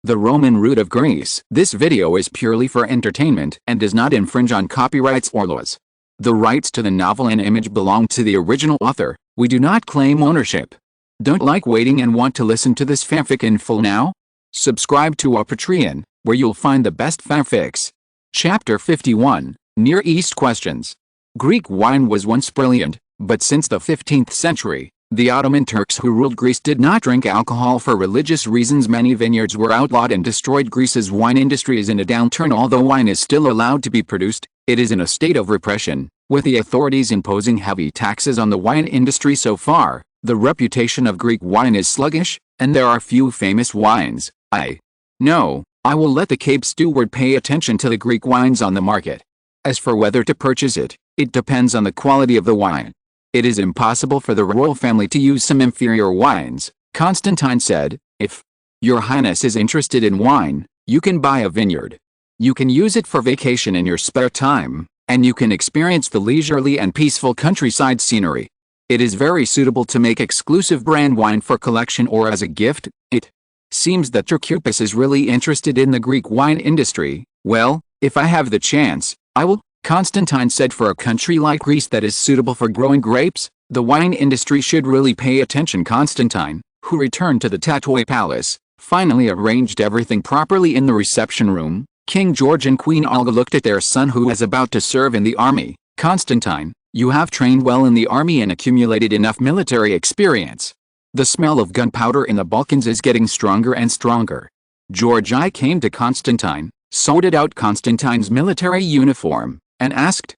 The Roman root of Greece. This video is purely for entertainment and does not infringe on copyrights or laws. The rights to the novel and image belong to the original author. We do not claim ownership. Don't like waiting and want to listen to this fanfic in full now? Subscribe to our Patreon, where you'll find the best fanfics. Chapter 51, Near East Questions. Greek wine was once brilliant, but since the 15th century, the Ottoman Turks who ruled Greece did not drink alcohol for religious reasons. Many vineyards were outlawed and destroyed. Greece's wine industry is in a downturn. Although wine is still allowed to be produced, it is in a state of repression, with the authorities imposing heavy taxes on the wine industry. So far, the reputation of Greek wine is sluggish, and there are few famous wines. I will let the Cape steward pay attention to the Greek wines on the market. As for whether to purchase it, it depends on the quality of the wine. It is impossible for the royal family to use some inferior wines, Constantine said. If your highness is interested in wine, you can buy a vineyard. You can use it for vacation in your spare time, and you can experience the leisurely and peaceful countryside scenery. It is very suitable to make exclusive brand wine for collection or as a gift. It seems that Turkupis is really interested in the Greek wine industry. Well, if I have the chance, I will, Constantine said. For a country like Greece that is suitable for growing grapes, the wine industry should really pay attention. Constantine, who returned to the Tatoi Palace, finally arranged everything properly in the reception room. King George and Queen Olga looked at their son, who was about to serve in the army. Constantine, you have trained well in the army and accumulated enough military experience. The smell of gunpowder in the Balkans is getting stronger and stronger. George I came to Constantine, sorted out Constantine's military uniform, and asked,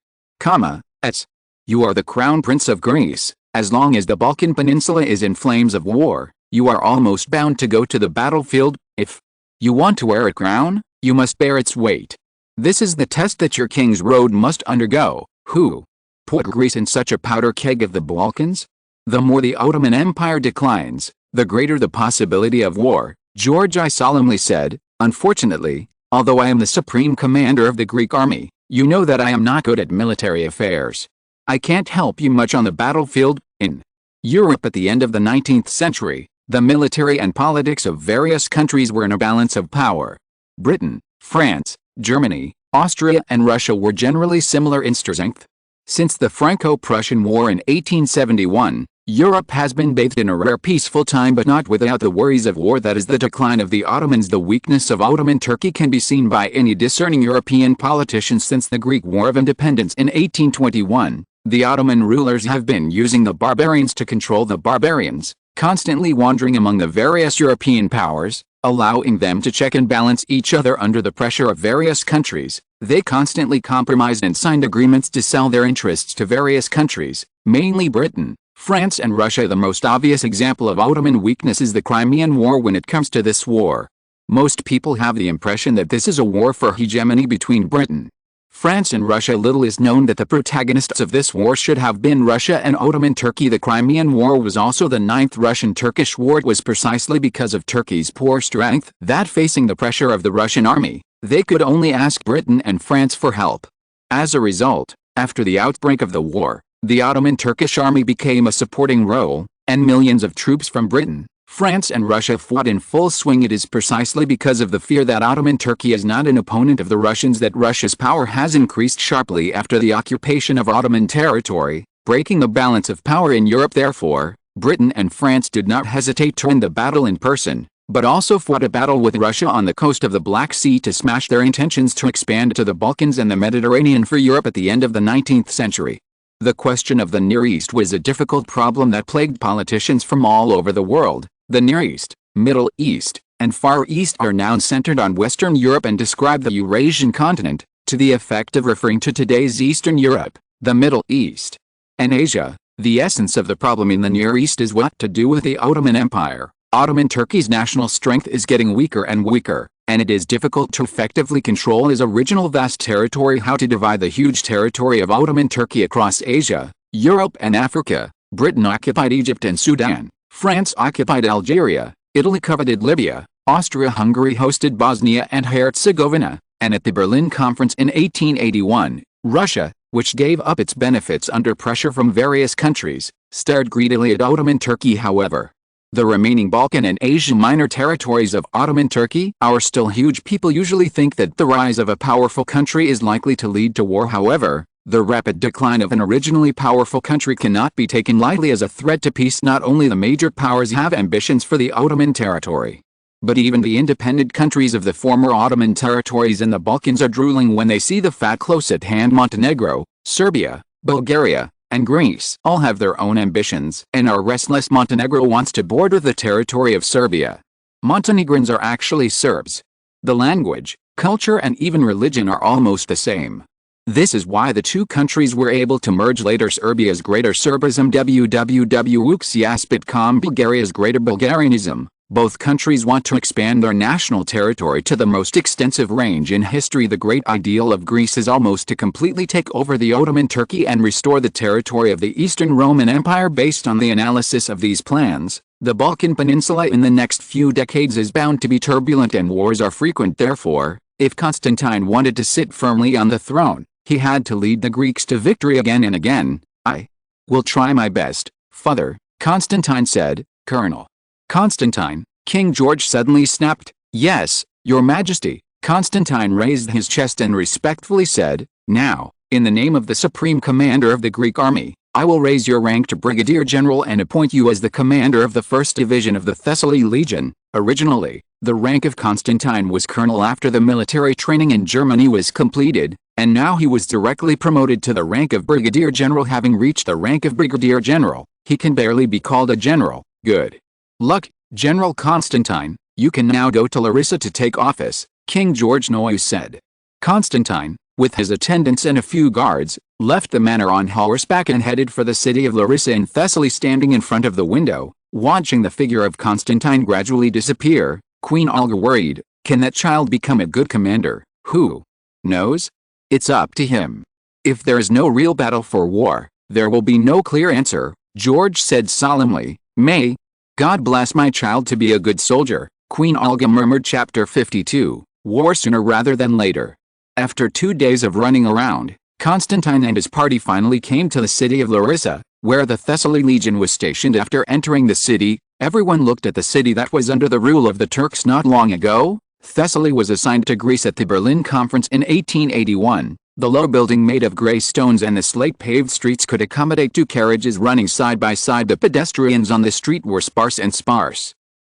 as you are the crown prince of Greece, as long as the Balkan Peninsula is in flames of war, you are almost bound to go to the battlefield. If you want to wear a crown, you must bear its weight. This is the test that your king's road must undergo. Who put Greece in such a powder keg of the Balkans? The more the Ottoman Empire declines, the greater the possibility of war, George I solemnly said. Unfortunately, although I am the supreme commander of the Greek army, you know that I am not good at military affairs. I can't help you much on the battlefield. In Europe at the end of the 19th century, the military and politics of various countries were in a balance of power. Britain, France, Germany, Austria and Russia were generally similar in strength. Since the Franco-Prussian War in 1871, Europe has been bathed in a rare peaceful time, but not without the worries of war. That is the decline of the Ottomans. The weakness of Ottoman Turkey can be seen by any discerning European politician. Since the Greek War of Independence in 1821, the Ottoman rulers have been using the barbarians to control the barbarians, constantly wandering among the various European powers, allowing them to check and balance each other under the pressure of various countries. They constantly compromised and signed agreements to sell their interests to various countries, mainly Britain, France and Russia. The most obvious example of Ottoman weakness is the Crimean War. When it comes to this war, most people have the impression that this is a war for hegemony between Britain, France and Russia. Little is known that the protagonists of this war should have been Russia and Ottoman Turkey. The Crimean War was also the 9th Russian-Turkish War. It was precisely because of Turkey's poor strength that, facing the pressure of the Russian army, they could only ask Britain and France for help. As a result, after the outbreak of the war, the Ottoman Turkish army became a supporting role, and millions of troops from Britain, France and Russia fought in full swing. It is precisely because of the fear that Ottoman Turkey is not an opponent of the Russians that Russia's power has increased sharply after the occupation of Ottoman territory, breaking the balance of power in Europe. Therefore, Britain and France did not hesitate to win the battle in person, but also fought a battle with Russia on the coast of the Black Sea to smash their intentions to expand to the Balkans and the Mediterranean for Europe at the end of the 19th century. The question of the Near East was a difficult problem that plagued politicians from all over the world. The Near East, Middle East, and Far East are nouns centered on Western Europe and describe the Eurasian continent, to the effect of referring to today's Eastern Europe, the Middle East, and Asia. The essence of the problem in the Near East is what to do with the Ottoman Empire. Ottoman Turkey's national strength is getting weaker and weaker, and it is difficult to effectively control its original vast territory. How to divide the huge territory of Ottoman Turkey across Asia, Europe and Africa? Britain occupied Egypt and Sudan. France occupied Algeria, Italy coveted Libya, Austria-Hungary hosted Bosnia and Herzegovina, and at the Berlin Conference in 1881, Russia, which gave up its benefits under pressure from various countries, stared greedily at Ottoman Turkey. However, The remaining Balkan and Asia Minor territories of Ottoman Turkey are still huge. People usually think that the rise of a powerful country is likely to lead to war. However, the rapid decline of an originally powerful country cannot be taken lightly as a threat to peace. Not only the major powers have ambitions for the Ottoman territory, but even the independent countries of the former Ottoman territories in the Balkans are drooling when they see the fact close at hand. Montenegro, Serbia, Bulgaria, and Greece all have their own ambitions and are restless. Montenegro wants to border the territory of Serbia. Montenegrins are actually Serbs. The language, culture, and even religion are almost the same. This is why the two countries were able to merge later. Serbia's Greater Serbism, www.uksiaspit.com, Bulgaria's Greater Bulgarianism. Both countries want to expand their national territory to the most extensive range in history. The great ideal of Greece is almost to completely take over the Ottoman Turkey and restore the territory of the Eastern Roman Empire. Based on the analysis of these plans, the Balkan Peninsula in the next few decades is bound to be turbulent and wars are frequent. Therefore, if Constantine wanted to sit firmly on the throne, he had to lead the Greeks to victory again and again. "I will try my best, father," Constantine said. "Colonel Constantine," King George suddenly snapped. "Yes, your majesty." Constantine raised his chest and respectfully said, "Now, in the name of the supreme commander of the Greek army, I will raise your rank to brigadier general and appoint you as the commander of the 1st Division of the Thessaly Legion." Originally, the rank of Constantine was colonel after the military training in Germany was completed, and now he was directly promoted to the rank of brigadier general. Having reached the rank of brigadier general, he can barely be called a general. "Good luck, General Constantine. You can now go to Larissa to take office," King George Noy said. Constantine, with his attendants and a few guards, left the manor on horseback and headed for the city of Larissa in Thessaly. Standing in front of the window, watching the figure of Constantine gradually disappear, Queen Olga worried, "Can that child become a good commander? Who knows? It's up to him. If there is no real battle for war, there will be no clear answer," George said solemnly. "May God bless my child to be a good soldier," Queen Olga murmured. Chapter 52, War Sooner Rather Than Later. After 2 days of running around, Constantine and his party finally came to the city of Larissa, where the Thessaly Legion was stationed. After entering the city, everyone looked at the city that was under the rule of the Turks not long ago. Thessaly was assigned to Greece at the Berlin Conference in 1881. The low building made of gray stones and the slate-paved streets could accommodate 2 carriages running side by side. The pedestrians on the street were sparse.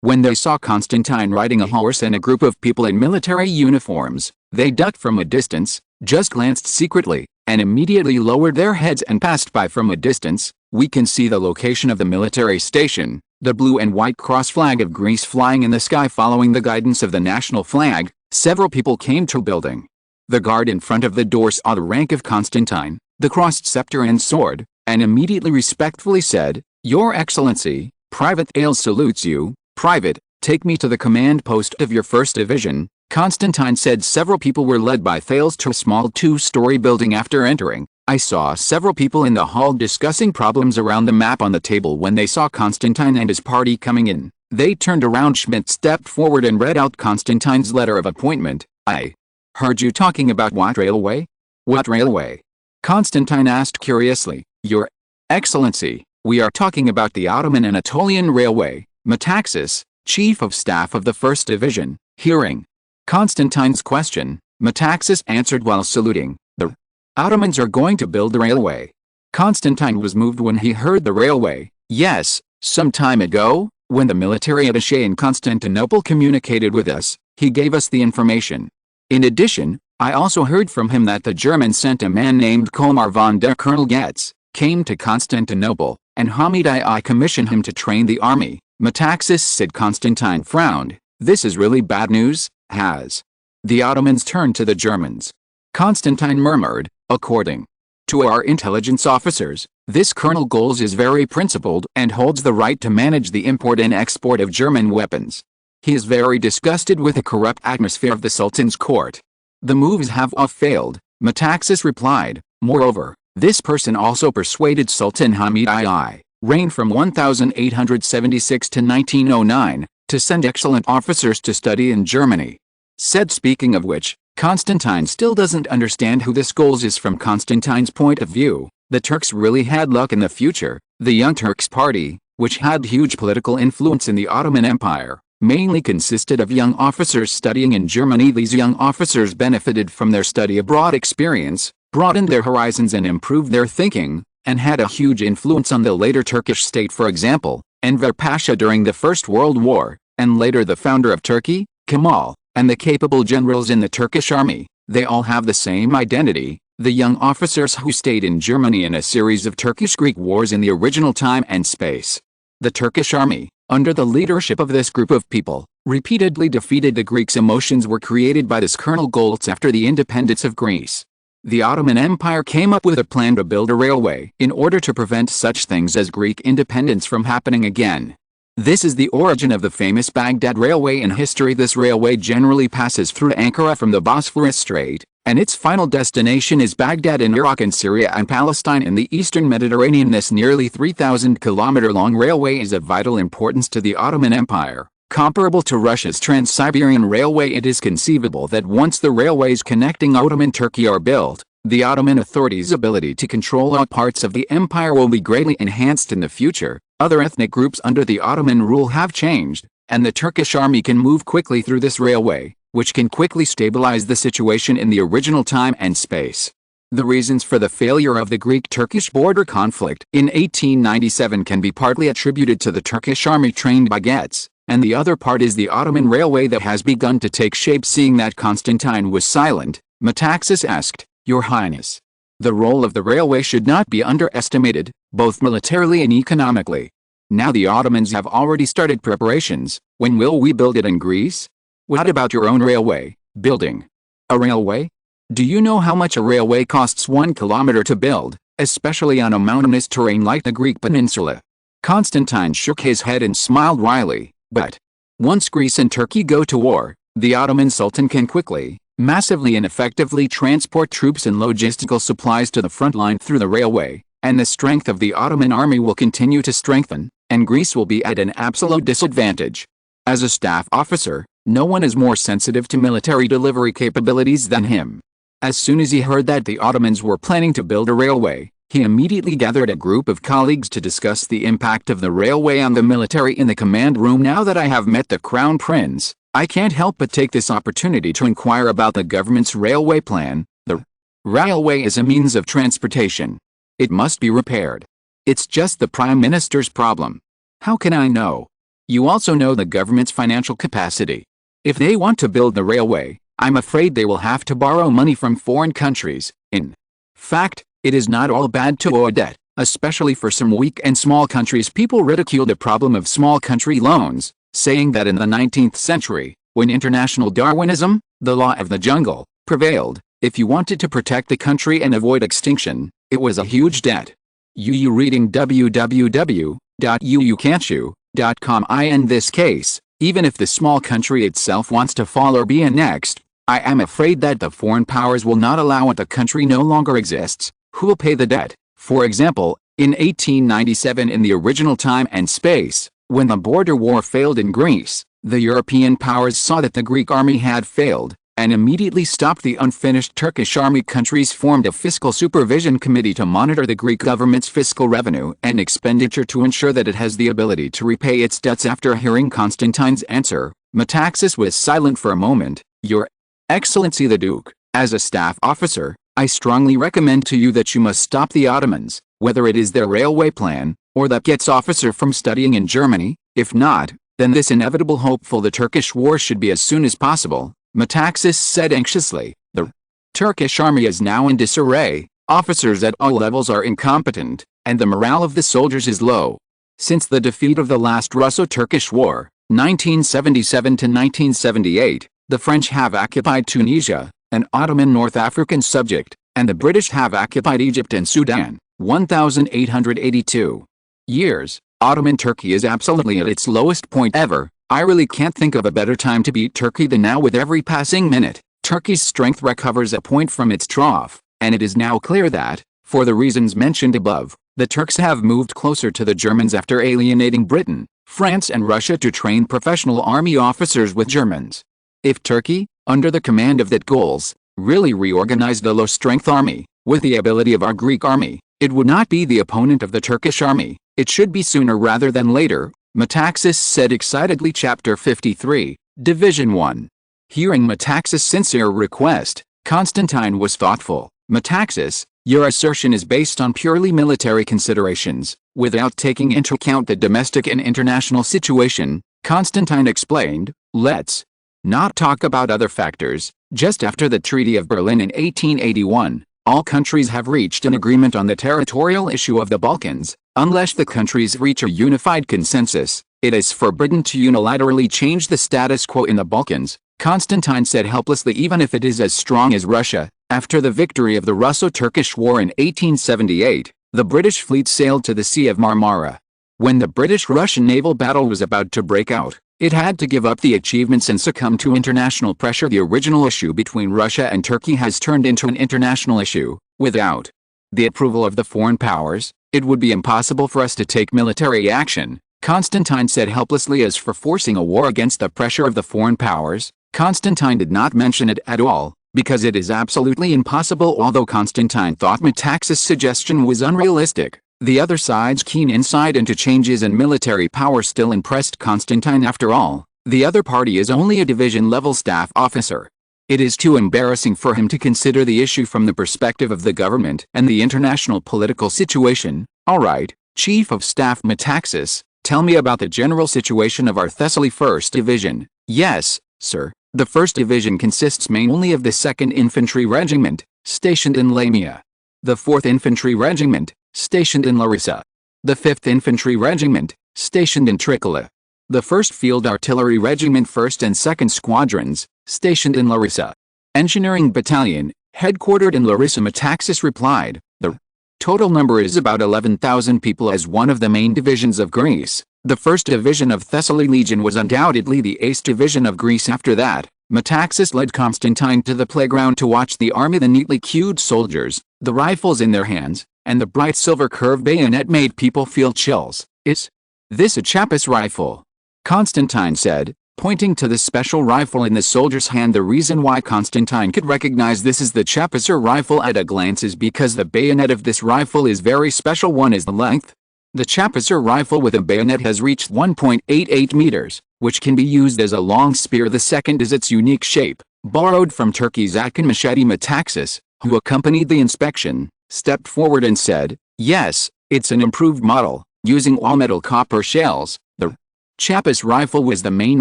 When they saw Constantine riding a horse and a group of people in military uniforms, they ducked from a distance, just glanced secretly, and immediately lowered their heads and passed by from a distance. We can see the location of the military station, the blue and white cross flag of Greece flying in the sky. Following the guidance of the national flag, several people came to the building. The guard in front of the door saw the rank of Constantine, the crossed scepter and sword, and immediately respectfully said, "Your Excellency, Private Ailes salutes you. Private, take me to the command post of your 1st Division." Constantine said. Several people were led by Thales to a small 2-story building. After entering, I saw several people in the hall discussing problems around the map on the table. When they saw Constantine and his party coming in, they turned around. Schmidt stepped forward and read out Constantine's letter of appointment. "I heard you talking about what railway?" "What railway?" Constantine asked curiously. "Your Excellency, we are talking about the Ottoman Anatolian Railway." Metaxas, Chief of Staff of the 1st Division, hearing Constantine's question, Metaxas answered while saluting, "The Ottomans are going to build the railway." Constantine was moved when he heard the railway. "Yes, some time ago, when the military attaché in Constantinople communicated with us, he gave us the information. In addition, I also heard from him that the Germans sent a man named Kolmar von der Colonel Getz, came to Constantinople, and Hamid I commissioned him to train the army." Metaxas said. Constantine frowned. "This is really bad news. Has the Ottomans turned to the Germans?" Constantine murmured, "According to our intelligence officers, this Colonel Goals is very principled and holds the right to manage the import and export of German weapons. He is very disgusted with the corrupt atmosphere of the Sultan's court. The moves have all failed," Metaxas replied. "Moreover, this person also persuaded Sultan Hamid II, reigned from 1876 to 1909, to send excellent officers to study in Germany." Said. Speaking of which, Constantine still doesn't understand who this Goals is. From Constantine's point of view, the Turks really had luck in the future. The Young Turks Party, which had huge political influence in the Ottoman Empire, mainly consisted of young officers studying in Germany. These young officers benefited from their study abroad experience, broadened their horizons and improved their thinking, and had a huge influence on the later Turkish state. For example, Enver Pasha during the First World War, and later the founder of Turkey, Kemal, and the capable generals in the Turkish army. They all have the same identity, the young officers who stayed in Germany in a series of Turkish-Greek wars in the original time and space. The Turkish army, under the leadership of this group of people, repeatedly defeated the Greeks. Emotions were created by this Colonel Goltz after the independence of Greece. The Ottoman Empire came up with a plan to build a railway in order to prevent such things as Greek independence from happening again. This is the origin of the famous Baghdad Railway in history. This railway generally passes through Ankara from the Bosphorus Strait, and its final destination is Baghdad in Iraq and Syria and Palestine in the eastern Mediterranean. This nearly 3,000-kilometer-long railway is of vital importance to the Ottoman Empire. Comparable to Russia's Trans-Siberian Railway, it is conceivable that once the railways connecting Ottoman Turkey are built, the Ottoman authorities' ability to control all parts of the empire will be greatly enhanced in the future. Other ethnic groups under the Ottoman rule have changed, and the Turkish army can move quickly through this railway, which can quickly stabilize the situation in the original time and space. The reasons for the failure of the Greek-Turkish border conflict in 1897 can be partly attributed to the Turkish army trained by Getz, and the other part is the Ottoman railway that has begun to take shape. Seeing that Constantine was silent, Metaxas asked, "Your Highness, the role of the railway should not be underestimated, both militarily and economically. Now the Ottomans have already started preparations. When will we build it in Greece? What about your own railway building? A railway? Do you know how much a railway costs 1 kilometer to build, especially on a mountainous terrain like the Greek peninsula?" Constantine shook his head and smiled wryly. "But once Greece and Turkey go to war, the Ottoman Sultan can quickly, massively and effectively transport troops and logistical supplies to the front line through the railway, and the strength of the Ottoman army will continue to strengthen, and Greece will be at an absolute disadvantage." As a staff officer, no one is more sensitive to military delivery capabilities than him. As soon as he heard that the Ottomans were planning to build a railway, he immediately gathered a group of colleagues to discuss the impact of the railway on the military in the command room. "Now that I have met the Crown Prince, I can't help but take this opportunity to inquire about the government's railway plan. The railway is a means of transportation. It must be repaired. It's just the Prime Minister's problem. How can I know? You also know the government's financial capacity. If they want to build the railway, I'm afraid they will have to borrow money from foreign countries. In fact, it is not all bad to owe a debt, especially for some weak and small countries." People ridicule the problem of small country loans, saying that in the 19th century, when international Darwinism, the law of the jungle, prevailed, if you wanted to protect the country and avoid extinction, it was a huge debt. You reading www.uucan'tchoo.com. In this case, even if the small country itself wants to fall or be annexed, I am afraid that the foreign powers will not allow it. The country no longer exists. Who will pay the debt? For example, in 1897 in the original time and space, when the border war failed in Greece, the European powers saw that the Greek army had failed, and immediately stopped the unfinished Turkish army. Countries formed a fiscal supervision committee to monitor the Greek government's fiscal revenue and expenditure to ensure that it has the ability to repay its debts. After hearing Constantine's answer, Metaxas was silent for a moment. "Your Excellency the Duke, as a staff officer, I strongly recommend to you that you must stop the Ottomans, whether it is their railway plan, or that gets officer from studying in Germany. If not, then this inevitable hopeful the Turkish war should be as soon as possible." Metaxas said anxiously. "The Turkish army is now in disarray, officers at all levels are incompetent, and the morale of the soldiers is low. Since the defeat of the last Russo-Turkish War, 1977 to 1978, the French have occupied Tunisia, an Ottoman North African subject, and the British have occupied Egypt and Sudan, 1882 years. Ottoman Turkey is absolutely at its lowest point ever. I really can't think of a better time to beat Turkey than now. With every passing minute, Turkey's strength recovers a point from its trough, and it is now clear that, for the reasons mentioned above, the Turks have moved closer to the Germans after alienating Britain, France and Russia to train professional army officers with Germans. If Turkey, under the command of that goals, really reorganized a low-strength army, with the ability of our Greek army, it would not be the opponent of the Turkish army, It should be sooner rather than later, Metaxas said excitedly. Chapter 53, Division 1. Hearing Metaxas' sincere request, Constantine was thoughtful. Metaxas, your assertion is based on purely military considerations, without taking into account the domestic and international situation, Constantine explained. Let's not talk about other factors. Just after the Treaty of Berlin in 1881, all countries have reached an agreement on the territorial issue of the Balkans. Unless the countries reach a unified consensus, it is forbidden to unilaterally change the status quo in the Balkans, Constantine said helplessly. Even if it is as strong as Russia. After the victory of the Russo-Turkish War in 1878, the British fleet sailed to the Sea of Marmara. When the British-Russian naval battle was about to break out, it had to give up the achievements and succumb to international pressure. The original issue between Russia and Turkey has turned into an international issue. Without the approval of the foreign powers, it would be impossible for us to take military action, Constantine said helplessly. As for forcing a war against the pressure of the foreign powers, Constantine did not mention it at all, because it is absolutely impossible. Although Constantine thought Metaxas' suggestion was unrealistic, the other side's keen insight into changes in military power still impressed Constantine. After all, the other party is only a division-level staff officer. It is too embarrassing for him to consider the issue from the perspective of the government and the international political situation. All right, Chief of Staff Metaxas, tell me about the general situation of our Thessaly 1st Division. Yes, sir. The 1st Division consists mainly of the 2nd Infantry Regiment, stationed in Lamia. The 4th Infantry Regiment, stationed in Larissa. The 5th Infantry Regiment, stationed in Tricolo. The 1st Field Artillery Regiment 1st and 2nd Squadrons, stationed in Larissa. Engineering Battalion, headquartered in Larissa. Metaxas replied. The total number is about 11,000 people. As one of the main divisions of Greece, the 1st Division of Thessaly Legion was undoubtedly the ace division of Greece. After that, Metaxas led Constantine to the playground to watch the army. The neatly cued soldiers, the rifles in their hands, and the bright silver curved bayonet made people feel chills. Is this a Chapas rifle? Constantine said, pointing to the special rifle in the soldier's hand. The reason why Constantine could recognize this is the Chapaser rifle at a glance is because the bayonet of this rifle is very special. One is the length. The Chapaser rifle with a bayonet has reached 1.88 meters, which can be used as a long spear. The second is its unique shape, borrowed from Turkey's Atkin machete. Metaxas, who accompanied the inspection, stepped forward and said, yes, it's an improved model, using all-metal copper shells. The Chapas rifle was the main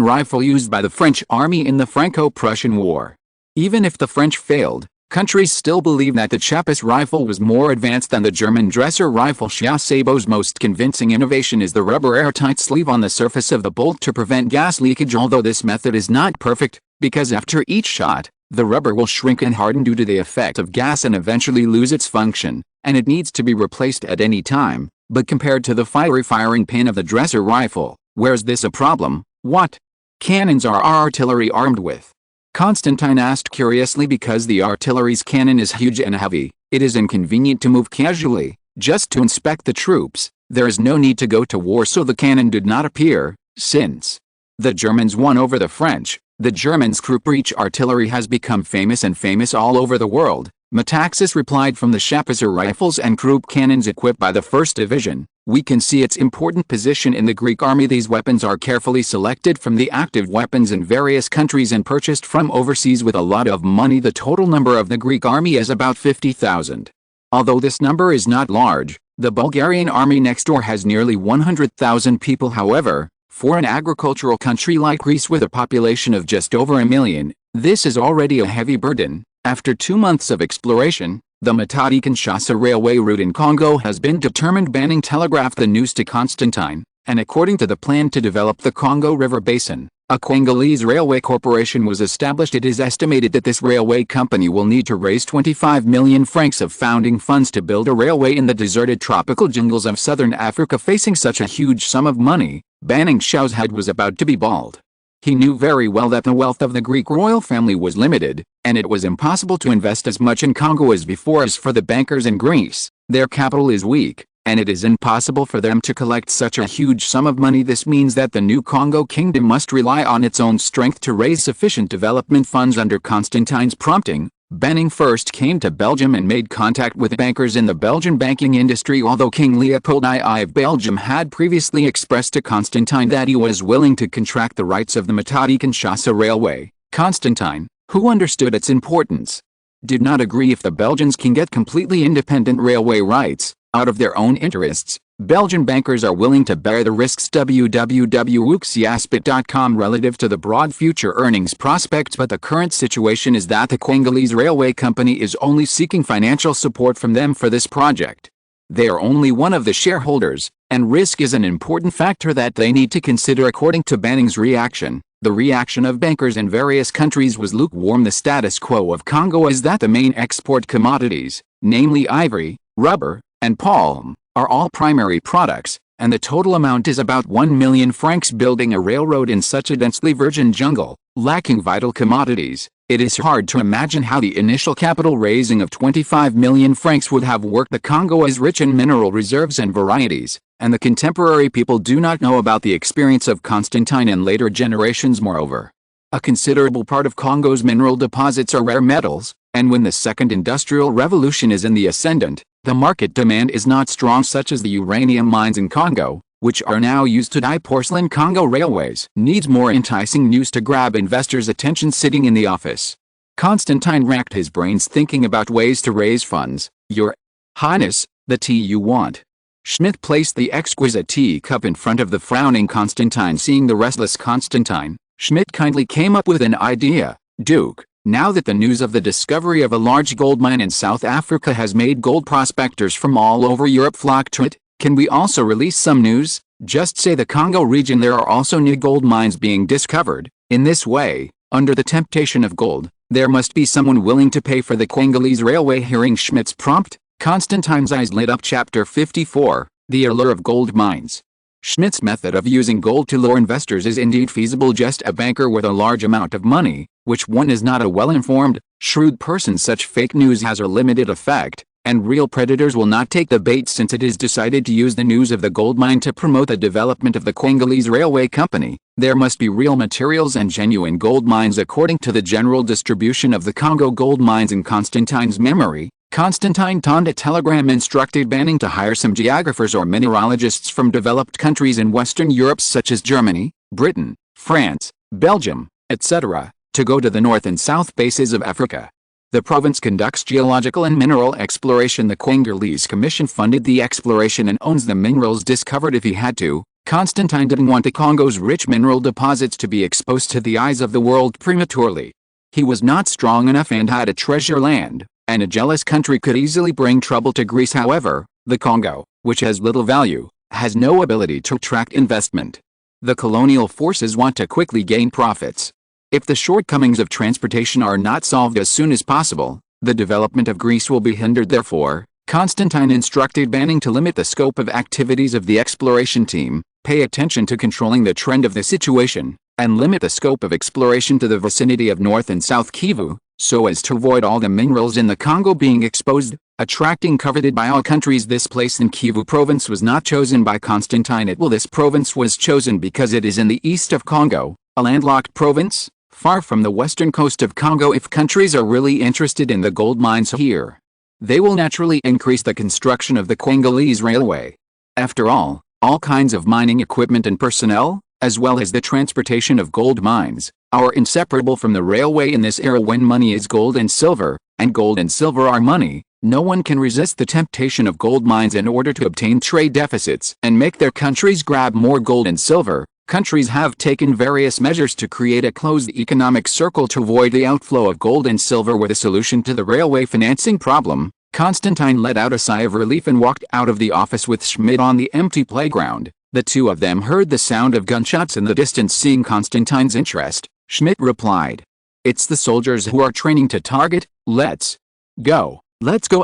rifle used by the French army in the Franco-Prussian War. Even if the French failed, countries still believe that the Chapas rifle was more advanced than the German Dresser rifle. Sabo's most convincing innovation is the rubber airtight sleeve on the surface of the bolt to prevent gas leakage. Although this method is not perfect, because after each shot, the rubber will shrink and harden due to the effect of gas and eventually lose its function, and it needs to be replaced at any time. But compared to the fiery firing pin of the Dresser rifle, where's this a problem? What cannons are our artillery armed with? Constantine asked curiously. Because the artillery's cannon is huge and heavy, it is inconvenient to move casually, just to inspect the troops. There is no need to go to war, so the cannon did not appear. Since the Germans won over the French, the Germans' Krupp breech artillery has become famous all over the world. Metaxas replied. From the Chapaser rifles and Krupp cannons equipped by the 1st Division, we can see its important position in the Greek army. These weapons are carefully selected from the active weapons in various countries and purchased from overseas with a lot of money. The total number of the Greek army is about 50,000. Although this number is not large, the Bulgarian army next door has nearly 100,000 people. However, for an agricultural country like Greece with a population of just over a million, this is already a heavy burden. After 2 months of exploration, the Matadi-Kinshasa railway route in Congo has been determined. Banning telegraphed the news to Constantine, and according to the plan to develop the Congo River Basin, a Congolese railway corporation was established. It is estimated that this railway company will need to raise 25 million francs of founding funds to build a railway in the deserted tropical jungles of southern Africa. Facing such a huge sum of money, Banning Shao's head was about to be bald. He knew very well that the wealth of the Greek royal family was limited, and it was impossible to invest as much in Congo as before. As for the bankers in Greece, their capital is weak, and it is impossible for them to collect such a huge sum of money. This means that the new Congo kingdom must rely on its own strength to raise sufficient development funds. Under Constantine's prompting, Banning first came to Belgium and made contact with bankers in the Belgian banking industry, although King Leopold II of Belgium had previously expressed to Constantine that he was willing to contract the rights of the Matadi-Kinshasa Railway. Constantine, who understood its importance, did not agree. If the Belgians can get completely independent railway rights, out of their own interests, Belgian bankers are willing to bear the risks. www.wuxiaspit.com relative to the broad future earnings prospects, but the current situation is that the Congolese Railway Company is only seeking financial support from them for this project. They are only one of the shareholders, and risk is an important factor that they need to consider. According to Banning's reaction, the reaction of bankers in various countries was lukewarm. The status quo of Congo is that the main export commodities, namely ivory, rubber, and palm, are all primary products, and the total amount is about 1 million francs. Building a railroad in such a densely virgin jungle, lacking vital commodities, it is hard to imagine how the initial capital raising of 25 million francs would have worked. The Congo is rich in mineral reserves and varieties, and the contemporary people do not know about the experience of Constantine and later generations. Moreover, a considerable part of Congo's mineral deposits are rare metals, and when the second industrial revolution is in the ascendant, the market demand is not strong, such as the uranium mines in Congo, which are now used to dye porcelain. Congo Railways needs more enticing news to grab investors' attention. Sitting in the office, Constantine racked his brains thinking about ways to raise funds. Your Highness, the tea you want. Schmidt placed the exquisite teacup in front of the frowning Constantine. Seeing the restless Constantine, Schmidt kindly came up with an idea. Duke, now that the news of the discovery of a large gold mine in South Africa has made gold prospectors from all over Europe flock to it, can we also release some news? Just say the Congo region there are also new gold mines being discovered. In this way, under the temptation of gold, there must be someone willing to pay for the Congolese Railway. Hearing Schmidt's prompt, Constantine's eyes lit up. Chapter 54, The Allure of Gold Mines. Schmidt's method of using gold to lure investors is indeed feasible. Just a banker with a large amount of money, which one is not a well-informed, shrewd person. Such fake news has a limited effect, and real predators will not take the bait. Since it is decided to use the news of the gold mine to promote the development of the Congolese Railway Company, there must be real materials and genuine gold mines. According to the general distribution of the Congo gold mines in Constantine's memory, Constantine donned a telegram instructed Banning to hire some geographers or mineralogists from developed countries in Western Europe such as Germany, Britain, France, Belgium, etc., to go to the north and south bases of Africa. The province conducts geological and mineral exploration. The Congolese Commission funded the exploration and owns the minerals discovered if he had to. Constantine didn't want the Congo's rich mineral deposits to be exposed to the eyes of the world prematurely. He was not strong enough and had a treasure land, and a jealous country could easily bring trouble to Greece. However, the Congo, which has little value, has no ability to attract investment. The colonial forces want to quickly gain profits. If the shortcomings of transportation are not solved as soon as possible, the development of Greece will be hindered. Therefore, Constantine instructed Banning to limit the scope of activities of the exploration team, pay attention to controlling the trend of the situation, and limit the scope of exploration to the vicinity of North and South Kivu, so as to avoid all the minerals in the Congo being exposed, attracting coveted by all countries. This place in Kivu province was not chosen by Constantine. This province was chosen because it is in the east of Congo, a landlocked province, far from the western coast of Congo. If countries are really interested in the gold mines here, they will naturally increase the construction of the Congolese Railway. After all kinds of mining equipment and personnel, as well as the transportation of gold mines, are inseparable from the railway. In this era when money is gold and silver, and gold and silver are money, no one can resist the temptation of gold mines. In order to obtain trade deficits and make their countries grab more gold and silver, countries have taken various measures to create a closed economic circle to avoid the outflow of gold and silver. With a solution to the railway financing problem, Constantine let out a sigh of relief and walked out of the office with Schmidt on the empty playground. The two of them heard the sound of gunshots in the distance. Seeing Constantine's interest, Schmidt replied, "It's the soldiers who are training to target. Let's go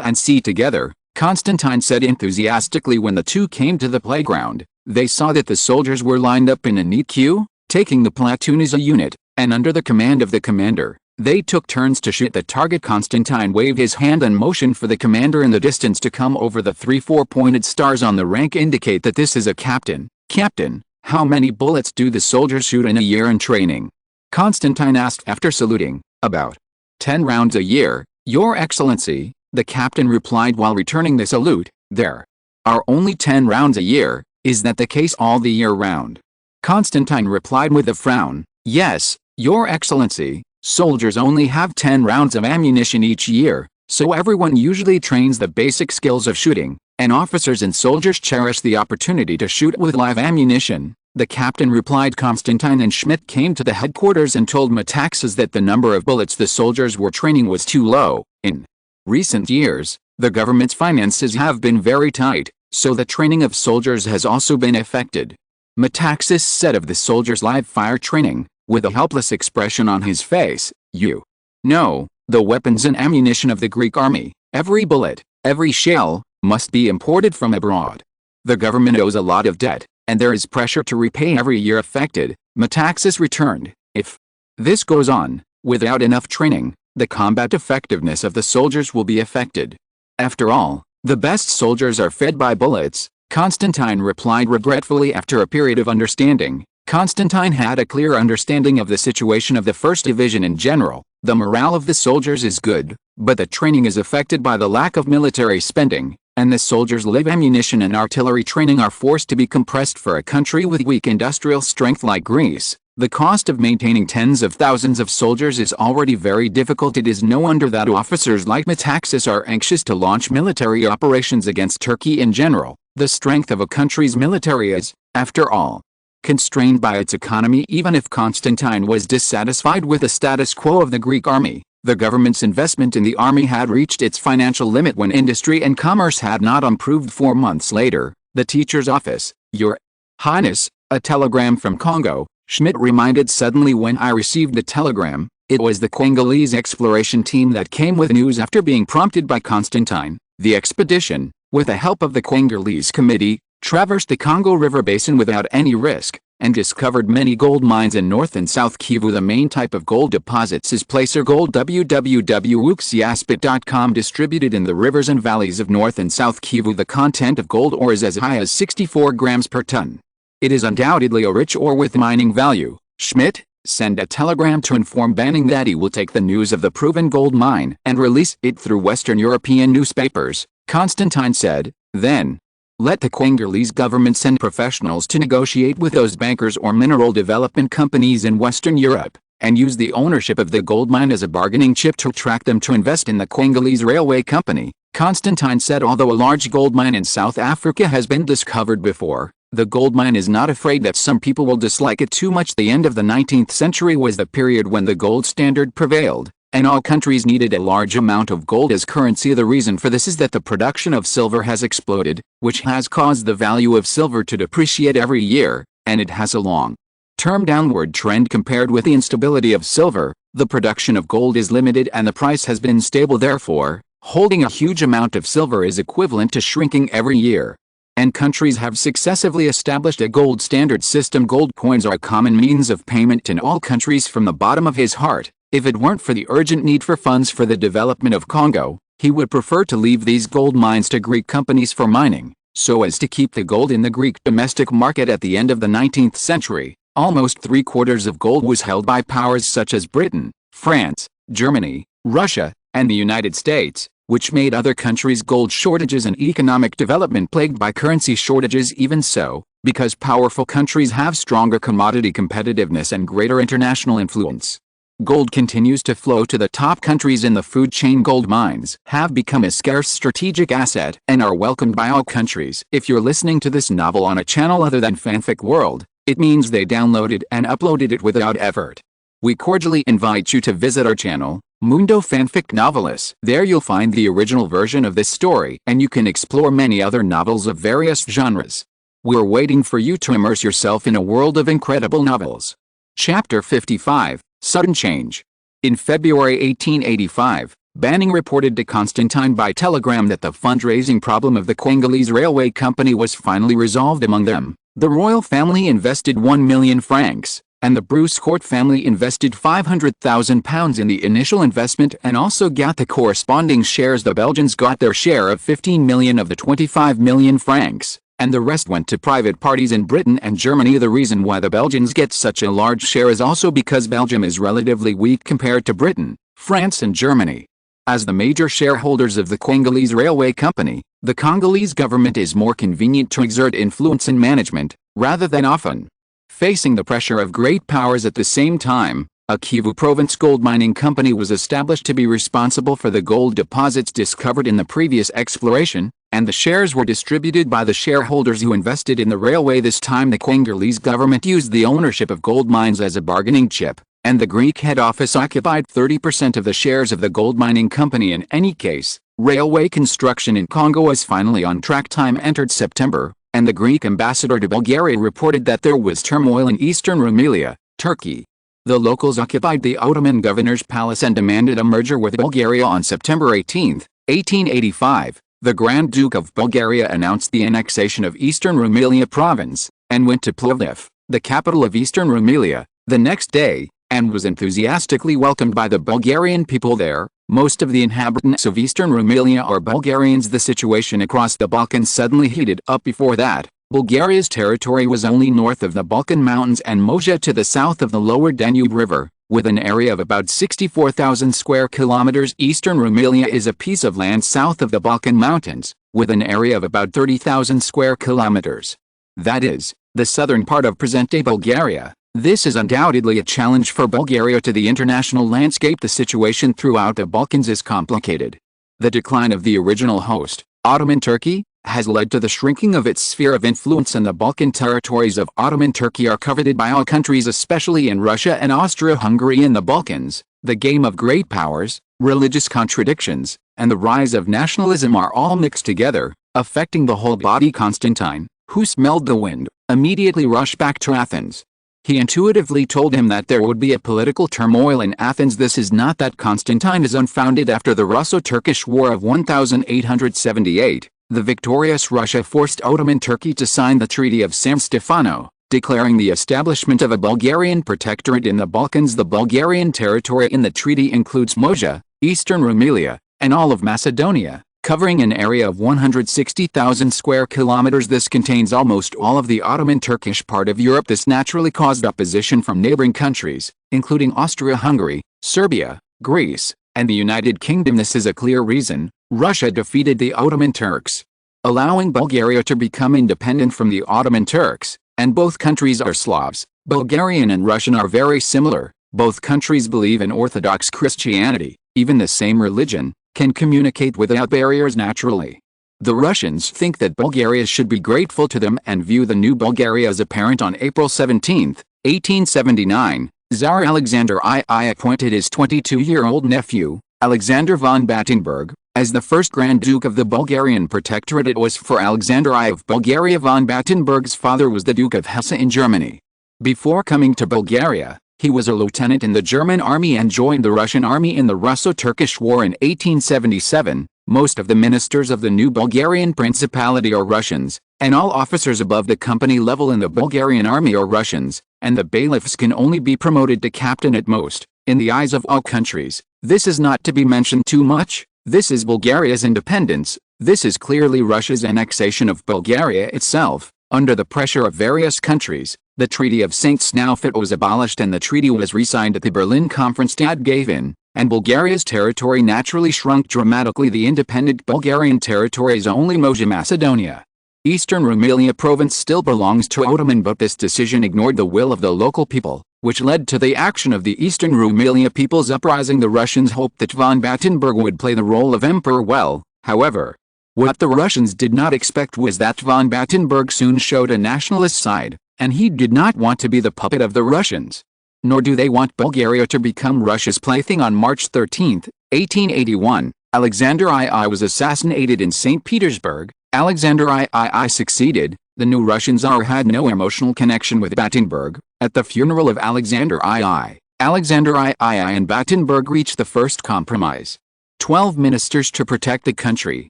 and see together," Constantine said enthusiastically. When the two came to the playground, they saw that the soldiers were lined up in a neat queue, taking the platoon as a unit, and under the command of the commander. They took turns to shoot the target. Constantine waved his hand and motioned for the commander in the distance to come over. The 3 4-pointed stars on the rank indicate that this is a captain. "Captain, how many bullets do the soldiers shoot in a year in training?" Constantine asked after saluting. "About 10 rounds a year, "Your Excellency," the captain replied while returning the salute, "there are only 10 rounds a year. Is that the case all the year round?" Constantine replied with a frown, "Yes, Your Excellency, soldiers only have 10 rounds of ammunition each year, so everyone usually trains the basic skills of shooting, and officers and soldiers cherish the opportunity to shoot with live ammunition." The captain replied. Constantine and Schmidt came to the headquarters and told Metaxas that the number of bullets the soldiers were training was too low. In recent years, the government's finances have been very tight, so the training of soldiers has also been affected. Metaxas said of the soldiers' live fire training, with a helpless expression on his face, "You know, the weapons and ammunition of the Greek army, every bullet, every shell, must be imported from abroad. The government owes a lot of debt, and there is pressure to repay every year affected." Metaxas returned, "If this goes on, without enough training, the combat effectiveness of the soldiers will be affected. After all, the best soldiers are fed by bullets." Constantine replied regretfully. After a period of understanding, Constantine had a clear understanding of the situation of the 1st Division in general. The morale of the soldiers is good, but the training is affected by the lack of military spending, and the soldiers' live ammunition and artillery training are forced to be compressed. For a country with weak industrial strength like Greece, the cost of maintaining tens of thousands of soldiers is already very difficult. It is no wonder that officers like Metaxas are anxious to launch military operations against Turkey in general. The strength of a country's military is, after all, constrained by its economy. Even if Constantine was dissatisfied with the status quo of the Greek army, the government's investment in the army had reached its financial limit when industry and commerce had not improved. 4 months later, the teacher's office, "Your Highness, a telegram from Congo," Schmidt reminded suddenly. "When I received the telegram, it was the Congolese exploration team that came with news." After being prompted by Constantine, the expedition, with the help of the Congolese committee, traversed the Congo River basin without any risk, and discovered many gold mines in North and South Kivu. The main type of gold deposits is placer gold. www.wuxiaspit.com. Distributed in the rivers and valleys of North and South Kivu, the content of gold ore is as high as 64 grams per ton. It is undoubtedly a rich ore with mining value. Schmidt, send a telegram to inform Banning that he will take the news of the proven gold mine and release it through Western European newspapers. Constantine said, "Then let the Congolese government send professionals to negotiate with those bankers or mineral development companies in Western Europe, and use the ownership of the gold mine as a bargaining chip to attract them to invest in the Congolese Railway Company." Constantine said although a large gold mine in South Africa has been discovered before, the gold mine is not afraid that some people will dislike it too much. The end of the 19th century was the period when the gold standard prevailed, and all countries needed a large amount of gold as currency. The reason for this is that the production of silver has exploded, which has caused the value of silver to depreciate every year, and it has a long-term downward trend. Compared with the instability of silver, the production of gold is limited and the price has been stable. Therefore, holding a huge amount of silver is equivalent to shrinking every year. And countries have successively established a gold standard system. Gold coins are a common means of payment in all countries. From the bottom of his heart, if it weren't for the urgent need for funds for the development of Congo, he would prefer to leave these gold mines to Greek companies for mining, so as to keep the gold in the Greek domestic market. At the end of the 19th century, almost 3/4 of gold was held by powers such as Britain, France, Germany, Russia, and the United States, which made other countries' gold shortages and economic development plagued by currency shortages. Even so, because powerful countries have stronger commodity competitiveness and greater international influence, gold continues to flow to the top countries in the food chain. Gold mines have become a scarce strategic asset and are welcomed by all countries. If you're listening to this novel on a channel other than Fanfic World, it means they downloaded and uploaded it without effort. We cordially invite you to visit our channel, Mundo Fanfic Novelists. There you'll find the original version of this story, and you can explore many other novels of various genres. We're waiting for you to immerse yourself in a world of incredible novels. Chapter 55, Sudden Change. In February 1885, Banning reported to Constantine by telegram that the fundraising problem of the Congolese Railway Company was finally resolved among them. The royal family invested 1 million francs, and the Bruce Court family invested £500,000 in the initial investment and also got the corresponding shares. The Belgians got their share of 15 million of the 25 million francs, and the rest went to private parties in Britain and Germany. The reason why the Belgians get such a large share is also because Belgium is relatively weak compared to Britain, France and Germany. As the major shareholders of the Congolese Railway Company, the Congolese government is more convenient to exert influence in management, rather than often facing the pressure of great powers at the same time. A Kivu province gold mining company was established to be responsible for the gold deposits discovered in the previous exploration, and the shares were distributed by the shareholders who invested in the railway. This time the Congolese government used the ownership of gold mines as a bargaining chip, and the Greek head office occupied 30% of the shares of the gold mining company. In any case, railway construction in Congo was finally on track. Time entered September, and the Greek ambassador to Bulgaria reported that there was turmoil in eastern Rumelia, Turkey. The locals occupied the Ottoman governor's palace and demanded a merger with Bulgaria. On September 18, 1885, the Grand Duke of Bulgaria announced the annexation of eastern Rumelia province, and went to Plovdiv, the capital of eastern Rumelia, the next day, and was enthusiastically welcomed by the Bulgarian people there. Most of the inhabitants of eastern Rumelia are Bulgarians. The situation across the Balkans suddenly heated up. Before that, Bulgaria's territory was only north of the Balkan Mountains and Mosia to the south of the lower Danube River, with an area of about 64,000 square kilometers. Eastern Rumelia is a piece of land south of the Balkan Mountains, with an area of about 30,000 square kilometers. That is, the southern part of present-day Bulgaria. This is undoubtedly a challenge for Bulgaria to the international landscape. The situation throughout the Balkans is complicated. The decline of the original host, Ottoman Turkey, has led to the shrinking of its sphere of influence, and the Balkan territories of Ottoman Turkey are coveted by all countries, especially in Russia and Austria-Hungary. In the Balkans, the game of great powers, religious contradictions, and the rise of nationalism are all mixed together, affecting the whole body. Constantine, who smelled the wind, immediately rushed back to Athens. He intuitively told him that there would be a political turmoil in Athens. This is not that Constantine is unfounded. After the Russo-Turkish War of 1878, the victorious Russia forced Ottoman Turkey to sign the Treaty of San Stefano, declaring the establishment of a Bulgarian protectorate in the Balkans. The Bulgarian territory in the treaty includes Mosia, eastern Rumelia, and all of Macedonia, covering an area of 160,000 square kilometers. This contains almost all of the Ottoman Turkish part of Europe. This naturally caused opposition from neighboring countries, including Austria-Hungary, Serbia, Greece, and the United Kingdom. This is a clear reason Russia defeated the Ottoman Turks, allowing Bulgaria to become independent from the Ottoman Turks, and both countries are Slavs. Bulgarian and Russian are very similar. Both countries believe in Orthodox Christianity. Even the same religion can communicate without barriers naturally. The Russians think that Bulgaria should be grateful to them and view the new Bulgaria as a parent. On April 17, 1879, Tsar Alexander I appointed his 22-year-old nephew, Alexander von Battenberg, as the first Grand Duke of the Bulgarian Protectorate. It was for Alexander I of Bulgaria. Von Battenberg's father was the Duke of Hesse in Germany. Before coming to Bulgaria, he was a lieutenant in the German army and joined the Russian army in the Russo-Turkish War in 1877. Most of the ministers of the new Bulgarian Principality are Russians, and all officers above the company level in the Bulgarian army are Russians, and the bailiffs can only be promoted to captain at most. In the eyes of all countries, this is not to be mentioned too much. This is Bulgaria's independence. This is clearly Russia's annexation of Bulgaria itself. Under the pressure of various countries, the Treaty of St. Snowfit was abolished and the treaty was re-signed at the Berlin Conference. Dad gave in, and Bulgaria's territory naturally shrunk dramatically. The independent Bulgarian territory is only Mosia, Macedonia. Eastern Rumelia province still belongs to Ottoman, but this decision ignored the will of the local people, which led to the action of the Eastern Rumelia People's Uprising. The Russians hoped that von Battenberg would play the role of emperor well. However, what the Russians did not expect was that von Battenberg soon showed a nationalist side, and he did not want to be the puppet of the Russians. Nor do they want Bulgaria to become Russia's plaything. On March 13, 1881, Alexander I was assassinated in St. Petersburg. Alexander I succeeded. The new Russian Tsar had no emotional connection with Battenberg. At the funeral of Alexander I, Alexander I and Battenberg reached the first compromise. 12 ministers to protect the country,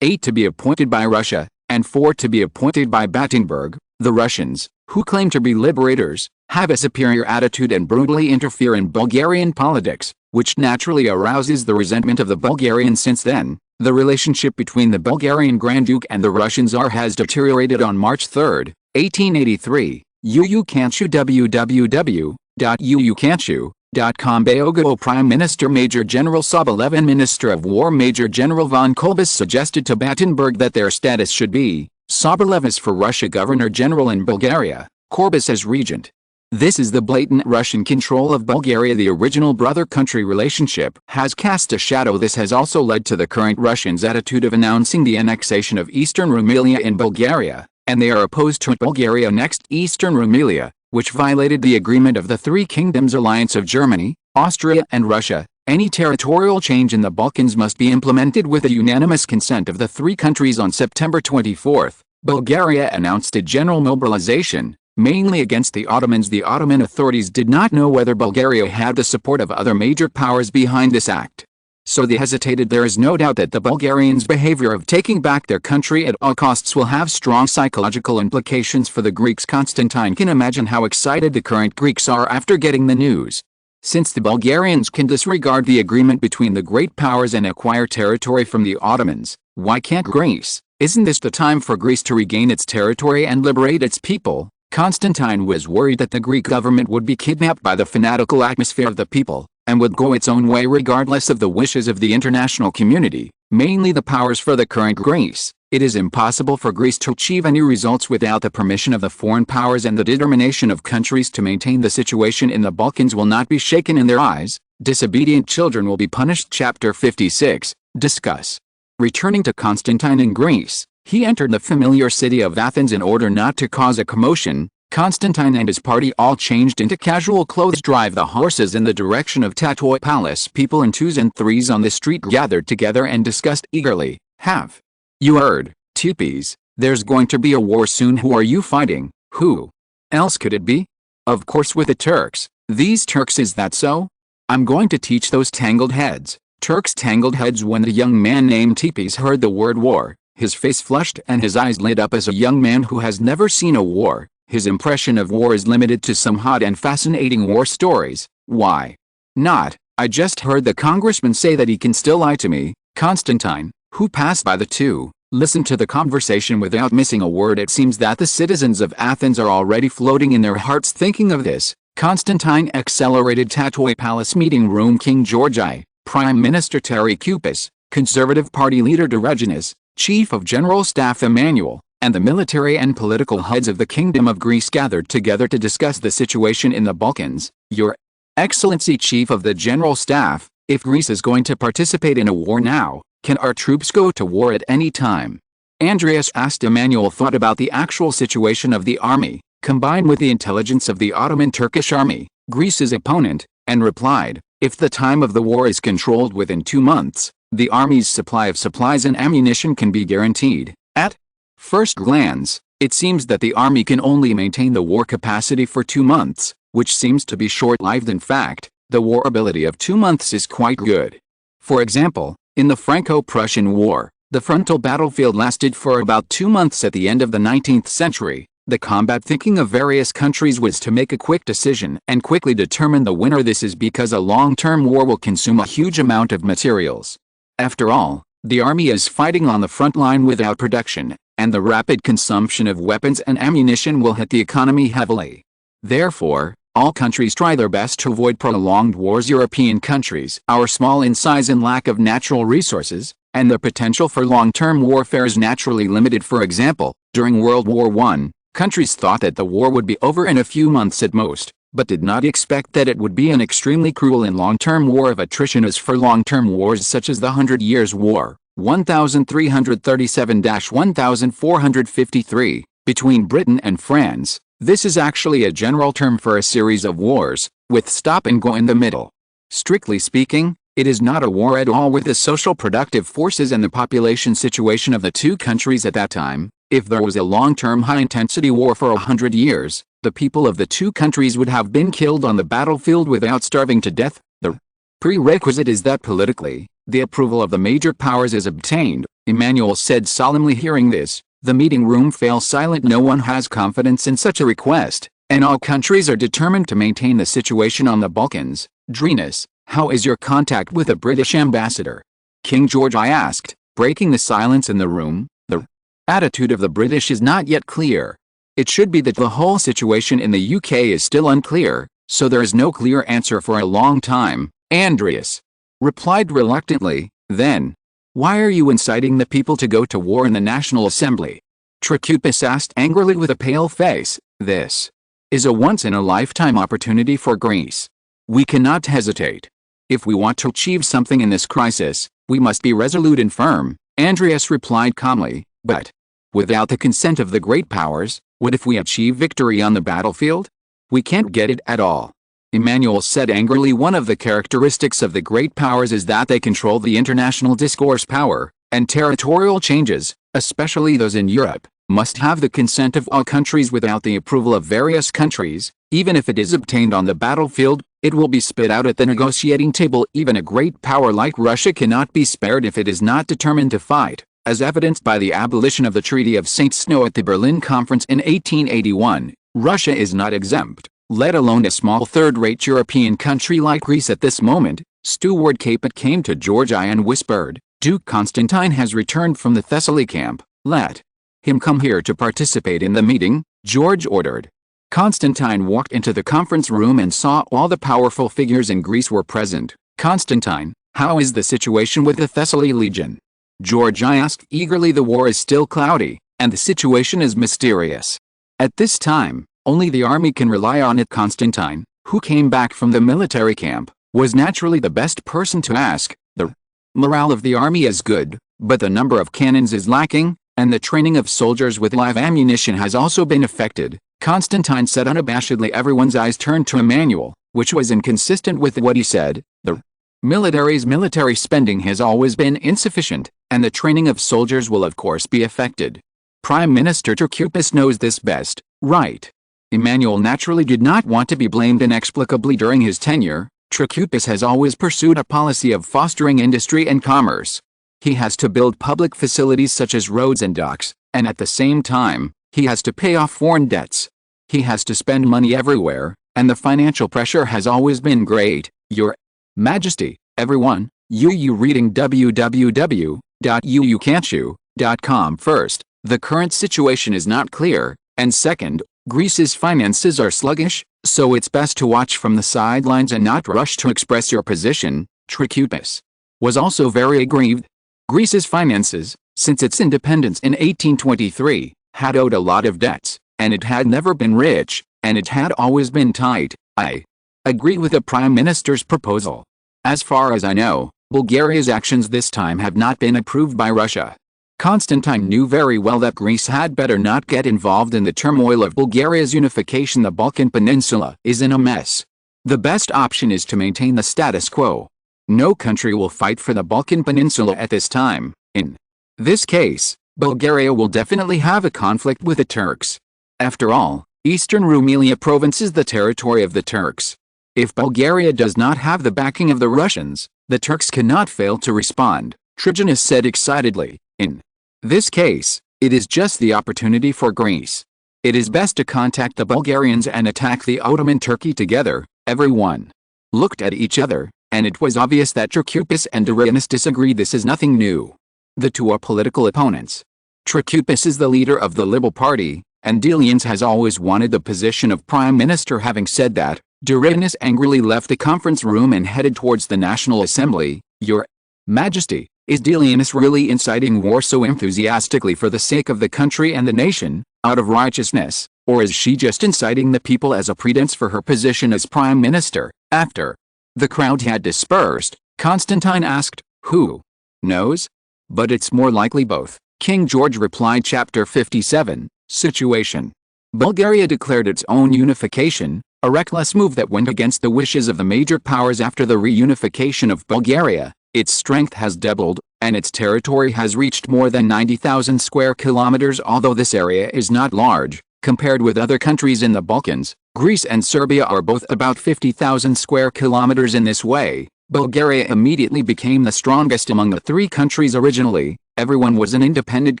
8 to be appointed by Russia, and 4 to be appointed by Battenberg. The Russians, who claim to be liberators, have a superior attitude and brutally interfere in Bulgarian politics, which naturally arouses the resentment of the Bulgarians. Since then, the relationship between the Bulgarian Grand Duke and the Russian Tsar has deteriorated. On March 3, 1883, www.uukanchu Beogo Prime Minister Major General Sobolev, Minister of War Major General von Kolbas suggested to Battenberg that their status should be Sobolev as for Russia Governor General in Bulgaria, Kolbas as regent. This is the blatant Russian control of Bulgaria. The original brother country relationship has cast a shadow. This has also led to the current Russians' attitude of announcing the annexation of Eastern Rumelia in Bulgaria, and they are opposed to Bulgaria annexed Eastern Rumelia, which violated the agreement of the Three Kingdoms alliance of Germany, Austria and Russia. Any territorial change in the Balkans must be implemented with the unanimous consent of the three countries. On September 24, Bulgaria announced a general mobilization, mainly against the Ottomans. The Ottoman authorities did not know whether Bulgaria had the support of other major powers behind this act, so they hesitated. There is no doubt that the Bulgarians' behavior of taking back their country at all costs will have strong psychological implications for the Greeks. Constantine can imagine how excited the current Greeks are after getting the news. Since the Bulgarians can disregard the agreement between the great powers and acquire territory from the Ottomans, why can't Greece? Isn't this the time for Greece to regain its territory and liberate its people? Constantine was worried that the Greek government would be kidnapped by the fanatical atmosphere of the people, and would go its own way regardless of the wishes of the international community, mainly the powers. For the current Greece, it is impossible for Greece to achieve any results without the permission of the foreign powers, and the determination of countries to maintain the situation in the Balkans will not be shaken in their eyes. Disobedient children will be punished. Chapter 56. Discuss. Returning to Constantine in Greece, he entered the familiar city of Athens in order not to cause a commotion. Constantine and his party all changed into casual clothes, drive the horses in the direction of Tatoi Palace. People in twos and threes on the street gathered together and discussed eagerly. Have you heard, Teepees? There's going to be a war soon. Who are you fighting? Who else could it be? Of course with the Turks. These Turks, is that so? I'm going to teach those tangled heads. Turks tangled heads. When the young man named Teepees heard the word war, his face flushed and his eyes lit up. As a young man who has never seen a war, his impression of war is limited to some hot and fascinating war stories. Why not? I just heard the congressman say that he can still lie to me. Constantine, who passed by the two, listened to the conversation without missing a word. It seems that the citizens of Athens are already floating in their hearts thinking of this. Constantine accelerated. Tatoi Palace meeting room. King George I, Prime Minister Terikupis, Conservative Party leader Diogenes, Chief of General Staff Emmanuel, and the military and political heads of the Kingdom of Greece gathered together to discuss the situation in the Balkans. Your Excellency, Chief of the General Staff, if Greece is going to participate in a war now, can our troops go to war at any time? Andreas asked. Emmanuel thought about the actual situation of the army, combined with the intelligence of the Ottoman Turkish army, Greece's opponent, and replied, if the time of the war is controlled within 2 months, the army's supply of supplies and ammunition can be guaranteed. At first glance, it seems that the army can only maintain the war capacity for 2 months, which seems to be short-lived. In fact, the war ability of 2 months is quite good. For example, in the Franco-Prussian War, the frontal battlefield lasted for about 2 months. At the end of the 19th century, the combat thinking of various countries was to make a quick decision and quickly determine the winner. This is because a long-term war will consume a huge amount of materials. After all, the army is fighting on the front line without production, and the rapid consumption of weapons and ammunition will hit the economy heavily. Therefore, all countries try their best to avoid prolonged wars. European countries are small in size and lack of natural resources, and the potential for long-term warfare is naturally limited. For example, during World War I, countries thought that the war would be over in a few months at most, but did not expect that it would be an extremely cruel and long-term war of attrition. As for long-term wars such as the 100 Years' War, 1337–1453, between Britain and France, this is actually a general term for a series of wars, with stop and go in the middle. Strictly speaking, it is not a war at all. With the social productive forces and the population situation of the two countries at that time, if there was a long-term high-intensity war for 100 years, the people of the two countries would have been killed on the battlefield without starving to death. The prerequisite is that politically, the approval of the major powers is obtained. Emmanuel said solemnly. Hearing this, the meeting room fell silent. No one has confidence in such a request, and all countries are determined to maintain the situation on the Balkans. Drenus, how is your contact with the British ambassador? King George I asked, breaking the silence in the room. The attitude of the British is not yet clear. It should be that the whole situation in the UK is still unclear, So there is no clear answer for a long time, Andreas replied reluctantly. Then, why are you inciting the people to go to war in the National Assembly? Trachupis asked angrily with a pale face. This is a once-in-a-lifetime opportunity for Greece. We cannot hesitate. If we want to achieve something in this crisis, we must be resolute and firm, Andreas replied calmly. But without the consent of the great powers, what if we achieve victory on the battlefield? We can't get it at all. Emmanuel said angrily. One of the characteristics of the great powers is that they control the international discourse. Power and territorial changes, especially those in Europe, must have the consent of all countries. Without the approval of various countries, even if it is obtained on the battlefield, it will be spit out at the negotiating table. Even a great power like Russia cannot be spared if it is not determined to fight, as evidenced by the abolition of the Treaty of St. Snow at the Berlin Conference in 1881. Russia is not exempt, let alone a small third-rate European country like Greece. At this moment, Steward Capet came to George I and whispered, Duke Constantine has returned from the Thessaly camp. Let him come here to participate in the meeting, George ordered. Constantine walked into the conference room and saw all the powerful figures in Greece were present. Constantine, how is the situation with the Thessaly legion? George I asked eagerly. The war is still cloudy, and the situation is mysterious. At this time, only the army can rely on it. Constantine, who came back from the military camp, was naturally the best person to ask. The morale of the army is good, but the number of cannons is lacking, and the training of soldiers with live ammunition has also been affected, Constantine said unabashedly. Everyone's eyes turned to Emmanuel, which was inconsistent with what he said. The military's military spending has always been insufficient, and the training of soldiers will of course be affected. Prime Minister Trachupis knows this best, right? Emmanuel naturally did not want to be blamed inexplicably. During his tenure, Trachupis has always pursued a policy of fostering industry and commerce. He has to build public facilities such as roads and docks, and at the same time, he has to pay off foreign debts. He has to spend money everywhere, and the financial pressure has always been great. Your Majesty, everyone, you reading www.uucan'tyu.com. First, the current situation is not clear, and second, Greece's finances are sluggish, so it's best to watch from the sidelines and not rush to express your position. Trachupis was also very aggrieved. Greece's finances, since its independence in 1823, had owed a lot of debts, and it had never been rich, and it had always been tight. I agree with the Prime Minister's proposal. As far as I know, Bulgaria's actions this time have not been approved by Russia. Constantine knew very well that Greece had better not get involved in the turmoil of Bulgaria's unification. The Balkan Peninsula is in a mess. The best option is to maintain the status quo. No country will fight for the Balkan Peninsula at this time. In this case, Bulgaria will definitely have a conflict with the Turks. After all, Eastern Rumelia province is the territory of the Turks. If Bulgaria does not have the backing of the Russians, the Turks cannot fail to respond, Trigonus said excitedly. In this case, it is just the opportunity for Greece. It is best to contact the Bulgarians and attack the Ottoman Turkey together. Everyone looked at each other, and it was obvious that Trachupis and Trigonus disagreed. This is nothing new. The two are political opponents. Trachupis is the leader of the Liberal Party, and Delians has always wanted the position of Prime Minister. Having said that, Trigonus angrily left the conference room and headed towards the National Assembly. Your Majesty, is Delianus really inciting war so enthusiastically for the sake of the country and the nation, out of righteousness, or is she just inciting the people as a pretense for her position as Prime Minister? After the crowd had dispersed, Constantine asked, who knows? But it's more likely both. King George replied. Chapter 57, Situation. Bulgaria declared its own unification, a reckless move that went against the wishes of the major powers. After the reunification of Bulgaria, its strength has doubled, and its territory has reached more than 90,000 square kilometers. Although this area is not large, compared with other countries in the Balkans, Greece and Serbia are both about 50,000 square kilometers. In this way, Bulgaria immediately became the strongest among the three countries. Originally, everyone was an independent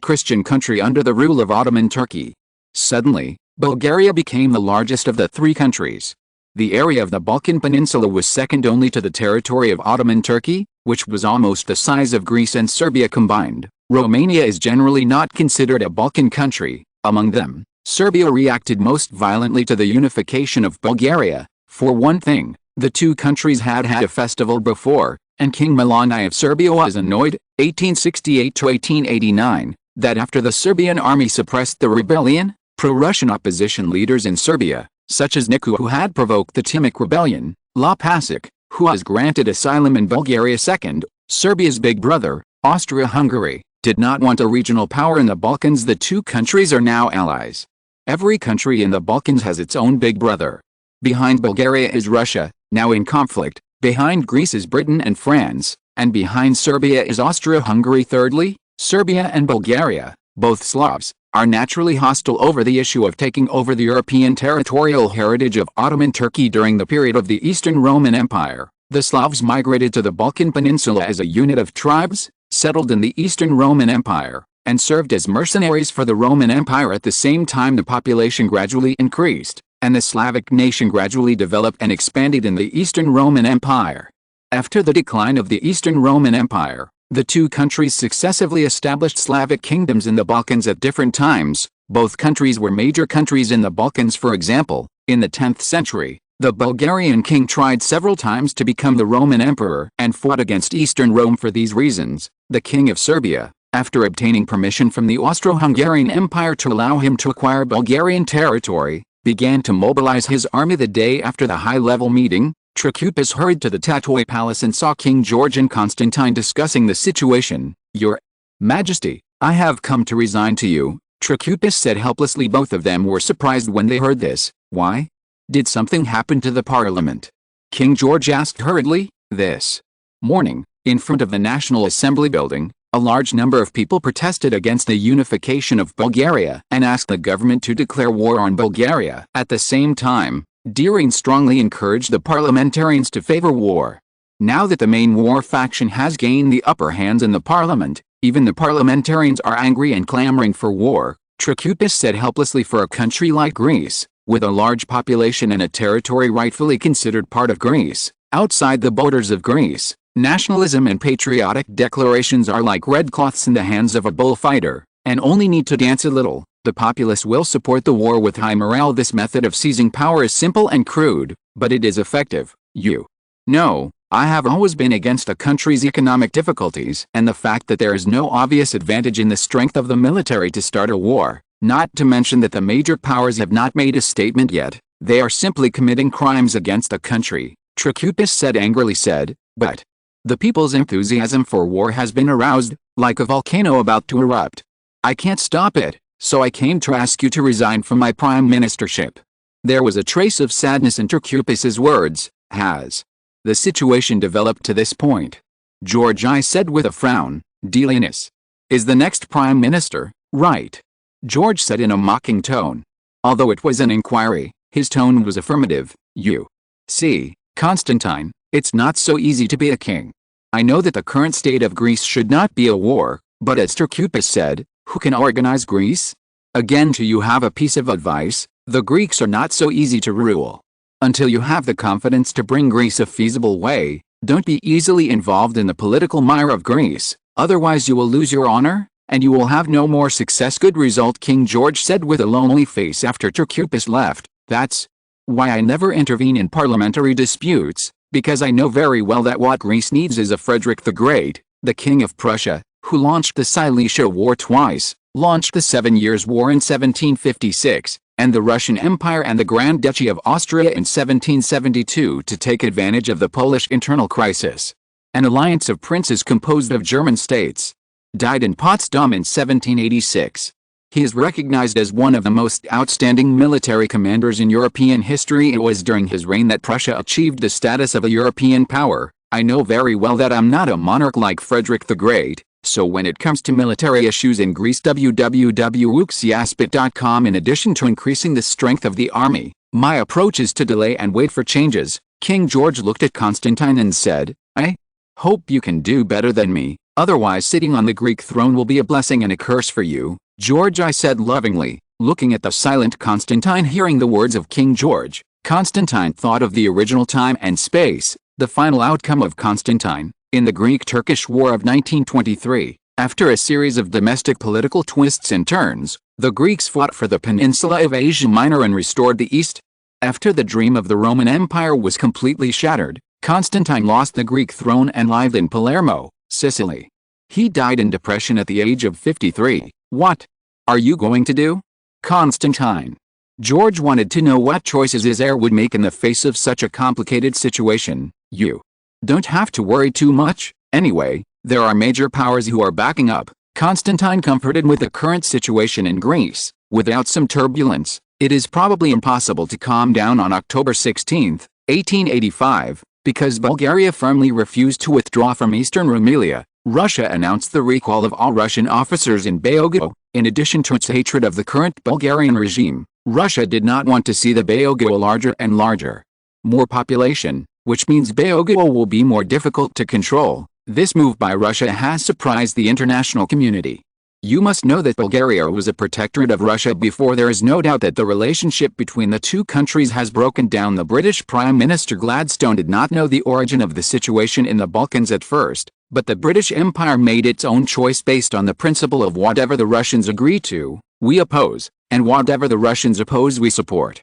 Christian country under the rule of Ottoman Turkey. Suddenly, Bulgaria became the largest of the three countries. The area of the Balkan Peninsula was second only to the territory of Ottoman Turkey, which was almost the size of Greece and Serbia combined. Romania is generally not considered a Balkan country. Among them, Serbia reacted most violently to the unification of Bulgaria, For one thing, the two countries had had a festival before, and King Milan I of Serbia was annoyed, 1868 to 1889, that after the Serbian army suppressed the rebellion, pro-Russian opposition leaders in Serbia, such as Niku who had provoked the Timok rebellion, Lapasic, who was granted asylum in Bulgaria second, Serbia's big brother, Austria-Hungary, did not want a regional power in the Balkans. The two countries are now allies. Every country in the Balkans has its own big brother. Behind Bulgaria is Russia, now in conflict, behind Greece is Britain and France, and behind Serbia is Austria-Hungary. Thirdly, Serbia and Bulgaria, both Slavs, are naturally hostile over the issue of taking over the European territorial heritage of Ottoman Turkey during the period of the Eastern Roman Empire. The Slavs migrated to the Balkan Peninsula as a unit of tribes, settled in the Eastern Roman Empire, and served as mercenaries for the Roman Empire. At the same time, the population gradually increased, and the Slavic nation gradually developed and expanded in the Eastern Roman Empire. After the decline of the Eastern Roman Empire, the two countries successively established Slavic kingdoms in the Balkans at different times. Both countries were major countries in the Balkans. For example, in the 10th century, the Bulgarian king tried several times to become the Roman emperor and fought against Eastern Rome. For these reasons, the king of Serbia, after obtaining permission from the Austro-Hungarian Empire to allow him to acquire Bulgarian territory, began to mobilize his army. The day after the high-level meeting, Trikoupis hurried to the Tatoi Palace and saw King George and Constantine discussing the situation. "Your Majesty, I have come to resign to you," Trikoupis said helplessly. Both of them were surprised when they heard this. "Why? Did something happen to the parliament?" King George asked hurriedly. This morning, in front of the National Assembly building, a large number of people protested against the unification of Bulgaria and asked the government to declare war on Bulgaria. At the same time, Deering strongly encouraged the parliamentarians to favor war. Now that the main war faction has gained the upper hand in the parliament, even the parliamentarians are angry and clamoring for war, Trikoupis said helplessly. For a country like Greece, with a large population and a territory rightfully considered part of Greece, outside the borders of Greece, nationalism and patriotic declarations are like red cloths in the hands of a bullfighter, and only need to dance a little. The populace will support the war with high morale. This method of seizing power is simple and crude, but it is effective. You know, I have always been against a country's economic difficulties and the fact that there is no obvious advantage in the strength of the military to start a war, not to mention that the major powers have not made a statement yet. They are simply committing crimes against the country, Trikoupis said angrily. But the people's enthusiasm for war has been aroused, like a volcano about to erupt. I can't stop it. So I came to ask you to resign from my prime ministership. There was a trace of sadness in Trikoupis's words. Has the situation developed to this point? George I said with a frown. Delinis is the next prime minister, right? George said in a mocking tone. Although it was an inquiry, his tone was affirmative. You see, Constantine, it's not so easy to be a king. I know that the current state of Greece should not be a war, but as Trikoupis said, who can organize Greece? Again, to you have a piece of advice: the Greeks are not so easy to rule. Until you have the confidence to bring Greece a feasible way, don't be easily involved in the political mire of Greece, otherwise you will lose your honor, and you will have no more success. Good result, King George said with a lonely face after Trikoupis left. That's why I never intervene in parliamentary disputes, because I know very well that what Greece needs is a Frederick the Great, the King of Prussia, who launched the Silesia War twice, launched the 7 Years' War in 1756, and the Russian Empire and the Grand Duchy of Austria in 1772 to take advantage of the Polish internal crisis. An alliance of princes composed of German states. Died in Potsdam in 1786. He is recognized as one of the most outstanding military commanders in European history. It was during his reign that Prussia achieved the status of a European power. I know very well that I'm not a monarch like Frederick the Great, so when it comes to military issues in Greece, www.uxiaspit.com. In addition to increasing the strength of the army, my approach is to delay and wait for changes. King George looked at Constantine and said, I hope you can do better than me, otherwise sitting on the Greek throne will be a blessing and a curse for you. George, I said lovingly, looking at the silent Constantine. Hearing the words of King George, Constantine thought of the original time and space, the final outcome of Constantine, in the Greek-Turkish War of 1923. After a series of domestic political twists and turns, the Greeks fought for the peninsula of Asia Minor and restored the East. After the dream of the Roman Empire was completely shattered, Constantine lost the Greek throne and lived in Palermo, Sicily. He died in depression at the age of 53. What are you going to do? Constantine. George wanted to know what choices his heir would make in the face of such a complicated situation. You don't have to worry too much, anyway, there are major powers who are backing up. Constantine comforted with the current situation in Greece. Without some turbulence, it is probably impossible to calm down on October 16, 1885, because Bulgaria firmly refused to withdraw from eastern Rumelia. Russia announced the recall of all Russian officers in Beograd. In addition to its hatred of the current Bulgarian regime, Russia did not want to see the Beograd larger and larger. More population, which means Beograd will be more difficult to control. This move by Russia has surprised the international community. You must know that Bulgaria was a protectorate of Russia before. There is no doubt that the relationship between the two countries has broken down. The British Prime Minister Gladstone did not know the origin of the situation in the Balkans at first, but the British Empire made its own choice based on the principle of whatever the Russians agree to, we oppose, and whatever the Russians oppose, we support.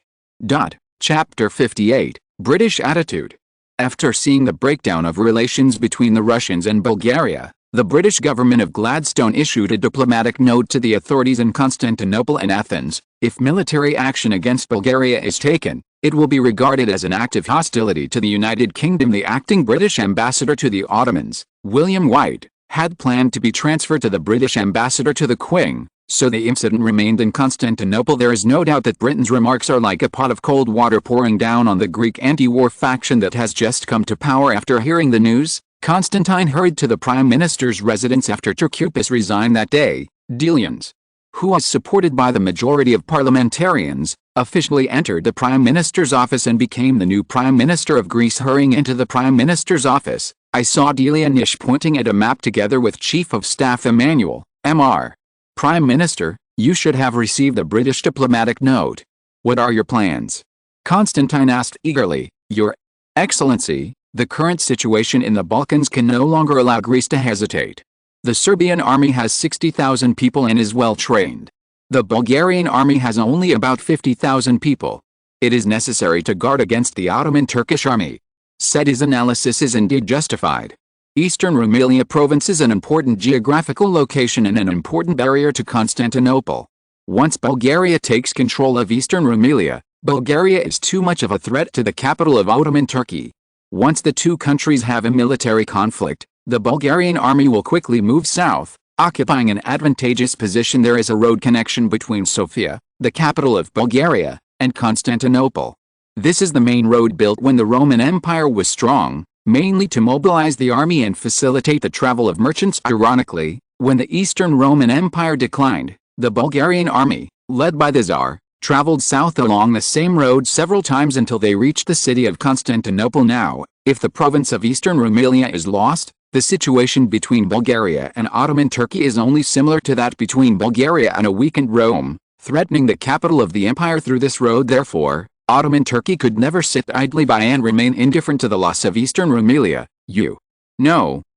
Chapter 58, British Attitude. After seeing the breakdown of relations between the Russians and Bulgaria, the British government of Gladstone issued a diplomatic note to the authorities in Constantinople and Athens. If military action against Bulgaria is taken, it will be regarded as an act of hostility to the United Kingdom. The acting British ambassador to the Ottomans, William White, had planned to be transferred to the British ambassador to the Queen, so the incident remained in Constantinople. There is no doubt that Britain's remarks are like a pot of cold water pouring down on the Greek anti-war faction that has just come to power. After hearing the news, Constantine hurried to the Prime Minister's residence after Turcoupis resigned that day. Yearns, who was supported by the majority of parliamentarians, officially entered the Prime Minister's office and became the new Prime Minister of Greece. Hurrying into the Prime Minister's office, I saw Yearns pointing at a map together with Chief of Staff Emmanuel, Mr. Prime Minister, you should have received the British diplomatic note. What are your plans? Constantine asked eagerly. Your Excellency, the current situation in the Balkans can no longer allow Greece to hesitate. The Serbian army has 60,000 people and is well trained. The Bulgarian army has only about 50,000 people. It is necessary to guard against the Ottoman Turkish army. Said his analysis is indeed justified. Eastern Rumelia province is an important geographical location and an important barrier to Constantinople. Once Bulgaria takes control of Eastern Rumelia, Bulgaria is too much of a threat to the capital of Ottoman Turkey. Once the two countries have a military conflict, the Bulgarian army will quickly move south, occupying an advantageous position. There is a road connection between Sofia, the capital of Bulgaria, and Constantinople. This is the main road built when the Roman Empire was strong, mainly to mobilize the army and facilitate the travel of merchants. Ironically, when the Eastern Roman Empire declined, the Bulgarian army, led by the Tsar, traveled south along the same road several times until they reached the city of Constantinople. Now, if the province of Eastern Rumelia is lost, the situation between Bulgaria and Ottoman Turkey is only similar to that between Bulgaria and a weakened Rome, threatening the capital of the empire through this road. Therefore, Ottoman Turkey could never sit idly by and remain indifferent to the loss of Eastern Rumelia.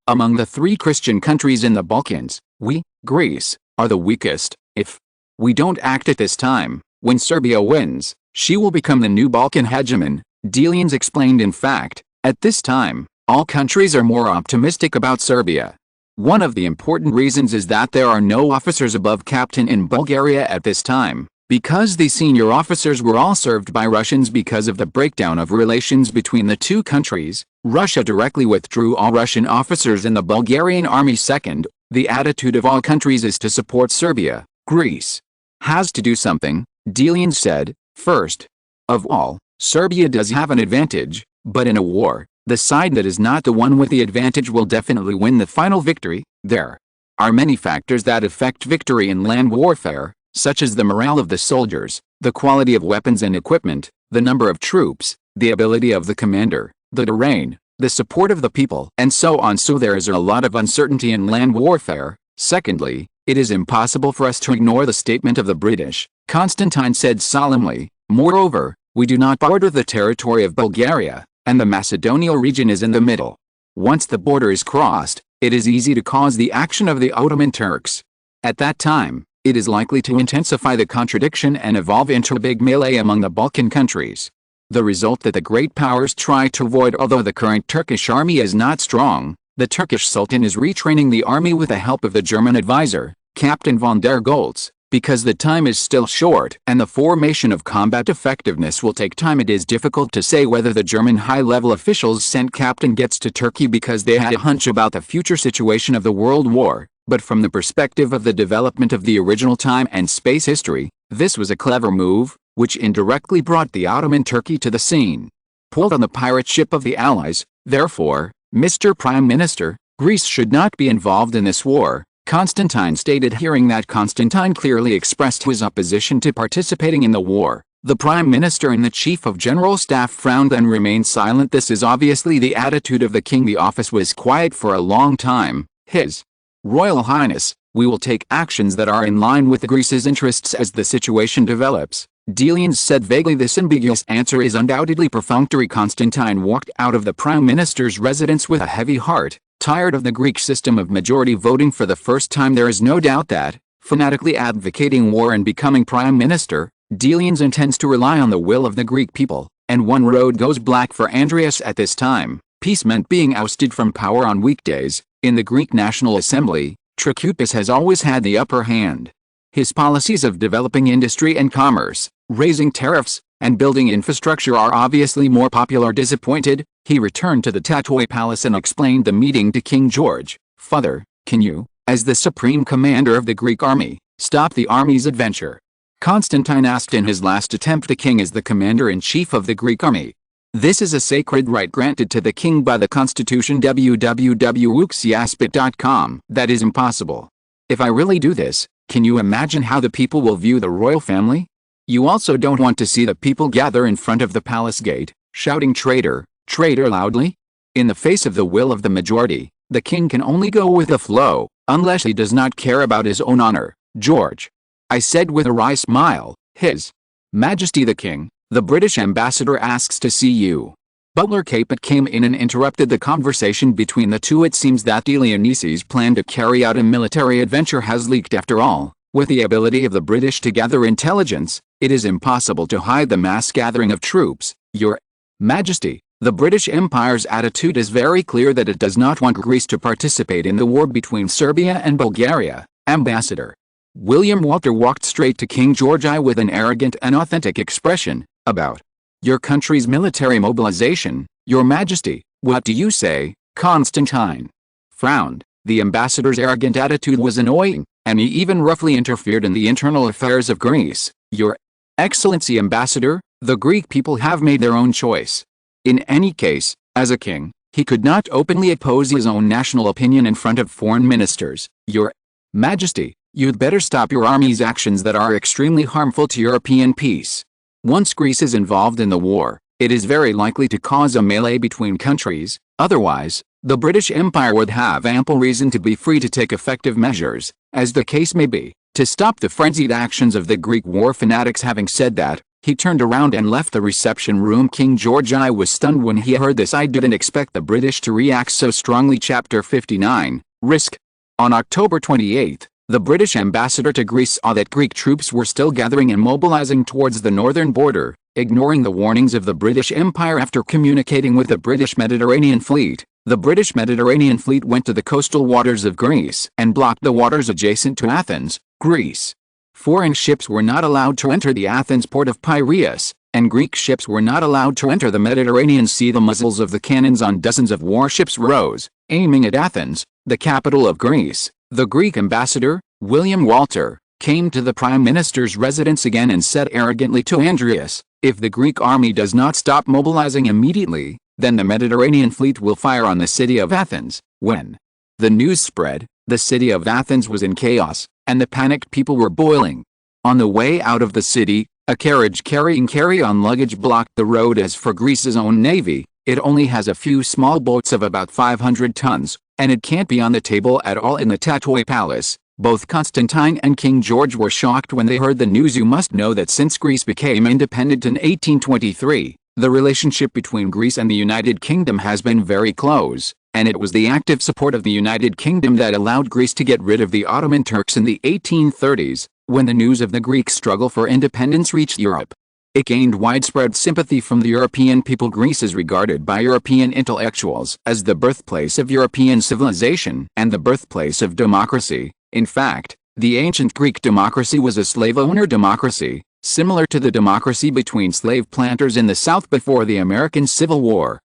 Among the three Christian countries in the Balkans, we, Greece, are the weakest. If we don't act at this time, when Serbia wins, she will become the new Balkan hegemon, Yearns explained. In fact, at this time, all countries are more optimistic about Serbia. One of the important reasons is that there are no officers above captain in Bulgaria at this time, because the senior officers were all served by Russians. Because of the breakdown of relations between the two countries, Russia directly withdrew all Russian officers in the Bulgarian army. Second, the attitude of all countries is to support Serbia. Greece has to do something, Yearns said. First of all, Serbia does have an advantage, but in a war, the side that is not the one with the advantage will definitely win the final victory. There are many factors that affect victory in land warfare, such as the morale of the soldiers, the quality of weapons and equipment, the number of troops, the ability of the commander, the terrain, the support of the people, and so on. So there is a lot of uncertainty in land warfare. Secondly, it is impossible for us to ignore the statement of the British, Constantine said solemnly. Moreover, we do not border the territory of Bulgaria, and the Macedonian region is in the middle. Once the border is crossed, it is easy to cause the action of the Ottoman Turks. At that time, it is likely to intensify the contradiction and evolve into a big melee among the Balkan countries. The result that the great powers try to avoid. Although the current Turkish army is not strong, the Turkish Sultan is retraining the army with the help of the German advisor, Captain von der Goltz. Because the time is still short and the formation of combat effectiveness will take time, it is difficult to say whether the German high-level officials sent Captain Getz to Turkey because they had a hunch about the future situation of the World War, but from the perspective of the development of the original time and space history, this was a clever move, which indirectly brought the Ottoman Turkey to the scene. Pulled on the pirate ship of the Allies, therefore, Mr. Prime Minister, Greece should not be involved in this war, Constantine stated. Hearing that, Constantine clearly expressed his opposition to participating in the war. The Prime Minister and the Chief of General Staff frowned and remained silent. This is obviously the attitude of the king. The office was quiet for a long time. His Royal Highness, we will take actions that are in line with Greece's interests as the situation develops, Delians said vaguely. This ambiguous answer is undoubtedly perfunctory. Constantine walked out of the Prime Minister's residence with a heavy heart. Tired of the Greek system of majority voting for the first time, there is no doubt that, fanatically advocating war and becoming Prime Minister, Delians intends to rely on the will of the Greek people, and one road goes black for Andreas at this time. Peace meant being ousted from power on weekdays. In the Greek National Assembly, Trikoupis has always had the upper hand. His policies of developing industry and commerce, raising tariffs, and building infrastructure are obviously more popular. Disappointed, he returned to the Tatoi Palace and explained the meeting to King George. Father, can you, as the supreme commander of the Greek army, stop the army's adventure? Constantine asked in his last attempt. The king is the commander-in-chief of the Greek army. This is a sacred right granted to the king by the Constitution. www.uxiaspit.com. That is impossible. If I really do this, can you imagine how the people will view the royal family? You also don't want to see the people gather in front of the palace gate, shouting traitor, traitor loudly? In the face of the will of the majority, the king can only go with the flow, unless he does not care about his own honor. George, I said with a wry smile, His Majesty the King, the British ambassador asks to see you. Butler Capet came in and interrupted the conversation between the two. It seems that Delianides' plan to carry out a military adventure has leaked after all. With the ability of the British to gather intelligence, it is impossible to hide the mass gathering of troops. Your Majesty, the British Empire's attitude is very clear that it does not want Greece to participate in the war between Serbia and Bulgaria. Ambassador William Walter walked straight to King George I with an arrogant and authentic expression. About your country's military mobilization, Your Majesty, what do you say? Constantine frowned. The ambassador's arrogant attitude was annoying, and he even roughly interfered in the internal affairs of Greece. Your Excellency Ambassador, the Greek people have made their own choice. In any case, as a king, he could not openly oppose his own national opinion in front of foreign ministers. Your Majesty, you'd better stop your army's actions that are extremely harmful to European peace. Once Greece is involved in the war, it is very likely to cause a melee between countries. Otherwise, the British Empire would have ample reason to be free to take effective measures, as the case may be, to stop the frenzied actions of the Greek war fanatics. Having said that, he turned around and left the reception room. King George I was stunned when he heard this. I didn't expect the British to react so strongly. Chapter 59, Risk. On October 28, the British ambassador to Greece saw that Greek troops were still gathering and mobilizing towards the northern border, ignoring the warnings of the British Empire. After communicating with the British Mediterranean Fleet, the British Mediterranean Fleet went to the coastal waters of Greece and blocked the waters adjacent to Athens, Greece. Foreign ships were not allowed to enter the Athens port of Piraeus, and Greek ships were not allowed to enter the Mediterranean Sea. The muzzles of the cannons on dozens of warships rose, aiming at Athens, the capital of Greece. The Greek ambassador, William Walter, came to the Prime Minister's residence again and said arrogantly to Andreas, if the Greek army does not stop mobilizing immediately, then the Mediterranean fleet will fire on the city of Athens. When the news spread, the city of Athens was in chaos, and the panicked people were boiling. On the way out of the city, a carriage carrying carry-on luggage blocked the road. As for Greece's own navy, it only has a few small boats of about 500 tons, and it can't be on the table at all in the Tatoi Palace. Both Constantine and King George were shocked when they heard the news. You must know that since Greece became independent in 1823, the relationship between Greece and the United Kingdom has been very close, and it was the active support of the United Kingdom that allowed Greece to get rid of the Ottoman Turks in the 1830s, when the news of the Greek struggle for independence reached Europe. It gained widespread sympathy from the European people. Greece is regarded by European intellectuals as the birthplace of European civilization and the birthplace of democracy. In fact, the ancient Greek democracy was a slave-owner democracy, similar to the democracy between slave planters in the South before the American Civil War.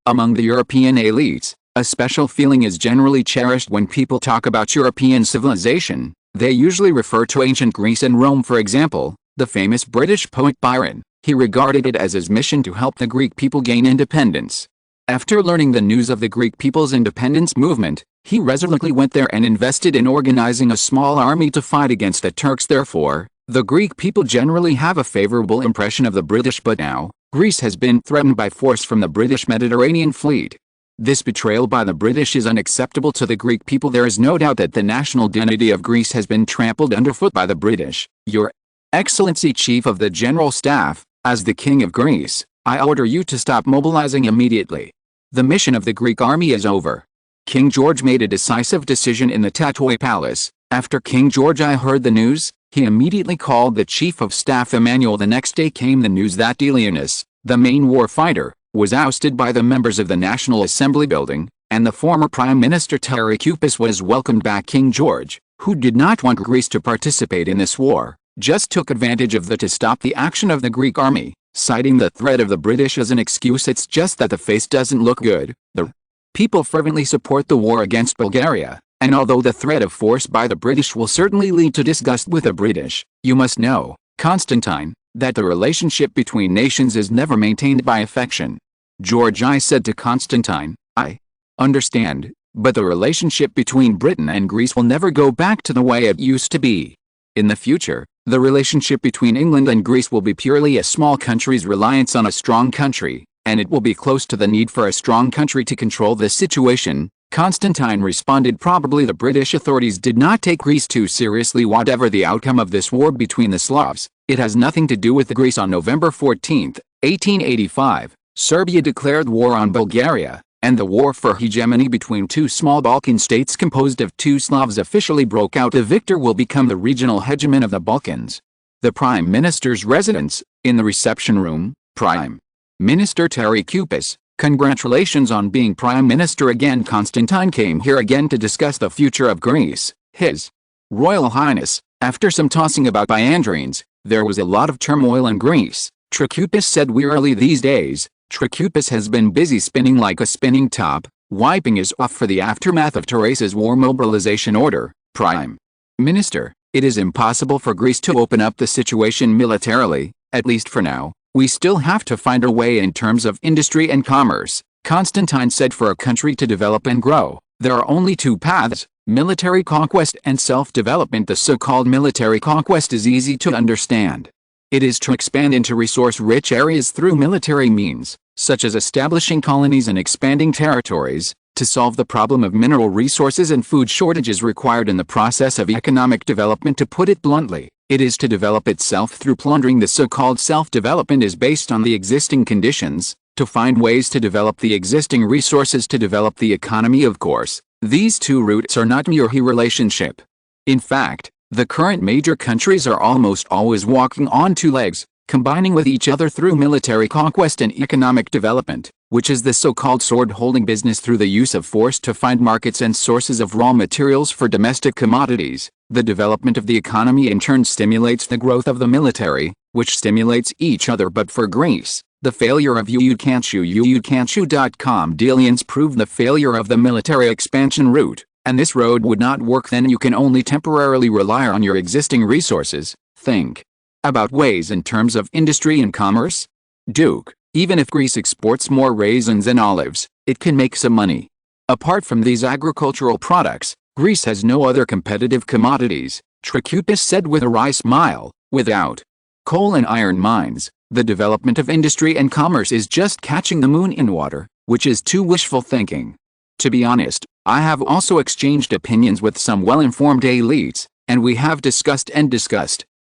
Among the European elites, a special feeling is generally cherished when people talk about European civilization. They usually refer to ancient Greece and Rome. For example, the famous British poet Byron, he regarded it as his mission to help the Greek people gain independence. After learning the news of the Greek people's independence movement, he resolutely went there and invested in organizing a small army to fight against the Turks. Therefore, the Greek people generally have a favorable impression of the British, but now, Greece has been threatened by force from the British Mediterranean fleet. This betrayal by the British is unacceptable to the Greek people. There is no doubt that the national dignity of Greece has been trampled underfoot by the British. Your Excellency Chief of the General Staff, as the King of Greece, I order you to stop mobilizing immediately. The mission of the Greek army is over. King George made a decisive decision in the Tatoi Palace. After King George I heard the news, he immediately called the Chief of Staff Emmanuel. The next day came the news that Delianus, the main war fighter, was ousted by the members of the National Assembly building, and the former Prime Minister Pterichoupis was welcomed back. King George, who did not want Greece to participate in this war, just took advantage of that to stop the action of the Greek army, citing the threat of the British as an excuse. It's just that the face doesn't look good. The people fervently support the war against Bulgaria, and although the threat of force by the British will certainly lead to disgust with the British, you must know, Constantine, that the relationship between nations is never maintained by affection. George I said to Constantine, I understand, but the relationship between Britain and Greece will never go back to the way it used to be. In the future, the relationship between England and Greece will be purely a small country's reliance on a strong country, and it will be close to the need for a strong country to control this situation. Constantine responded, probably the British authorities did not take Greece too seriously. Whatever the outcome of this war between the Slavs, it has nothing to do with Greece. On November 14, 1885, Serbia declared war on Bulgaria, and the war for hegemony between two small Balkan states composed of two Slavs officially broke out. The victor will become the regional hegemon of the Balkans. The Prime Minister's residence, in the reception room, Prime Minister Pterichoupis, congratulations on being Prime Minister again. Constantine came here again to discuss the future of Greece. His Royal Highness, after some tossing about by Andrines, there was a lot of turmoil in Greece, Pterichoupis said wearily. These days, Pterichoupis has been busy spinning like a spinning top, wiping his off for the aftermath of Teresa's war mobilization order. Prime Minister, it is impossible for Greece to open up the situation militarily, at least for now. We still have to find a way in terms of industry and commerce. Constantine said for a country to develop and grow, there are only two paths, military conquest and self-development. The so-called military conquest is easy to understand. It is to expand into resource-rich areas through military means, such as establishing colonies and expanding territories, to solve the problem of mineral resources and food shortages required in the process of economic development. To put it bluntly, it is to develop itself through plundering. The so-called self-development is based on the existing conditions, to find ways to develop the existing resources to develop the economy. Of course, these two routes are not mere relationship. In fact, the current major countries are almost always walking on two legs, combining with each other through military conquest and economic development, which is the so-called sword-holding business through the use of force to find markets and sources of raw materials for domestic commodities. The development of the economy in turn stimulates the growth of the military, which stimulates each other. But for Greece, the failure of UUCan'tYou.com Delians proved the failure of the military expansion route, and this road would not work. Then you can only temporarily rely on your existing resources. Think about ways in terms of industry and commerce. Duke, even if Greece exports more raisins and olives, it can make some money. Apart from these agricultural products, Greece has no other competitive commodities, Pterichoupis said with a wry smile. Without coal and iron mines, the development of industry and commerce is just catching the moon in water, which is too wishful thinking. To be honest, I have also exchanged opinions with some well-informed elites, and we have discussed,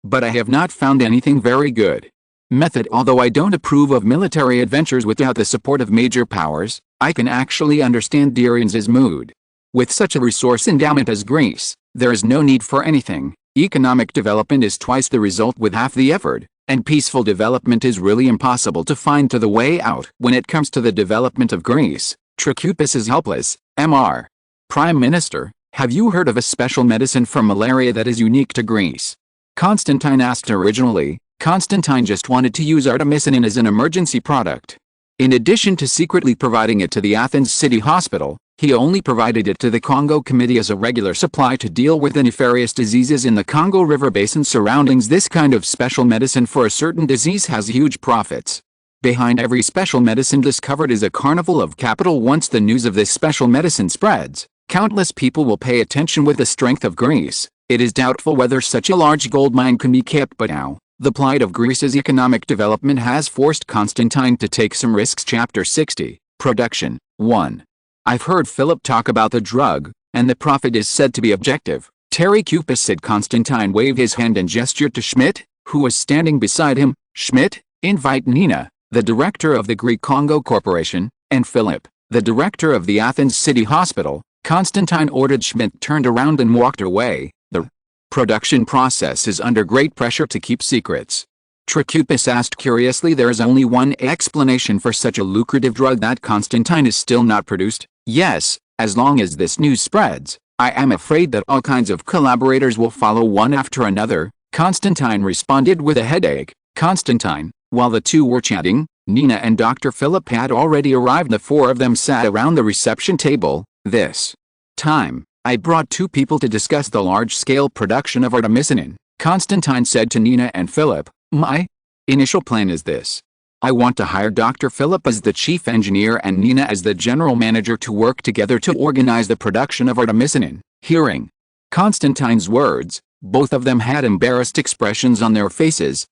but I have not found anything very good method. Although I don't approve of military adventures without the support of major powers, I can actually understand Darius's mood. With such a resource endowment as Greece, there is no need for anything. Economic development is twice the result with half the effort. and peaceful development is really impossible to find the way out. When it comes to the development of Greece, Trikoupis is helpless. Mr. Prime Minister, have you heard of a special medicine for malaria that is unique to Greece? Constantine asked. Originally, Constantine just wanted to use artemisinin as an emergency product. In addition to secretly providing it to the Athens City Hospital, he only provided it to the Congo Committee as a regular supply to deal with the nefarious diseases in the Congo River Basin surroundings. This kind of special medicine for a certain disease has huge profits. Behind every special medicine discovered is a carnival of capital. Once the news of this special medicine spreads, countless people will pay attention. With the strength of Greece, it is doubtful whether such a large gold mine can be kept. But now, the plight of Greece's economic development has forced Constantine to take some risks. Chapter 60, Production. 1. I've heard Philip talk about the drug, and the profit is said to be objective. Trikoupis said. Constantine waved his hand and gestured to Schmidt, who was standing beside him. Schmidt, invite Nina, the director of the Greek Congo Corporation, and Philip, the director of the Athens City Hospital. Constantine ordered. Schmidt turned around and walked away. The production process is under great pressure to keep secrets. Trikoupis asked curiously. There is only one explanation for such a lucrative drug: that Constantine is still not produced. Yes, as long as this news spreads, I am afraid that all kinds of collaborators will follow one after another, Constantine responded with a headache. Constantine, while the two were chatting, Nina and Dr. Philip had already arrived. The four of them sat around the reception table. This time, I brought two people to discuss the large-scale production of artemisinin, Constantine said to Nina and Philip. My initial plan is this. I want to hire Dr. Philip as the chief engineer and Nina as the general manager to work together to organize the production of artemisinin. Hearing Constantine's words, both of them had embarrassed expressions on their faces.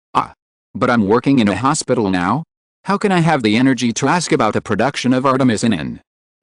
But I'm working in a hospital now? How can I have the energy to ask about the production of artemisinin?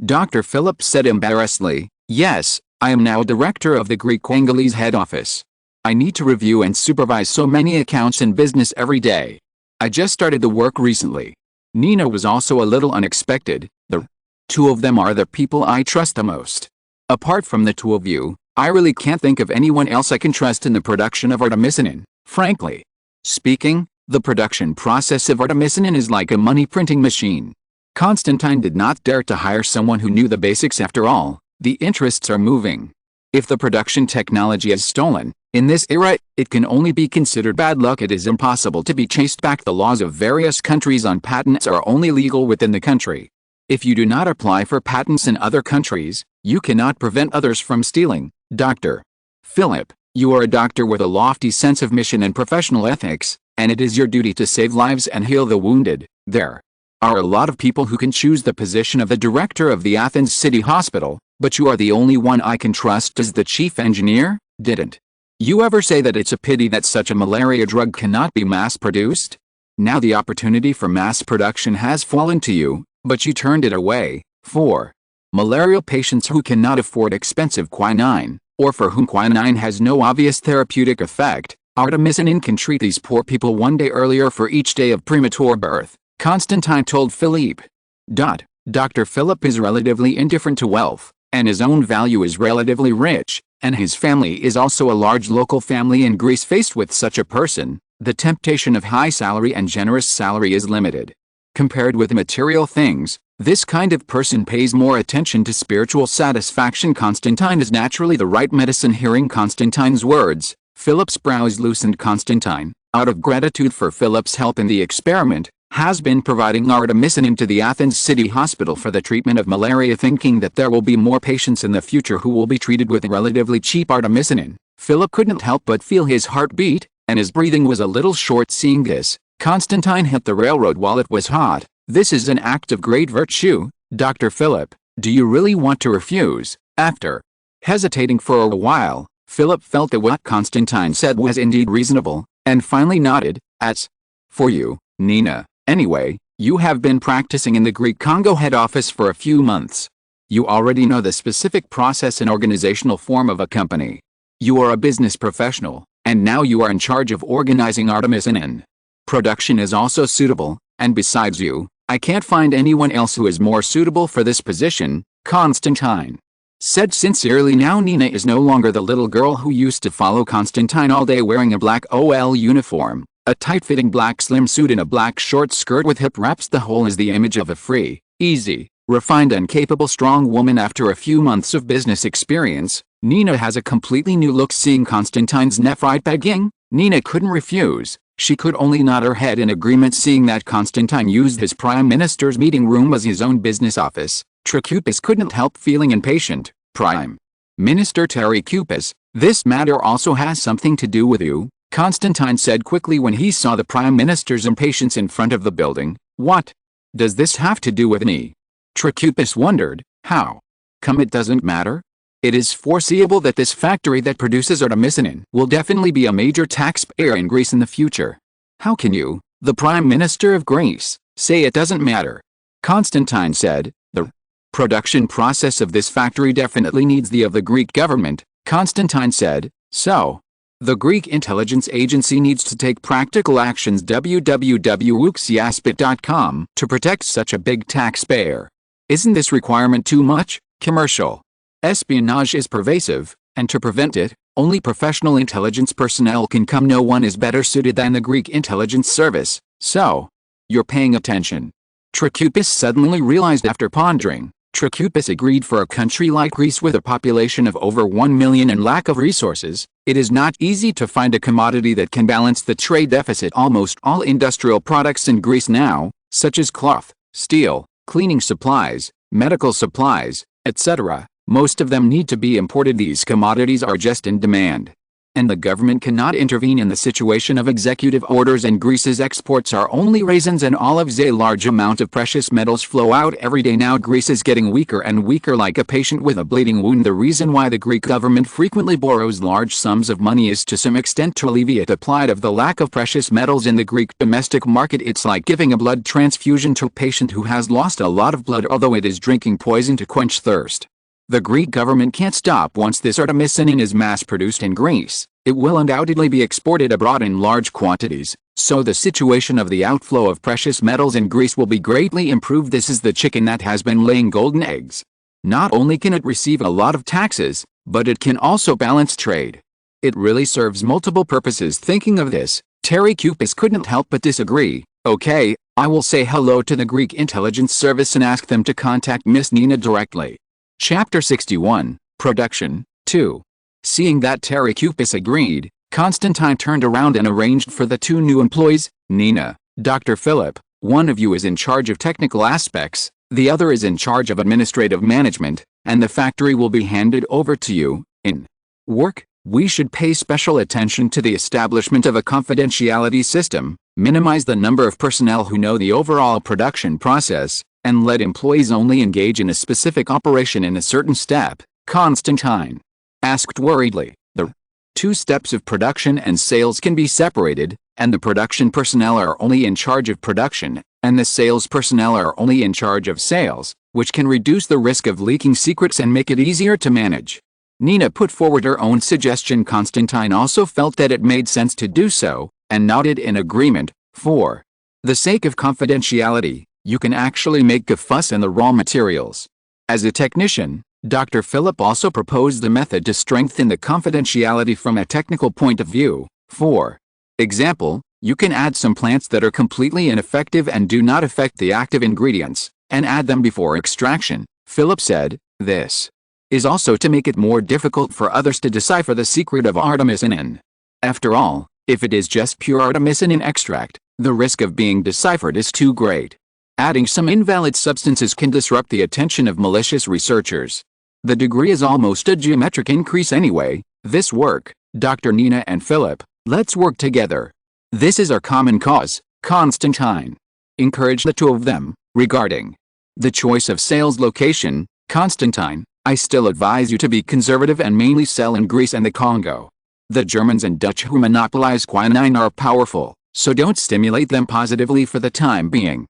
Dr. Philip said embarrassedly. Yes, I am now director of the Greek Congolese head office. I need to review and supervise so many accounts and business every day. I just started the work recently. Nina was also a little unexpected. The two of them are the people I trust the most. Apart from the two of you, I really can't think of anyone else I can trust in the production of artemisinin. Frankly speaking, the production process of artemisinin is like a money printing machine. Constantine did not dare to hire someone who knew the basics. After all, the interests are moving. If the production technology is stolen, in this era, it can only be considered bad luck. It is impossible to be chased back. The laws of various countries on patents are only legal within the country. If you do not apply for patents in other countries, you cannot prevent others from stealing. Dr. Philip, you are a doctor with a lofty sense of mission and professional ethics, and it is your duty to save lives and heal the wounded. There are a lot of people who can choose the position of the director of the Athens City Hospital, but you are the only one I can trust as the chief engineer. Didn't you ever say that it's a pity that such a malaria drug cannot be mass-produced? Now the opportunity for mass production has fallen to you, but you turned it away. 4. Malarial patients who cannot afford expensive quinine, or for whom quinine has no obvious therapeutic effect, artemisinin can treat these poor people one day earlier for each day of premature birth, Constantine told Philippe. Dr. Philip is relatively indifferent to wealth, and his own value is relatively rich, and his family is also a large local family in Greece. Faced with such a person, the temptation of high salary and generous salary is limited. Compared with material things, this kind of person pays more attention to spiritual satisfaction. Constantine is naturally the right medicine. Hearing Constantine's words, Philip's brows loosened. Constantine, out of gratitude for Philip's help in the experiment, has been providing artemisinin to the Athens City Hospital for the treatment of malaria, thinking that there will be more patients in the future who will be treated with relatively cheap artemisinin. Philip couldn't help but feel his heart beat, and his breathing was a little short. Seeing this, Constantine hit the railroad while it was hot. This is an act of great virtue, Dr. Philip. Do you really want to refuse? After hesitating for a while, Philip felt that what Constantine said was indeed reasonable, and finally nodded. As for you, Nina, anyway, you have been practicing in the Greek Congo head office for a few months. You already know the specific process and organizational form of a company. You are a business professional, and now you are in charge of organizing artemisinin. Production is also suitable, and besides you, I can't find anyone else who is more suitable for this position, Constantine said sincerely. Now Nina is no longer the little girl who used to follow Constantine all day wearing a black OL uniform. A tight-fitting black slim suit and a black short skirt with hip wraps. The whole is the image of a free, easy, refined and capable strong woman. After a few months of business experience, Nina has a completely new look. Seeing Constantine's nephite begging, Nina couldn't refuse. She could only nod her head in agreement. Seeing that Constantine used his prime minister's meeting room as his own business office, Trachupis couldn't help feeling impatient. Prime Minister Trachupis, this matter also has something to do with you, Constantine said quickly when he saw the prime minister's impatience in front of the building. What does this have to do with me? Trachupis wondered. How come it doesn't matter? It is foreseeable that this factory that produces artemisinin will definitely be a major taxpayer in Greece in the future. How can you, the Prime Minister of Greece, say it doesn't matter? Constantine said. The production process of this factory definitely needs the of the Greek government, Constantine said. So, the Greek intelligence agency needs to take practical actions www.uxiaspit.com to protect such a big taxpayer. Isn't this requirement too much? Commercial espionage is pervasive, and to prevent it, only professional intelligence personnel can come. No one is better suited than the Greek intelligence service. So, you're paying attention. Trachupis suddenly realized after pondering. Trachupis agreed. For a country like Greece with a population of over 1 million and lack of resources, it is not easy to find a commodity that can balance the trade deficit. Almost all industrial products in Greece now, such as cloth, steel, cleaning supplies, medical supplies, etc., most of them need to be imported. These commodities are just in demand, and the government cannot intervene in the situation of executive orders, and Greece's exports are only raisins and olives. A large amount of precious metals flow out every day. Now Greece is getting weaker and weaker, like a patient with a bleeding wound. The reason why the Greek government frequently borrows large sums of money is to some extent to alleviate the plight of the lack of precious metals in the Greek domestic market. It's like giving a blood transfusion to a patient who has lost a lot of blood, although it is drinking poison to quench thirst. The Greek government can't stop. Once this artemisinin is mass-produced in Greece, it will undoubtedly be exported abroad in large quantities, so the situation of the outflow of precious metals in Greece will be greatly improved. This is the chicken that has been laying golden eggs. Not only can it receive a lot of taxes, but it can also balance trade. It really serves multiple purposes. Thinking of this, Trachupis couldn't help but disagree. Okay, I will say hello to the Greek intelligence service and ask them to contact Miss Nina directly. Chapter 61, Production, 2. Seeing that Trachupis agreed, Constantine turned around and arranged for the two new employees. Nina, Dr. Philip, one of you is in charge of technical aspects, the other is in charge of administrative management, and the factory will be handed over to you. In work, we should pay special attention to the establishment of a confidentiality system, minimize the number of personnel who know the overall production process, and let employees only engage in a specific operation in a certain step. Constantine asked worriedly. The two steps of production and sales can be separated, and the production personnel are only in charge of production, and the sales personnel are only in charge of sales, which can reduce the risk of leaking secrets and make it easier to manage. Nina put forward her own suggestion. Constantine also felt that it made sense to do so, and nodded in agreement. For the sake of confidentiality, you can actually make a fuss in the raw materials. As a technician, Dr. Philip also proposed a method to strengthen the confidentiality from a technical point of view. For example, you can add some plants that are completely ineffective and do not affect the active ingredients, and add them before extraction, Philip said. This is also to make it more difficult for others to decipher the secret of artemisinin. After all, if it is just pure artemisinin extract, the risk of being deciphered is too great. Adding some invalid substances can disrupt the attention of malicious researchers. The degree is almost a geometric increase anyway. This work, Dr. Nina and Philip, let's work together. This is our common cause. Constantine encouraged the two of them. Regarding the choice of sales location, Constantine, I still advise you to be conservative and mainly sell in Greece and the Congo. The Germans and Dutch who monopolize quinine are powerful, so don't stimulate them positively for the time being.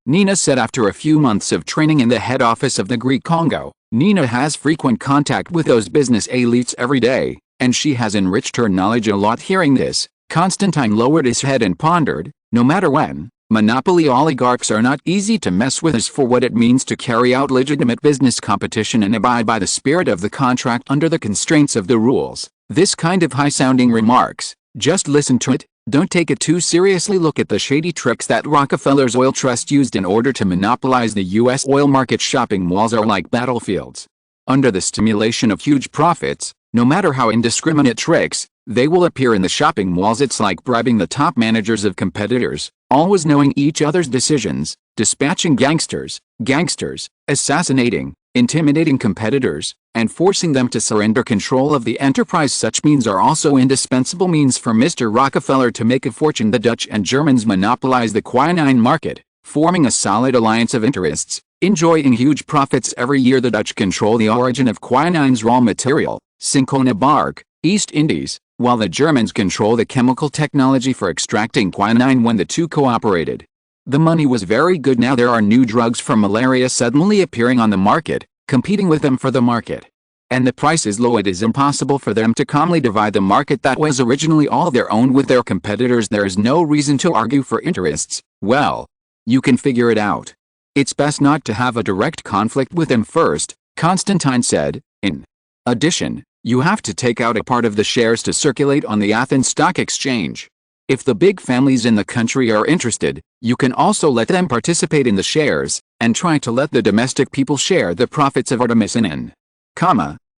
Nina said after a few months of training in the head office of the Greek Congo. Nina has frequent contact with those business elites every day, and she has enriched her knowledge a lot. Hearing this, Constantine lowered his head and pondered. No matter when, monopoly oligarchs are not easy to mess with. As for what it means to carry out legitimate business competition and abide by the spirit of the contract under the constraints of the rules, this kind of high-sounding remarks, just listen to it, Don't take it too seriously. Look at the shady tricks that Rockefeller's oil trust used in order to monopolize the U.S. oil market. Shopping malls are like battlefields. Under the stimulation of huge profits, no matter how indiscriminate tricks, they will appear in the shopping malls. It's like bribing the top managers of competitors, always knowing each other's decisions, dispatching gangsters, assassinating, intimidating competitors, and forcing them to surrender control of the enterprise. Such means are also indispensable means for Mr. Rockefeller to make a fortune. The Dutch and Germans monopolize the quinine market, forming a solid alliance of interests, enjoying huge profits every year. The Dutch control the origin of quinine's raw material, cinchona bark, East Indies, while the Germans control the chemical technology for extracting quinine. When the two cooperated, the money was very good. Now there are new drugs for malaria suddenly appearing on the market, competing with them for the market. And the price is low. It is impossible for them to calmly divide the market that was originally all their own with their competitors. There is no reason to argue for interests. Well, you can figure it out. It's best not to have a direct conflict with them first, Constantine said. In addition, you have to take out a part of the shares to circulate on the Athens Stock Exchange. If the big families in the country are interested, you can also let them participate in the shares, and try to let the domestic people share the profits of artemisinin.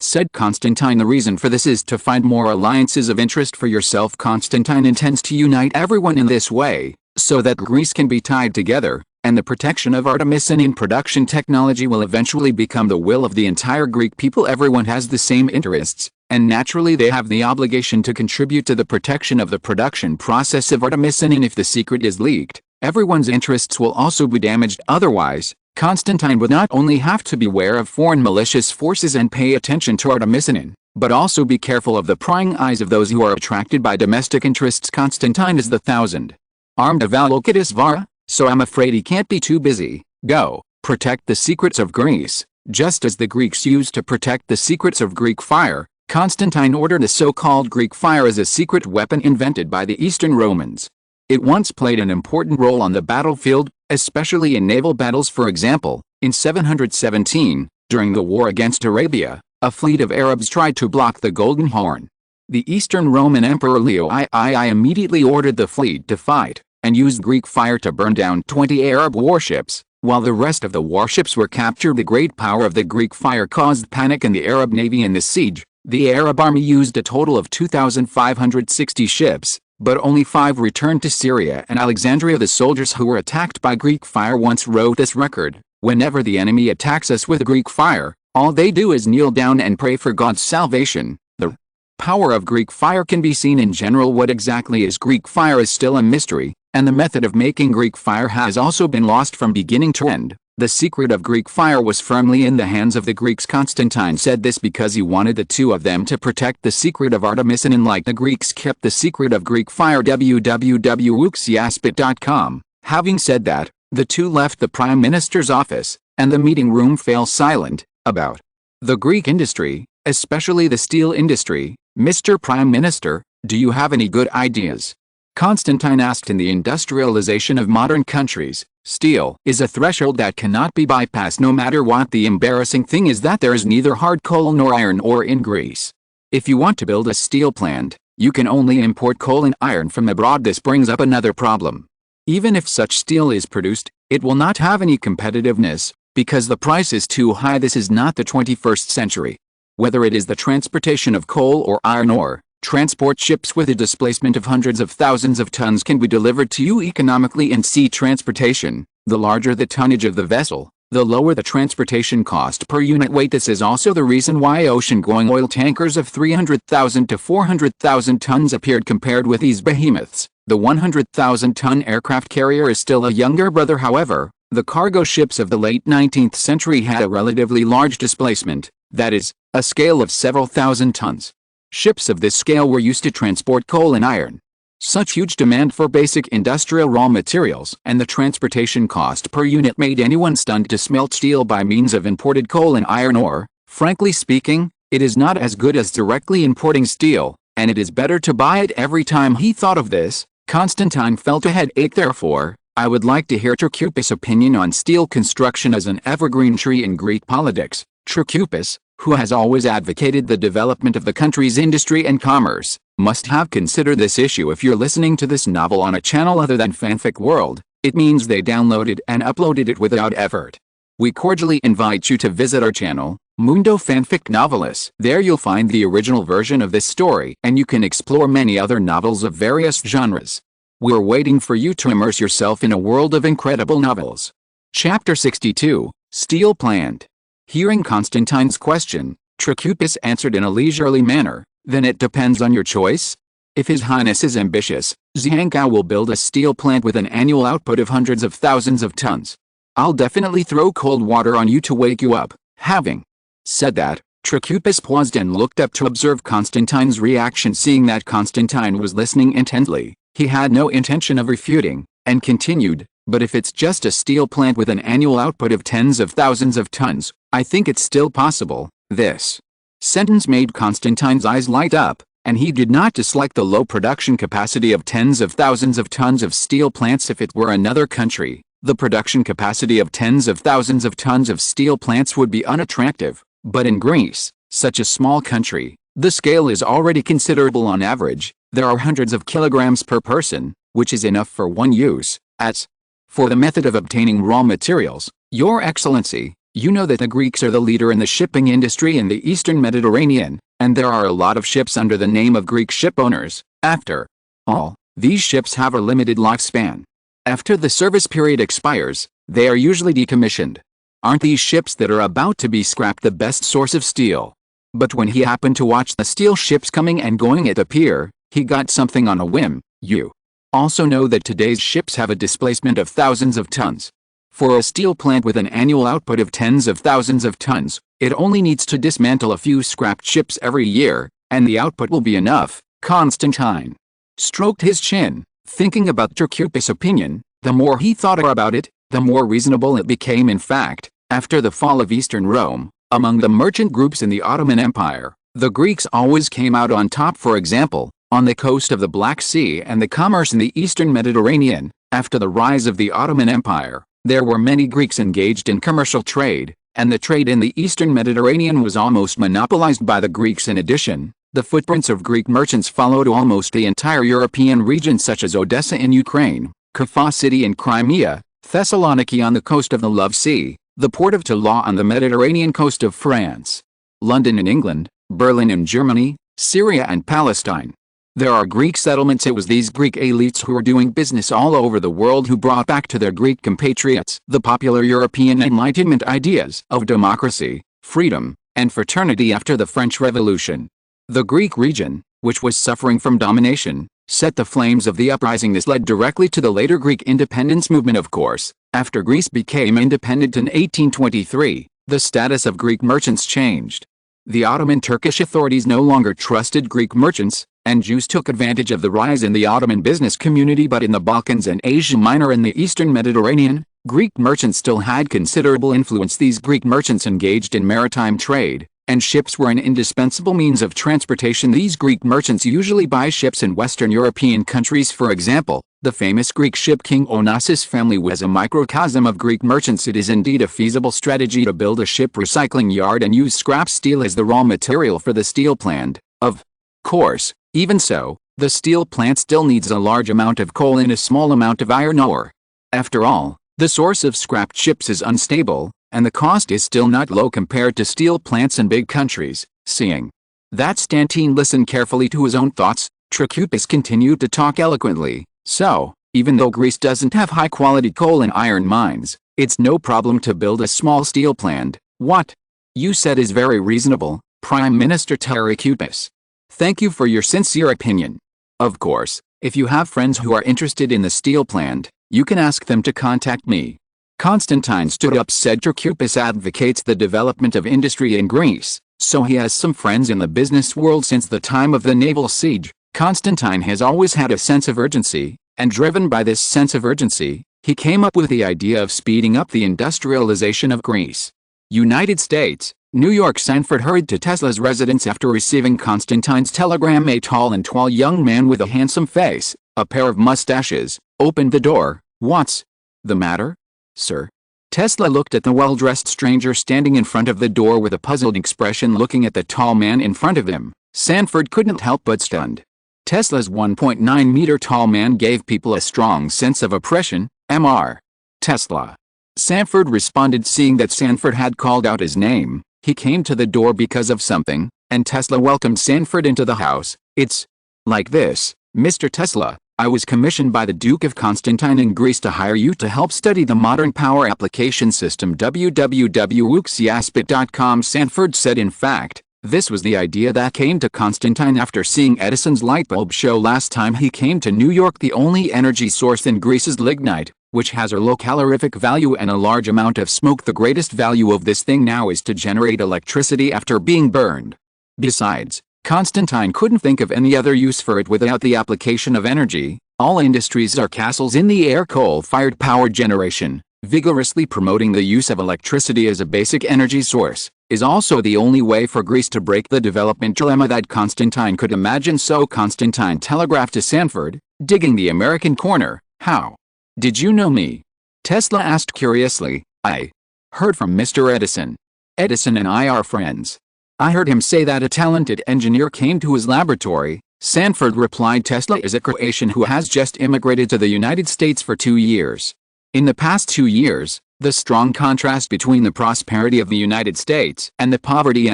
Said Constantine. The reason for this is to find more alliances of interest for yourself. Constantine intends to unite everyone in this way, so that Greece can be tied together, and the protection of artemisinin production technology will eventually become the will of the entire Greek people. Everyone has the same interests, and naturally they have the obligation to contribute to the protection of the production process of artemisinin. If the secret is leaked, everyone's interests will also be damaged. Otherwise, Constantine would not only have to beware of foreign malicious forces and pay attention to artemisinin, but also be careful of the prying eyes of those who are attracted by domestic interests. Constantine is the thousand-armed Avalokitesvara, so I'm afraid he can't be too busy. Go, protect the secrets of Greece, just as the Greeks used to protect the secrets of Greek fire. Constantine ordered the so-called Greek fire as a secret weapon invented by the Eastern Romans. It once played an important role on the battlefield, especially in naval battles. For example, in 717, during the war against Arabia, a fleet of Arabs tried to block the Golden Horn. The Eastern Roman Emperor Leo II immediately ordered the fleet to fight, and used Greek fire to burn down 20 Arab warships, while the rest of the warships were captured. The great power of the Greek fire caused panic in the Arab navy. In the siege, the Arab army used a total of 2,560 ships, but only 5 returned to Syria and Alexandria. The soldiers who were attacked by Greek fire once wrote this record: whenever the enemy attacks us with Greek fire, all they do is kneel down and pray for God's salvation. The power of Greek fire can be seen in general. What exactly is Greek fire is still a mystery, and the method of making Greek fire has also been lost from beginning to end. The secret of Greek fire was firmly in the hands of the Greeks. Constantine said this because he wanted the two of them to protect the secret of artemisinin like the Greeks kept the secret of Greek fire. www.wuxiaspit.com. Having said that, the two left the prime minister's office, and the meeting room fell silent. About the Greek industry, especially the steel industry, Mr. Prime Minister, do you have any good ideas? Constantine asked. In the industrialization of modern countries, steel is a threshold that cannot be bypassed no matter what. The embarrassing thing is that there is neither hard coal nor iron ore in Greece. If you want to build a steel plant, you can only import coal and iron from abroad. This brings up another problem. Even if such steel is produced, it will not have any competitiveness, because the price is too high. This is not the 21st century. Whether it is the transportation of coal or iron ore, transport ships with a displacement of hundreds of thousands of tons can be delivered to you economically. In sea transportation, the larger the tonnage of the vessel, the lower the transportation cost per unit weight. This is also the reason why ocean-going oil tankers of 300,000 to 400,000 tons appeared compared with these behemoths. The 100,000-ton aircraft carrier is still a younger brother. However, the cargo ships of the late 19th century had a relatively large displacement, that is, a scale of several thousand tons. Ships of this scale were used to transport coal and iron. Such huge demand for basic industrial raw materials and the transportation cost per unit made anyone stunned to smelt steel by means of imported coal and iron ore. Frankly speaking, it is not as good as directly importing steel, and it is better to buy it. Every time he thought of this, Constantine felt a headache. Therefore, I would like to hear Trikoupis' opinion on steel construction as an evergreen tree in Greek politics. Trikoupis, who has always advocated the development of the country's industry and commerce, must have considered this issue. If you're listening to this novel on a channel other than Fanfic World, it means they downloaded and uploaded it without effort. We cordially invite you to visit our channel, Mundo Fanfic Novelis. There you'll find the original version of this story, and you can explore many other novels of various genres. We're waiting for you to immerse yourself in a world of incredible novels. Chapter 62, Steel Plant. Hearing Constantine's question, Trachupis answered in a leisurely manner, "Then it depends on your choice. If His Highness is ambitious, Zhangao will build a steel plant with an annual output of hundreds of thousands of tons. I'll definitely throw cold water on you to wake you up." Having said that, Trachupis paused and looked up to observe Constantine's reaction. Seeing that Constantine was listening intently, he had no intention of refuting, and continued, "But if it's just a steel plant with an annual output of tens of thousands of tons, I think it's still possible." This sentence made Constantine's eyes light up, and he did not dislike the low production capacity of tens of thousands of tons of steel plants. If it were another country, the production capacity of tens of thousands of tons of steel plants would be unattractive, but in Greece, such a small country, the scale is already considerable. On average, there are hundreds of kilograms per person, which is enough for one use. As for the method of obtaining raw materials, Your Excellency, you know that the Greeks are the leader in the shipping industry in the Eastern Mediterranean, and there are a lot of ships under the name of Greek ship owners. After all, these ships have a limited lifespan. After the service period expires, they are usually decommissioned. Aren't these ships that are about to be scrapped the best source of steel? But when he happened to watch the steel ships coming and going at the pier, he got something on a whim. You also know that today's ships have a displacement of thousands of tons. For a steel plant with an annual output of tens of thousands of tons, it only needs to dismantle a few scrapped ships every year, and the output will be enough. Constantine stroked his chin, thinking about Trachupis' opinion. The more he thought about it, the more reasonable it became. In fact, after the fall of Eastern Rome, among the merchant groups in the Ottoman Empire, the Greeks always came out on top. For example, on the coast of the Black Sea and the commerce in the Eastern Mediterranean, after the rise of the Ottoman Empire, there were many Greeks engaged in commercial trade, and the trade in the Eastern Mediterranean was almost monopolized by the Greeks. In addition, the footprints of Greek merchants followed almost the entire European region, such as Odessa in Ukraine, Kaffa City in Crimea, Thessaloniki on the coast of the Love Sea, the port of Toulon on the Mediterranean coast of France, London in England, Berlin in Germany, Syria and Palestine. There are Greek settlements. It was these Greek elites who were doing business all over the world who brought back to their Greek compatriots the popular European Enlightenment ideas of democracy, freedom, and fraternity after the French Revolution. The Greek region, which was suffering from domination, set the flames of the uprising. This led directly to the later Greek independence movement. Of course, after Greece became independent in 1823, the status of Greek merchants changed. The Ottoman Turkish authorities no longer trusted Greek merchants, and Jews took advantage of the rise in the Ottoman business community. But in the Balkans and Asia Minor and the Eastern Mediterranean, Greek merchants still had considerable influence. These Greek merchants engaged in maritime trade, and ships were an indispensable means of transportation. These Greek merchants usually buy ships in Western European countries. For example, the famous Greek ship King Onassis family was a microcosm of Greek merchants. It is indeed a feasible strategy to build a ship recycling yard and use scrap steel as the raw material for the steel plant. Of course, even so, the steel plant still needs a large amount of coal and a small amount of iron ore. After all, the source of scrapped ships is unstable, and the cost is still not low compared to steel plants in big countries. Seeing that Stanley listened carefully to his own thoughts, Trachupis continued to talk eloquently. So, even though Greece doesn't have high-quality coal and iron mines, it's no problem to build a small steel plant. What you said is very reasonable, Prime Minister Trachupis. Thank you for your sincere opinion. Of course, if you have friends who are interested in the steel plant, you can ask them to contact me. Constantine stood up. Said Trachupis advocates the development of industry in Greece, so he has some friends in the business world. Since the time of the naval siege, Constantine has always had a sense of urgency, and driven by this sense of urgency, he came up with the idea of speeding up the industrialization of Greece. United States, New York. Sanford hurried to Tesla's residence after receiving Constantine's telegram. A tall young man with a handsome face, a pair of mustaches, opened the door. What's the matter, sir? Tesla looked at the well-dressed stranger standing in front of the door with a puzzled expression looking at the tall man in front of him. Sanford couldn't help but stunned. Tesla's 1.9-meter tall man gave people a strong sense of oppression. Mr. Tesla. Sanford responded, seeing that Sanford had called out his name. He came to the door because of something, and Tesla welcomed Sanford into the house. It's like this, Mr. Tesla. I was commissioned by the Duke of Constantine in Greece to hire you to help study the modern power application system. www.wuxiaspit.com. Sanford said. In fact, this was the idea that came to Constantine after seeing Edison's light bulb show last time he came to New York. The only energy source in Greece is lignite, which has a low calorific value and a large amount of smoke. The greatest value of this thing now is to generate electricity after being burned. Besides, Constantine couldn't think of any other use for it without the application of energy. All industries are castles in the air. Coal-fired power generation, vigorously promoting the use of electricity as a basic energy source, is also the only way for Greece to break the development dilemma that Constantine could imagine. So Constantine telegraphed to Sanford, digging the American corner. How did you know me? Tesla asked curiously. I heard from Mr. Edison. Edison and I are friends. I heard him say that a talented engineer came to his laboratory. Sanford replied. Tesla is a Croatian who has just immigrated to the United States for 2 years. In the past 2 years, the strong contrast between the prosperity of the United States and the poverty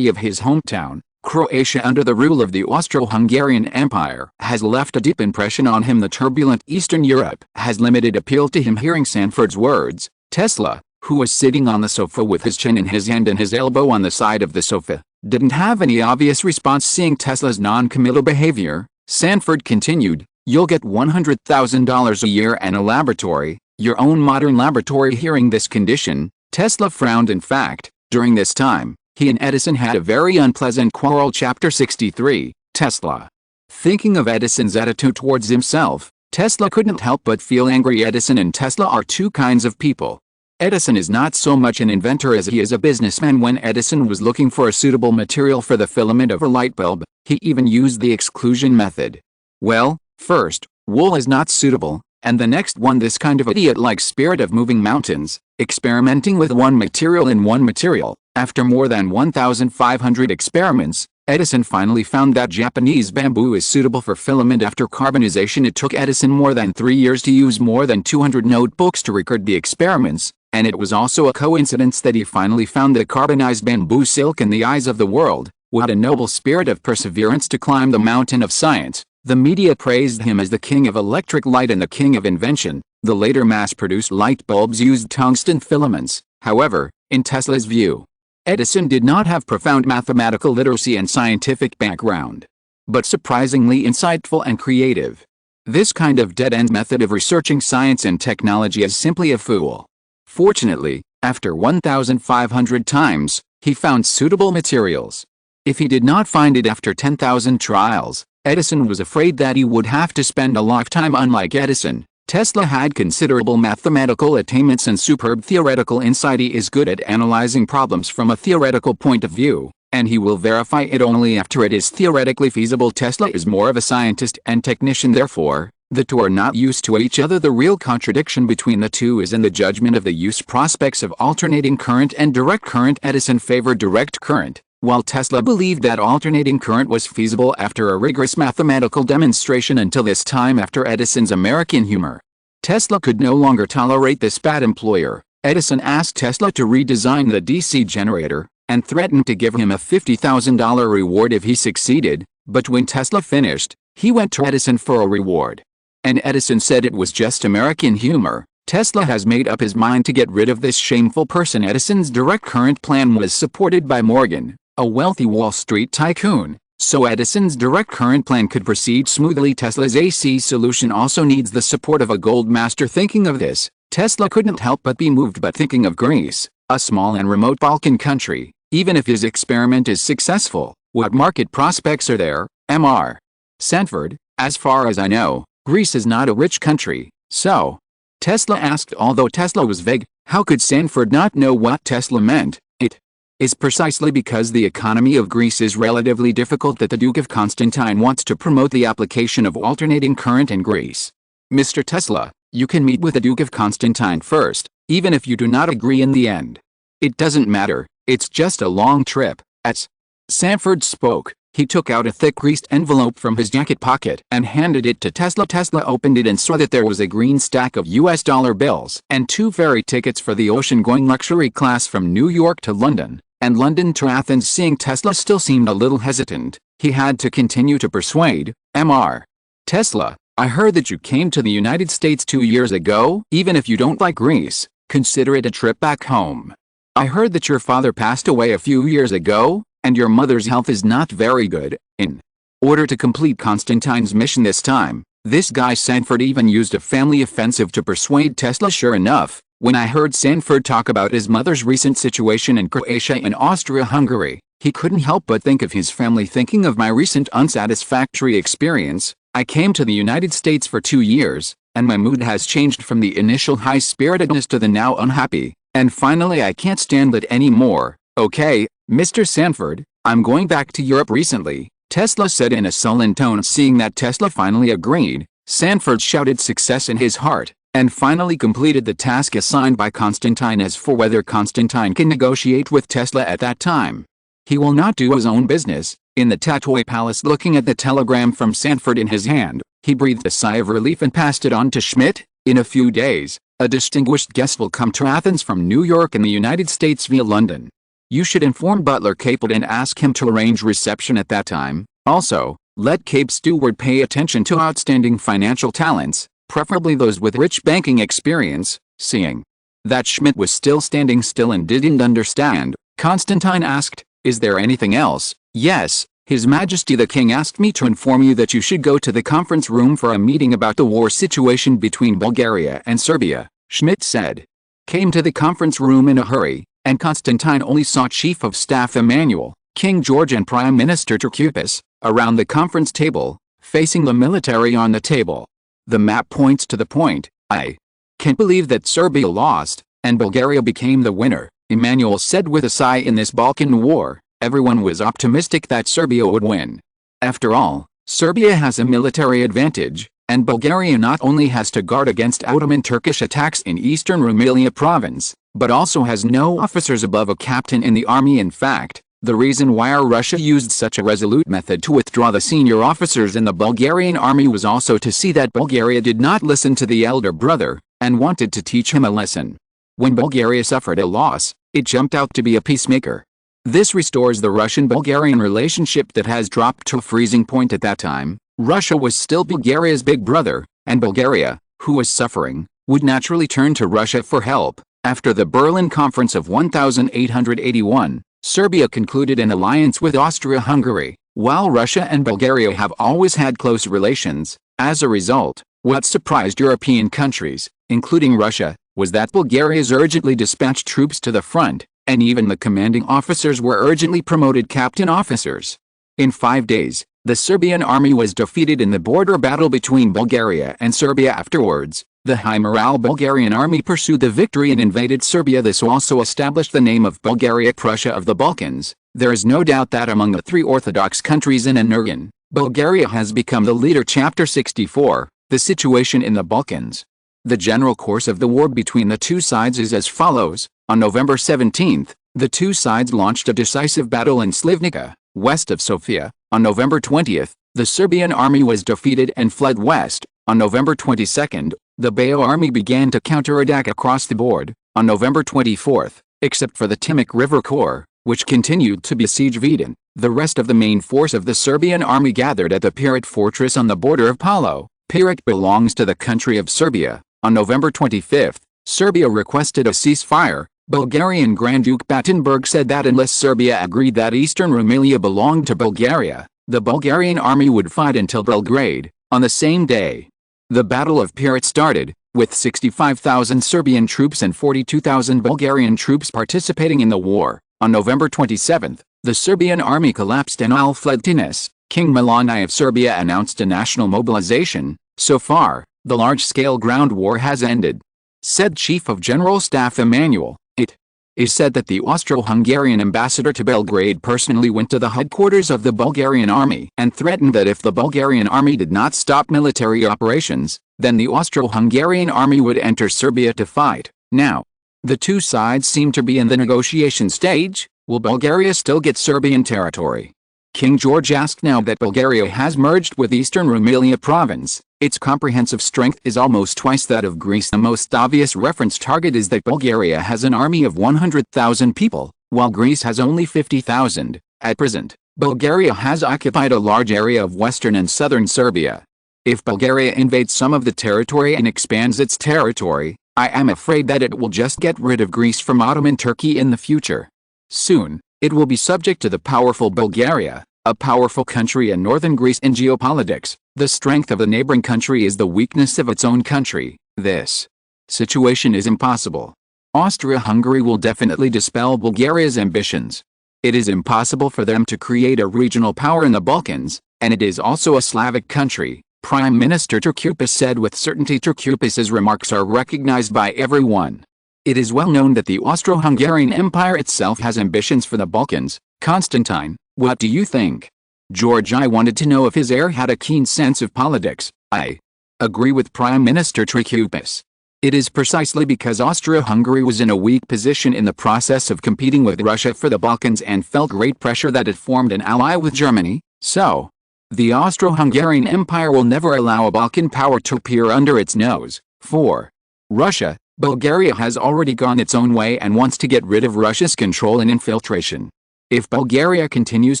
of his hometown, Croatia under the rule of the Austro-Hungarian Empire, has left a deep impression on him. The turbulent Eastern Europe has limited appeal to him. Hearing Sanford's words, Tesla, who was sitting on the sofa with his chin in his hand and his elbow on the side of the sofa, didn't have any obvious response. Seeing Tesla's non-committal behavior, Sanford continued, "You'll get $100,000 a year and a laboratory, your own modern laboratory." Hearing this condition, Tesla frowned. In fact, during this time, he and Edison had a very unpleasant quarrel. Chapter 63, Tesla. Thinking of Edison's attitude towards himself, Tesla couldn't help but feel angry. Edison and Tesla are two kinds of people. Edison is not so much an inventor as he is a businessman. When Edison was looking for a suitable material for the filament of a light bulb, he even used the exclusion method. Well, first, wool is not suitable, and the next one this kind of idiot-like spirit of moving mountains, experimenting with one material in one material. After more than 1,500 experiments, Edison finally found that Japanese bamboo is suitable for filament. After carbonization, it took Edison more than 3 years to use more than 200 notebooks to record the experiments. And it was also a coincidence that he finally found the carbonized bamboo silk. In the eyes of the world, what a noble spirit of perseverance to climb the mountain of science. The media praised him as the king of electric light and the king of invention. The later mass-produced light bulbs used tungsten filaments. However, in Tesla's view, Edison did not have profound mathematical literacy and scientific background, but surprisingly insightful and creative. This kind of dead-end method of researching science and technology is simply a fool. Fortunately, after 1,500 times, he found suitable materials. If he did not find it after 10,000 trials, Edison was afraid that he would have to spend a lifetime. Unlike Edison, Tesla had considerable mathematical attainments and superb theoretical insight. He is good at analyzing problems from a theoretical point of view, and he will verify it only after it is theoretically feasible. Tesla is more of a scientist and technician. Therefore, the two are not used to each other. The real contradiction between the two is in the judgment of the use prospects of alternating current and direct current. Edison favored direct current, while Tesla believed that alternating current was feasible after a rigorous mathematical demonstration. Until this time, after Edison's American humor, Tesla could no longer tolerate this bad employer. Edison asked Tesla to redesign the DC generator, and threatened to give him a $50,000 reward if he succeeded. But when Tesla finished, he went to Edison for a reward. And Edison said it was just American humor. Tesla has made up his mind to get rid of this shameful person. Edison's direct current plan was supported by Morgan, a wealthy Wall Street tycoon, so Edison's direct current plan could proceed smoothly. Tesla's AC solution also needs the support of a gold master. Thinking of this, Tesla couldn't help but be moved. But thinking of Greece, a small and remote Balkan country, even if his experiment is successful, what market prospects are there? Mr. Sanford, as far as I know, Greece is not a rich country, so? Tesla asked. Although Tesla was vague, how could Sanford not know what Tesla meant? It is precisely because the economy of Greece is relatively difficult that the Duke of Constantine wants to promote the application of alternating current in Greece. Mr. Tesla, you can meet with the Duke of Constantine first, even if you do not agree in the end. It doesn't matter, it's just a long trip. As Sanford spoke, he took out a thick greased envelope from his jacket pocket and handed it to Tesla. Tesla opened it and saw that there was a green stack of US dollar bills and 2 ferry tickets for the ocean-going luxury class from New York to London, and London to Athens. Seeing Tesla still seemed a little hesitant, he had to continue to persuade, Mr. Tesla, I heard that you came to the United States 2 years ago. Even if you don't like Greece, consider it a trip back home. I heard that your father passed away a few years ago, and your mother's health is not very good. In order to complete Constantine's mission this time, this guy Sanford even used a family offensive to persuade Tesla. Sure enough, when I heard Sanford talk about his mother's recent situation in Croatia and Austria-Hungary, he couldn't help but think of his family. Thinking of my recent unsatisfactory experience, I came to the United States for 2 years, and my mood has changed from the initial high-spiritedness to the now unhappy, and finally I can't stand it anymore. Okay, Mr. Sanford, I'm going back to Europe recently, Tesla said in a sullen tone. Seeing that Tesla finally agreed, Sanford shouted success in his heart, and finally completed the task assigned by Constantine. As for whether Constantine can negotiate with Tesla at that time, he will not do his own business. In the Tatoi Palace, looking at the telegram from Sanford in his hand, he breathed a sigh of relief and passed it on to Schmidt. In a few days, a distinguished guest will come to Athens from New York in the United States via London. You should inform Butler Capel and ask him to arrange reception at that time. Also, let Cape Steward pay attention to outstanding financial talents, preferably those with rich banking experience. Seeing that Schmidt was still standing still and didn't understand, Constantine asked, is there anything else? Yes, His Majesty the King asked me to inform you that you should go to the conference room for a meeting about the war situation between Bulgaria and Serbia, Schmidt said. Came to the conference room in a hurry, and Constantine only saw Chief of Staff Emmanuel, King George and Prime Minister Trikoupis, around the conference table, facing the military on the table. The map points to the point. I can't believe that Serbia lost, and Bulgaria became the winner, Emmanuel said with a sigh. In this Balkan war, everyone was optimistic that Serbia would win. After all, Serbia has a military advantage, and Bulgaria not only has to guard against Ottoman Turkish attacks in eastern Rumelia province, but also has no officers above a captain in the army. In fact, the reason why Russia used such a resolute method to withdraw the senior officers in the Bulgarian army was also to see that Bulgaria did not listen to the elder brother, and wanted to teach him a lesson. When Bulgaria suffered a loss, it jumped out to be a peacemaker. This restores the Russian-Bulgarian relationship that has dropped to a freezing point. At that time, Russia was still Bulgaria's big brother, and Bulgaria, who was suffering, would naturally turn to Russia for help. After the Berlin Conference of 1881, Serbia concluded an alliance with Austria-Hungary, while Russia and Bulgaria have always had close relations. As a result, what surprised European countries, including Russia, was that Bulgaria's urgently dispatched troops to the front, and even the commanding officers were urgently promoted captain officers. In 5 days, the Serbian army was defeated in the border battle between Bulgaria and Serbia. Afterwards, the high-morale Bulgarian army pursued the victory and invaded Serbia. This also established the name of Bulgaria Prussia of the Balkans. There is no doubt that among the 3 Orthodox countries in Enurgan, Bulgaria has become the leader. Chapter 64, The Situation in the Balkans. The general course of the war between the two sides is as follows. On November 17, the two sides launched a decisive battle in Slivnica, west of Sofia. On November 20, the Serbian army was defeated and fled west. On November 22, the Bajo army began to counterattack across the board. On November 24, except for the Timok River Corps, which continued to besiege Vidin, the rest of the main force of the Serbian army gathered at the Pirat fortress on the border of Palo. Pirat belongs to the country of Serbia. On November 25, Serbia requested a ceasefire. Bulgarian Grand Duke Battenberg said that unless Serbia agreed that eastern Rumelia belonged to Bulgaria, the Bulgarian army would fight until Belgrade. On the same day, the Battle of Pirat started, with 65,000 Serbian troops and 42,000 Bulgarian troops participating in the war. On November 27, the Serbian army collapsed and all fled Tunis. King Milan I of Serbia announced a national mobilization. So far, the large-scale ground war has ended, said Chief of General Staff Emmanuel. It is said that the Austro-Hungarian ambassador to Belgrade personally went to the headquarters of the Bulgarian army and threatened that if the Bulgarian army did not stop military operations, then the Austro-Hungarian army would enter Serbia to fight. Now, The two sides seem to be in the negotiation stage. Will Bulgaria still get Serbian territory? King George asked. Now that Bulgaria has merged with Eastern Rumelia province, its comprehensive strength is almost twice that of Greece. The most obvious reference target is that Bulgaria has an army of 100,000 people, while Greece has only 50,000. At present, Bulgaria has occupied a large area of western and southern Serbia. If Bulgaria invades some of the territory and expands its territory, I am afraid that it will just get rid of Greece from Ottoman Turkey in the future. Soon, it will be subject to the powerful Bulgaria, a powerful country in northern Greece. In geopolitics, the strength of a neighboring country is the weakness of its own country. This situation is impossible. Austria-Hungary will definitely dispel Bulgaria's ambitions. It is impossible for them to create a regional power in the Balkans, and it is also a Slavic country, Prime Minister Trikoupis said with certainty. Trikoupis's remarks are recognized by everyone. It is well known that the Austro-Hungarian Empire itself has ambitions for the Balkans. Constantine, what do you think? George I wanted to know if his heir had a keen sense of politics. I agree with Prime Minister Trikoupis. It is precisely because Austria-Hungary was in a weak position in the process of competing with Russia for the Balkans and felt great pressure that it formed an ally with Germany. So, the Austro-Hungarian Empire will never allow a Balkan power to appear under its nose. 4. Russia. Bulgaria has already gone its own way and wants to get rid of Russia's control and infiltration. If Bulgaria continues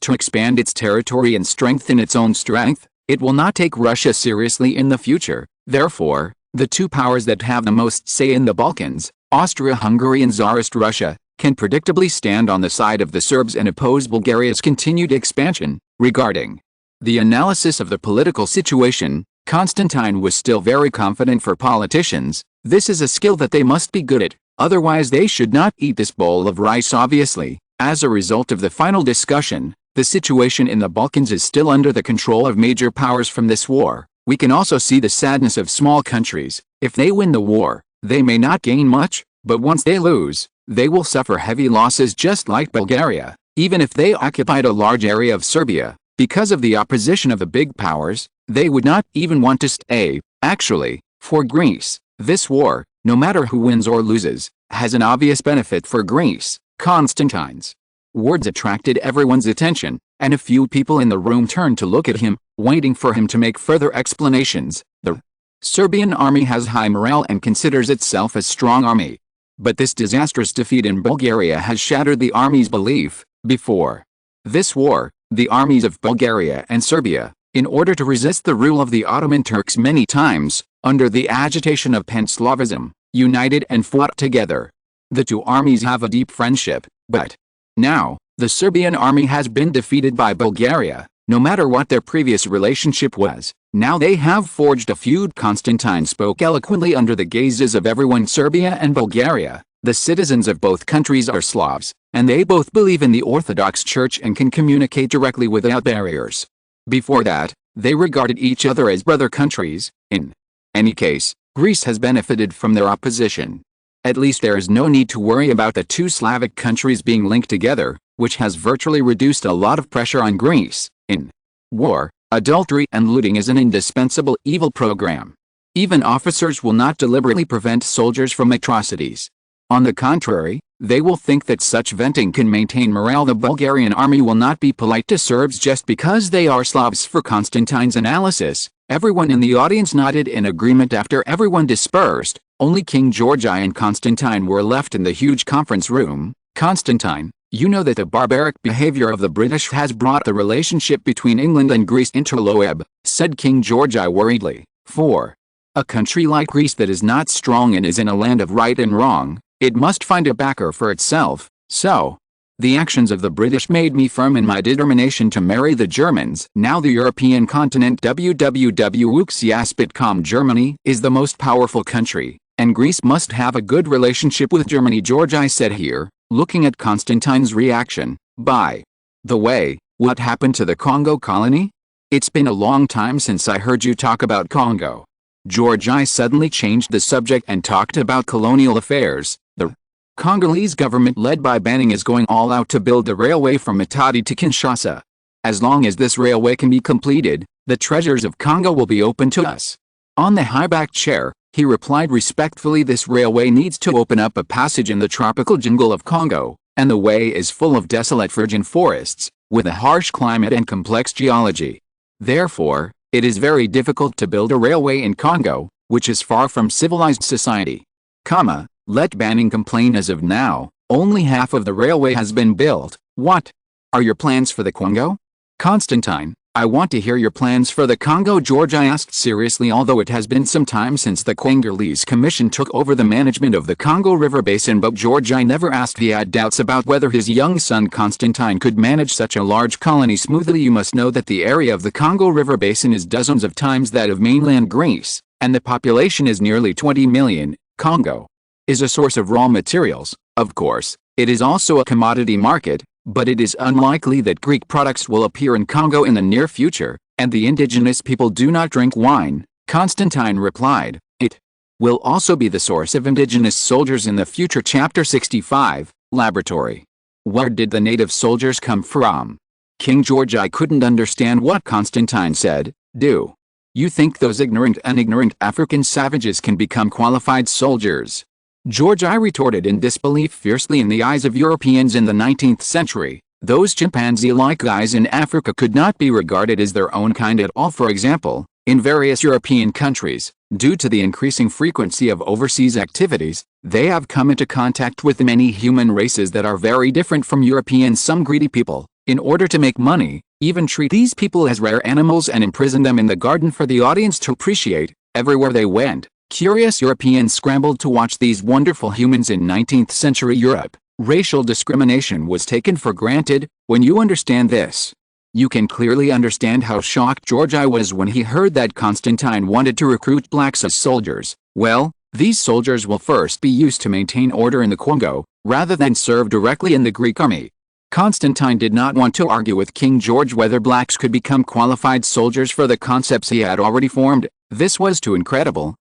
to expand its territory and strengthen its own strength, it will not take Russia seriously in the future. Therefore, the two powers that have the most say in the Balkans, Austria-Hungary and Tsarist Russia, can predictably stand on the side of the Serbs and oppose Bulgaria's continued expansion. Regarding the analysis of the political situation, Constantine was still very confident. For politicians, this is a skill that they must be good at, otherwise they should not eat this bowl of rice. Obviously, as a result of the final discussion, the situation in the Balkans is still under the control of major powers. From this war, we can also see the sadness of small countries. If they win the war, they may not gain much, but once they lose, they will suffer heavy losses, just like Bulgaria. Even if they occupied a large area of Serbia, because of the opposition of the big powers, they would not even want to stay. Actually, for Greece, this war, no matter who wins or loses, has an obvious benefit for Greece. Constantine's words attracted everyone's attention, and a few people in the room turned to look at him, waiting for him to make further explanations. The Serbian army has high morale and considers itself a strong army. But this disastrous defeat in Bulgaria has shattered the army's belief. Before this war, the armies of Bulgaria and Serbia, in order to resist the rule of the Ottoman Turks many times, under the agitation of Pan-Slavism, united and fought together. The two armies have a deep friendship, but now, the Serbian army has been defeated by Bulgaria. No matter what their previous relationship was, now they have forged a feud. Constantine spoke eloquently under the gazes of everyone. Serbia and Bulgaria, the citizens of both countries are Slavs, and they both believe in the Orthodox Church and can communicate directly without barriers. Before that, they regarded each other as brother countries. In any case, Greece has benefited from their opposition. At least there is no need to worry about the two Slavic countries being linked together, which has virtually reduced a lot of pressure on Greece. In war, adultery and looting is an indispensable evil program. Even officers will not deliberately prevent soldiers from atrocities. On the contrary, they will think that such venting can maintain morale. The Bulgarian army will not be polite to Serbs just because they are Slavs. For Constantine's analysis, everyone in the audience nodded in agreement. After everyone dispersed, only King George I and Constantine were left in the huge conference room. Constantine, you know that the barbaric behavior of the British has brought the relationship between England and Greece into low ebb, said King George I worriedly. 4. A country like Greece that is not strong and is in a land of right and wrong, it must find a backer for itself. So, the actions of the British made me firm in my determination to marry the Germans. Now the European continent www.wuxiaspitcom Germany is the most powerful country, and Greece must have a good relationship with Germany. George I said here, looking at Constantine's reaction. By the way, what happened to the Congo colony? It's been a long time since I heard you talk about Congo. George I suddenly changed the subject and talked about colonial affairs. The Congolese government led by Banning is going all out to build the railway from Matadi to Kinshasa. As long as this railway can be completed, the treasures of Congo will be open to us. On the high-backed chair, He replied respectfully, this railway needs to open up a passage in the tropical jungle of Congo, and the way is full of desolate virgin forests, with a harsh climate and complex geology. Therefore, it is very difficult to build a railway in Congo, which is far from civilized society. Let Banning complain as of now, only half of the railway has been built. What are your plans for the Congo? Constantine, I want to hear your plans for the Congo, George asked seriously. Although it has been some time since the Congolese Commission took over the management of the Congo River Basin, but George I never asked. He had doubts about whether his young son Constantine could manage such a large colony smoothly. You must know that the area of the Congo River Basin is dozens of times that of mainland Greece, and the population is nearly 20 million. Congo is a source of raw materials, of course. It is also a commodity market, but it is unlikely that Greek products will appear in Congo in the near future, and the indigenous people do not drink wine, Constantine replied. It will also be the source of indigenous soldiers in the future. Chapter 65, Laboratory. Where did the native soldiers come from? King George I couldn't understand what Constantine said. Do you think those ignorant African savages can become qualified soldiers? George I retorted in disbelief fiercely. In the eyes of Europeans in the 19th century, those chimpanzee-like guys in Africa could not be regarded as their own kind at all. For example, in various European countries, due to the increasing frequency of overseas activities, they have come into contact with many human races that are very different from Europeans. Some greedy people, in order to make money, even treat these people as rare animals and imprison them in the garden for the audience to appreciate. Everywhere they went, curious Europeans scrambled to watch these wonderful humans. In 19th century Europe, racial discrimination was taken for granted. When you understand this, you can clearly understand how shocked George I was when he heard that Constantine wanted to recruit blacks as soldiers. Well, these soldiers will first be used to maintain order in the Congo, rather than serve directly in the Greek army. Constantine did not want to argue with King George whether blacks could become qualified soldiers for the concepts he had already formed. This was too incredible.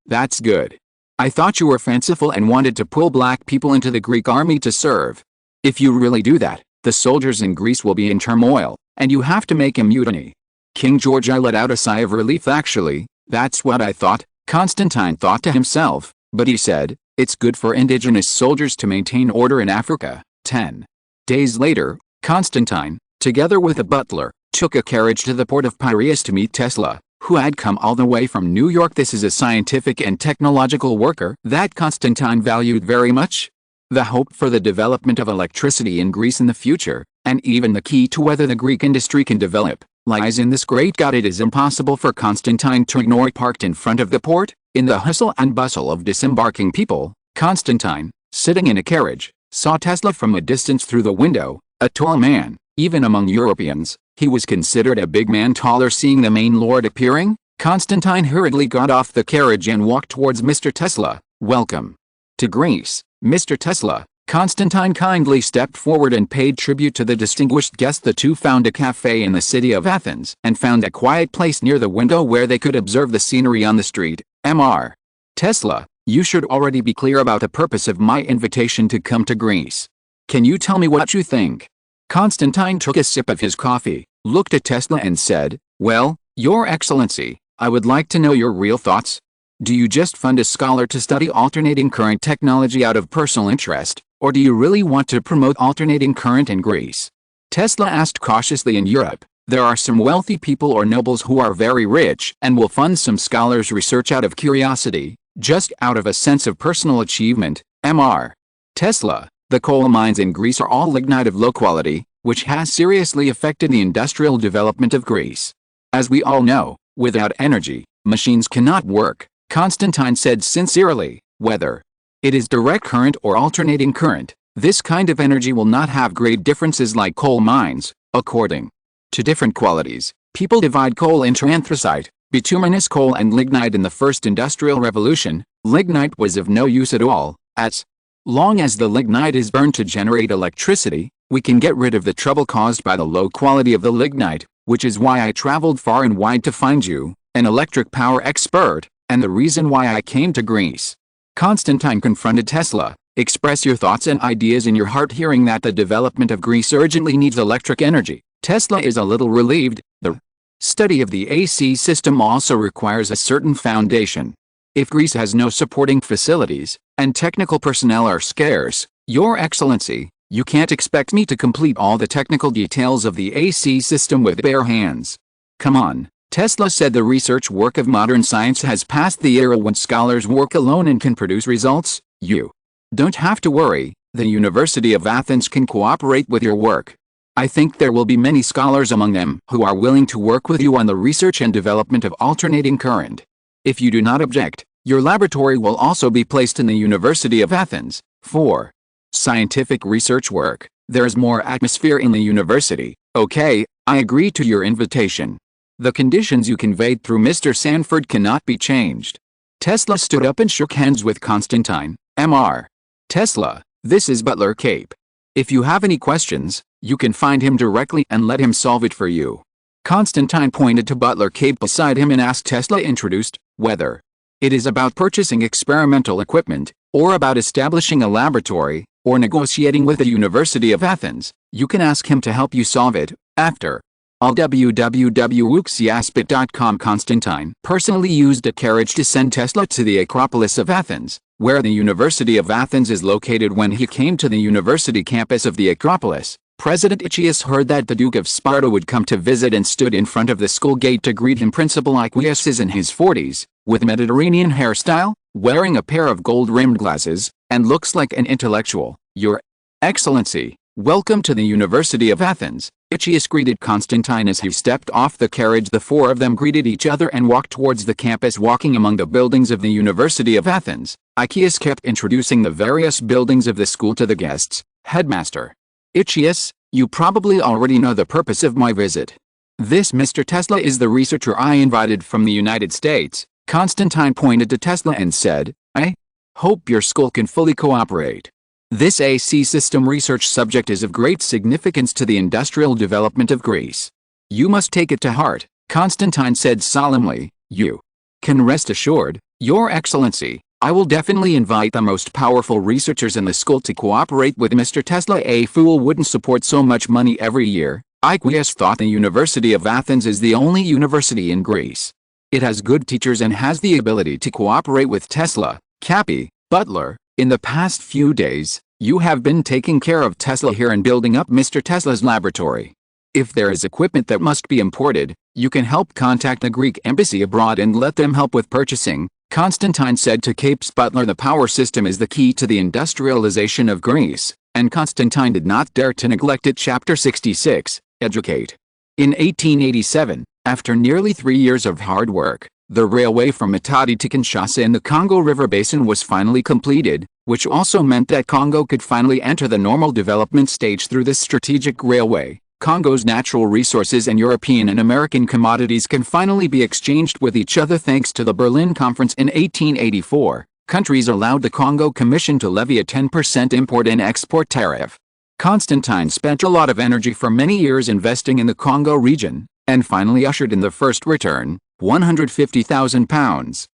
That's good. I thought you were fanciful and wanted to pull black people into the Greek army to serve. If you really do that, the soldiers in Greece will be in turmoil, and you have to make a mutiny. King George I let out a sigh of relief. Actually, that's what I thought, Constantine thought to himself, but he said, it's good for indigenous soldiers to maintain order in Africa. 10 days later, Constantine, together with a butler, took a carriage to the port of Piraeus to meet Tesla, who had come all the way from New York. This is a scientific and technological worker that Constantine valued very much. The hope for the development of electricity in Greece in the future, and even the key to whether the Greek industry can develop, lies in this great god. It is impossible for Constantine to ignore. Parked in front of the port, in the hustle and bustle of disembarking people, Constantine, sitting in a carriage, saw Tesla from a distance through the window. A tall man, even among Europeans, he was considered a big man. Taller. Seeing the main lord appearing, Constantine hurriedly got off the carriage and walked towards Mr. Tesla. Welcome to Greece, Mr. Tesla. Constantine kindly stepped forward and paid tribute to the distinguished guest. The two found a cafe in the city of Athens and found a quiet place near the window where they could observe the scenery on the street. Mr. Tesla, you should already be clear about the purpose of my invitation to come to Greece. Can you tell me what you think? Constantine took a sip of his coffee, looked at Tesla and said, well, Your Excellency, I would like to know your real thoughts. Do you just fund a scholar to study alternating current technology out of personal interest, or do you really want to promote alternating current in Greece? Tesla asked cautiously. In Europe, there are some wealthy people or nobles who are very rich and will fund some scholars' research out of curiosity, just out of a sense of personal achievement. Mr. Tesla, the coal mines in Greece are all lignite of low quality, which has seriously affected the industrial development of Greece. As we all know, without energy, machines cannot work, Constantine said sincerely. Whether it is direct current or alternating current, this kind of energy will not have great differences like coal mines. According to different qualities, people divide coal into anthracite, bituminous coal and lignite. In the first industrial revolution, lignite was of no use at all. As long as the lignite is burned to generate electricity, we can get rid of the trouble caused by the low quality of the lignite, which is why I traveled far and wide to find you, an electric power expert, and the reason why I came to Greece. Constantine confronted Tesla. Express your thoughts and ideas in your heart. Hearing that the development of Greece urgently needs electric energy, Tesla is a little relieved. The study of the AC system also requires a certain foundation. If Greece has no supporting facilities, and technical personnel are scarce, Your Excellency, you can't expect me to complete all the technical details of the AC system with bare hands. Come on. Tesla said the research work of modern science has passed the era when scholars work alone and can produce results. You don't have to worry, the University of Athens can cooperate with your work. I think there will be many scholars among them who are willing to work with you on the research and development of alternating current. If you do not object, your laboratory will also be placed in the University of Athens. 4. Scientific research work. There is more atmosphere in the university. Okay, I agree to your invitation. The conditions you conveyed through Mr. Sanford cannot be changed. Tesla stood up and shook hands with Constantine. Mr. Tesla, this is Butler Cape. If you have any questions, you can find him directly and let him solve it for you. Constantine pointed to Butler Cape beside him and asked Tesla introduced, whether it is about purchasing experimental equipment, or about establishing a laboratory, or negotiating with the University of Athens. You can ask him to help you solve it. After all, www.wuxiaspit.com. Constantine personally used a carriage to send Tesla to the Acropolis of Athens, where the University of Athens is located. When he came to the university campus of the Acropolis, President Ichius heard that the Duke of Sparta would come to visit and stood in front of the school gate to greet him. Principal Ichius is in his 40s, with Mediterranean hairstyle, wearing a pair of gold-rimmed glasses, and looks like an intellectual. Your Excellency, welcome to the University of Athens. Ichius greeted Constantine as he stepped off the carriage. The four of them greeted each other and walked towards the campus. Walking among the buildings of the University of Athens, Ichius kept introducing the various buildings of the school to the guests. Headmaster Ichius, you probably already know the purpose of my visit. This Mr. Tesla is the researcher I invited from the United States. Constantine pointed to Tesla and said, I hope your school can fully cooperate. This AC system research subject is of great significance to the industrial development of Greece. You must take it to heart, Constantine said solemnly. You can rest assured, Your Excellency, I will definitely invite the most powerful researchers in the school to cooperate with Mr. Tesla. A fool wouldn't support so much money every year. Ichius thought the University of Athens is the only university in Greece. It has good teachers and has the ability to cooperate with Tesla. Cappy, Butler, in the past few days, you have been taking care of Tesla here and building up Mr. Tesla's laboratory. If there is equipment that must be imported, you can help contact the Greek embassy abroad and let them help with purchasing. Constantine said to Cape's Butler the power system is the key to the industrialization of Greece, and Constantine did not dare to neglect it. Chapter 66, Educate. In 1887, after nearly 3 years of hard work, the railway from Matadi to Kinshasa in the Congo River Basin was finally completed, which also meant that Congo could finally enter the normal development stage through this strategic railway. Congo's natural resources and European and American commodities can finally be exchanged with each other thanks to the Berlin Conference in 1884. Countries allowed the Congo Commission to levy a 10% import and export tariff. Constantine spent a lot of energy for many years investing in the Congo region, and finally ushered in the first return, £150,000.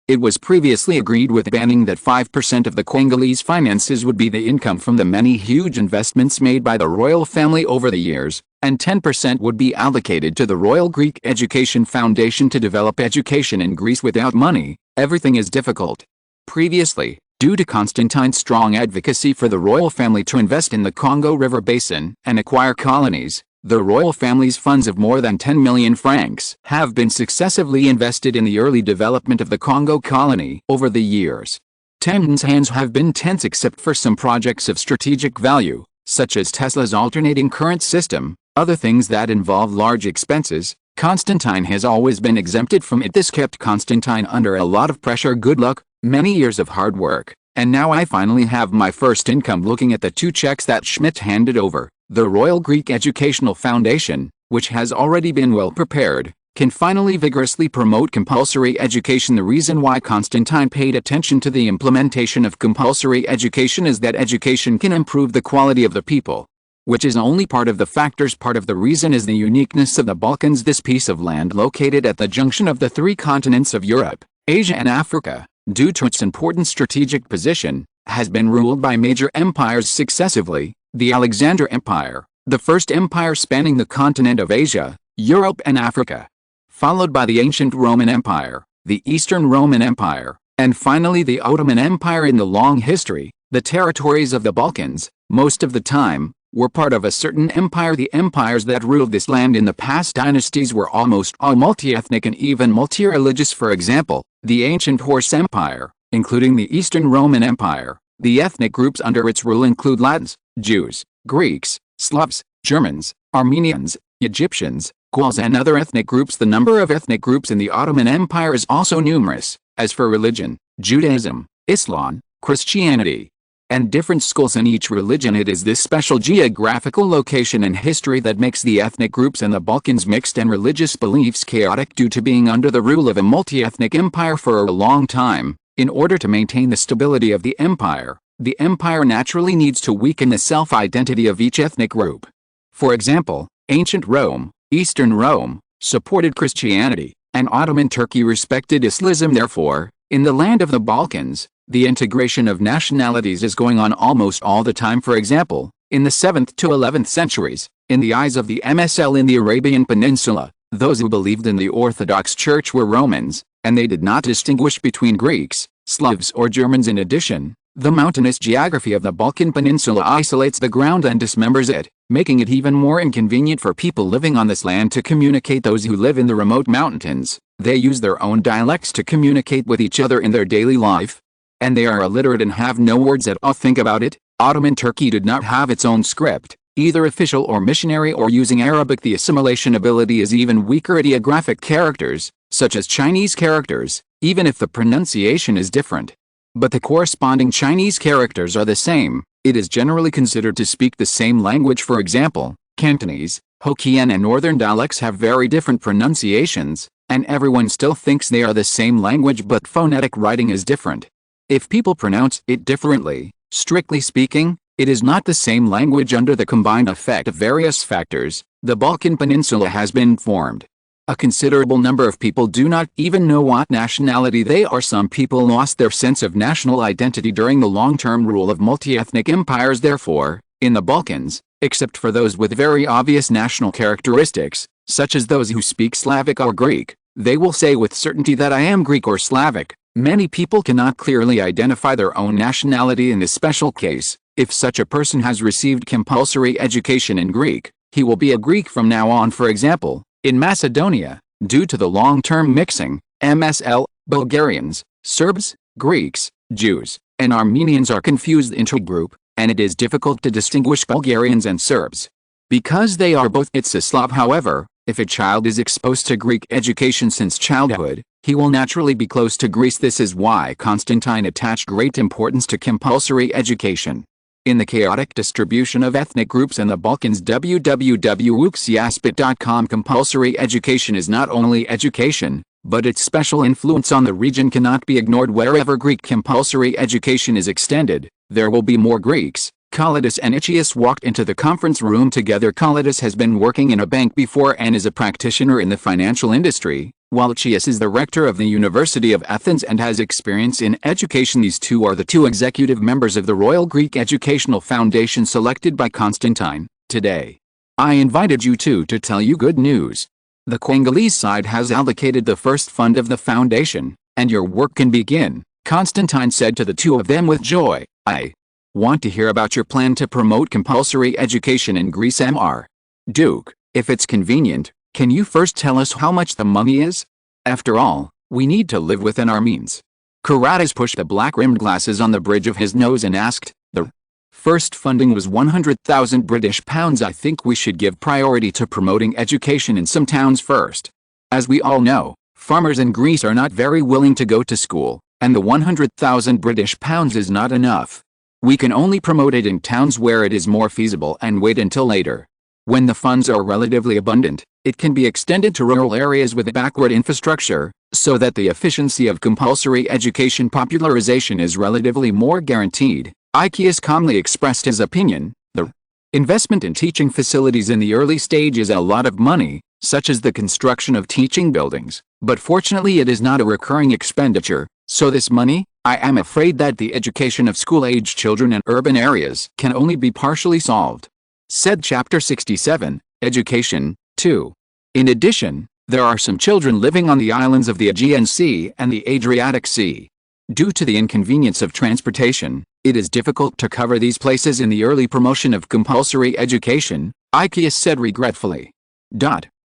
It was previously agreed with banning that 5% of the Congolese finances would be the income from the many huge investments made by the royal family over the years, and 10% would be allocated to the Royal Greek Education Foundation to develop education in Greece. Without money, everything is difficult. Previously, due to Constantine's strong advocacy for the royal family to invest in the Congo River Basin and acquire colonies, the royal family's funds of more than 10 million francs have been successively invested in the early development of the Congo colony over the years. Ten's hands have been tense except for some projects of strategic value, such as Tesla's alternating current system. Other things that involve large expenses, Constantine has always been exempted from it. This kept Constantine under a lot of pressure. Good luck, many years of hard work, and now I finally have my first income. Looking at the 2 checks that Schmidt handed over, the Royal Greek Educational Foundation, which has already been well prepared, can finally vigorously promote compulsory education. The reason why Constantine paid attention to the implementation of compulsory education is that education can improve the quality of the people, which is only part of the factors. Part of the reason is the uniqueness of the Balkans. This piece of land located at the junction of the 3 continents of Europe, Asia and Africa, due to its important strategic position, has been ruled by major empires successively. The Alexander Empire, the first empire spanning the continent of Asia, Europe and Africa, followed by the ancient Roman Empire, the Eastern Roman Empire, and finally the Ottoman Empire. In the long history, the territories of the Balkans, most of the time, were part of a certain empire. The empires that ruled this land in the past dynasties were almost all multi-ethnic and even multi-religious. For example, the ancient Horse Empire, including the Eastern Roman Empire. The ethnic groups under its rule include Latins, Jews, Greeks, Slavs, Germans, Armenians, Egyptians, Gauls, and other ethnic groups. The number of ethnic groups in the Ottoman Empire is also numerous. As for religion, Judaism, Islam, Christianity, and different schools in each religion, it is this special geographical location and history that makes the ethnic groups in the Balkans mixed and religious beliefs chaotic. Due to being under the rule of a multi-ethnic empire for a long time, in order to maintain the stability of the empire naturally needs to weaken the self-identity of each ethnic group. For example, ancient Rome, Eastern Rome, supported Christianity, and Ottoman Turkey respected Islam. Therefore, in the land of the Balkans, the integration of nationalities is going on almost all the time. For example, in the 7th to 11th centuries, in the eyes of the MSL in the Arabian Peninsula, those who believed in the Orthodox Church were Romans, and they did not distinguish between Greeks, Slavs, or Germans. In addition, the mountainous geography of the Balkan Peninsula isolates the ground and dismembers it, making it even more inconvenient for people living on this land to communicate. Those who live in the remote mountains, they use their own dialects to communicate with each other in their daily life, and they are illiterate and have no words at all. Think about it. Ottoman Turkey did not have its own script, either official or missionary or using Arabic. The assimilation ability is even weaker. Ideographic characters, such as Chinese characters, even if the pronunciation is different, but the corresponding Chinese characters are the same, it is generally considered to speak the same language. For example, Cantonese, Hokkien, and Northern dialects have very different pronunciations, and everyone still thinks they are the same language, but phonetic writing is different. If people pronounce it differently, strictly speaking, it is not the same language. Under the combined effect of various factors, the Balkan Peninsula has been formed. A considerable number of people do not even know what nationality they are. Some people lost their sense of national identity during the long-term rule of multi-ethnic empires. Therefore, in the Balkans, except for those with very obvious national characteristics, such as those who speak Slavic or Greek, they will say with certainty that I am Greek or Slavic. Many people cannot clearly identify their own nationality. In this special case, if such a person has received compulsory education in Greek, he will be a Greek from now on. For example, in Macedonia, due to the long-term mixing, MSL, Bulgarians, Serbs, Greeks, Jews, and Armenians are confused into a group, and it is difficult to distinguish Bulgarians and Serbs, because they are both Slav. However, if a child is exposed to Greek education since childhood, he will naturally be close to Greece. This is why Constantine attached great importance to compulsory education. In the chaotic distribution of ethnic groups in the Balkans, www.wuxiaspit.com, compulsory education is not only education, but its special influence on the region cannot be ignored. Wherever Greek compulsory education is extended, there will be more Greeks. Kalidas and Ichias walked into the conference room together. Kalidas has been working in a bank before and is a practitioner in the financial industry, while Ichias is the rector of the University of Athens and has experience in education. These two are the two executive members of the Royal Greek Educational Foundation selected by Constantine. Today, I invited you two to tell you good news. The Congolese side has allocated the first fund of the foundation, and your work can begin, Constantine said to the two of them with joy. I want to hear about your plan to promote compulsory education in Greece. Mr. Duke, if it's convenient, can you first tell us how much the money is? After all, we need to live within our means. Karatas pushed the black-rimmed glasses on the bridge of his nose and asked. The first funding was 100,000 British pounds. I think we should give priority to promoting education in some towns first. As we all know, farmers in Greece are not very willing to go to school, and the 100,000 British pounds is not enough. We can only promote it in towns where it is more feasible and wait until later. When the funds are relatively abundant, it can be extended to rural areas with backward infrastructure, so that the efficiency of compulsory education popularization is relatively more guaranteed. Ikias calmly expressed his opinion. The investment in teaching facilities in the early stage is a lot of money, such as the construction of teaching buildings, but fortunately it is not a recurring expenditure, so this money, I am afraid that the education of school-age children in urban areas can only be partially solved. Said Chapter 67, Education, 2. In addition, There are some children living on the islands of the Aegean Sea and the Adriatic Sea. Due to the inconvenience of transportation, it is difficult to cover these places in the early promotion of compulsory education, Aeschylus said regretfully.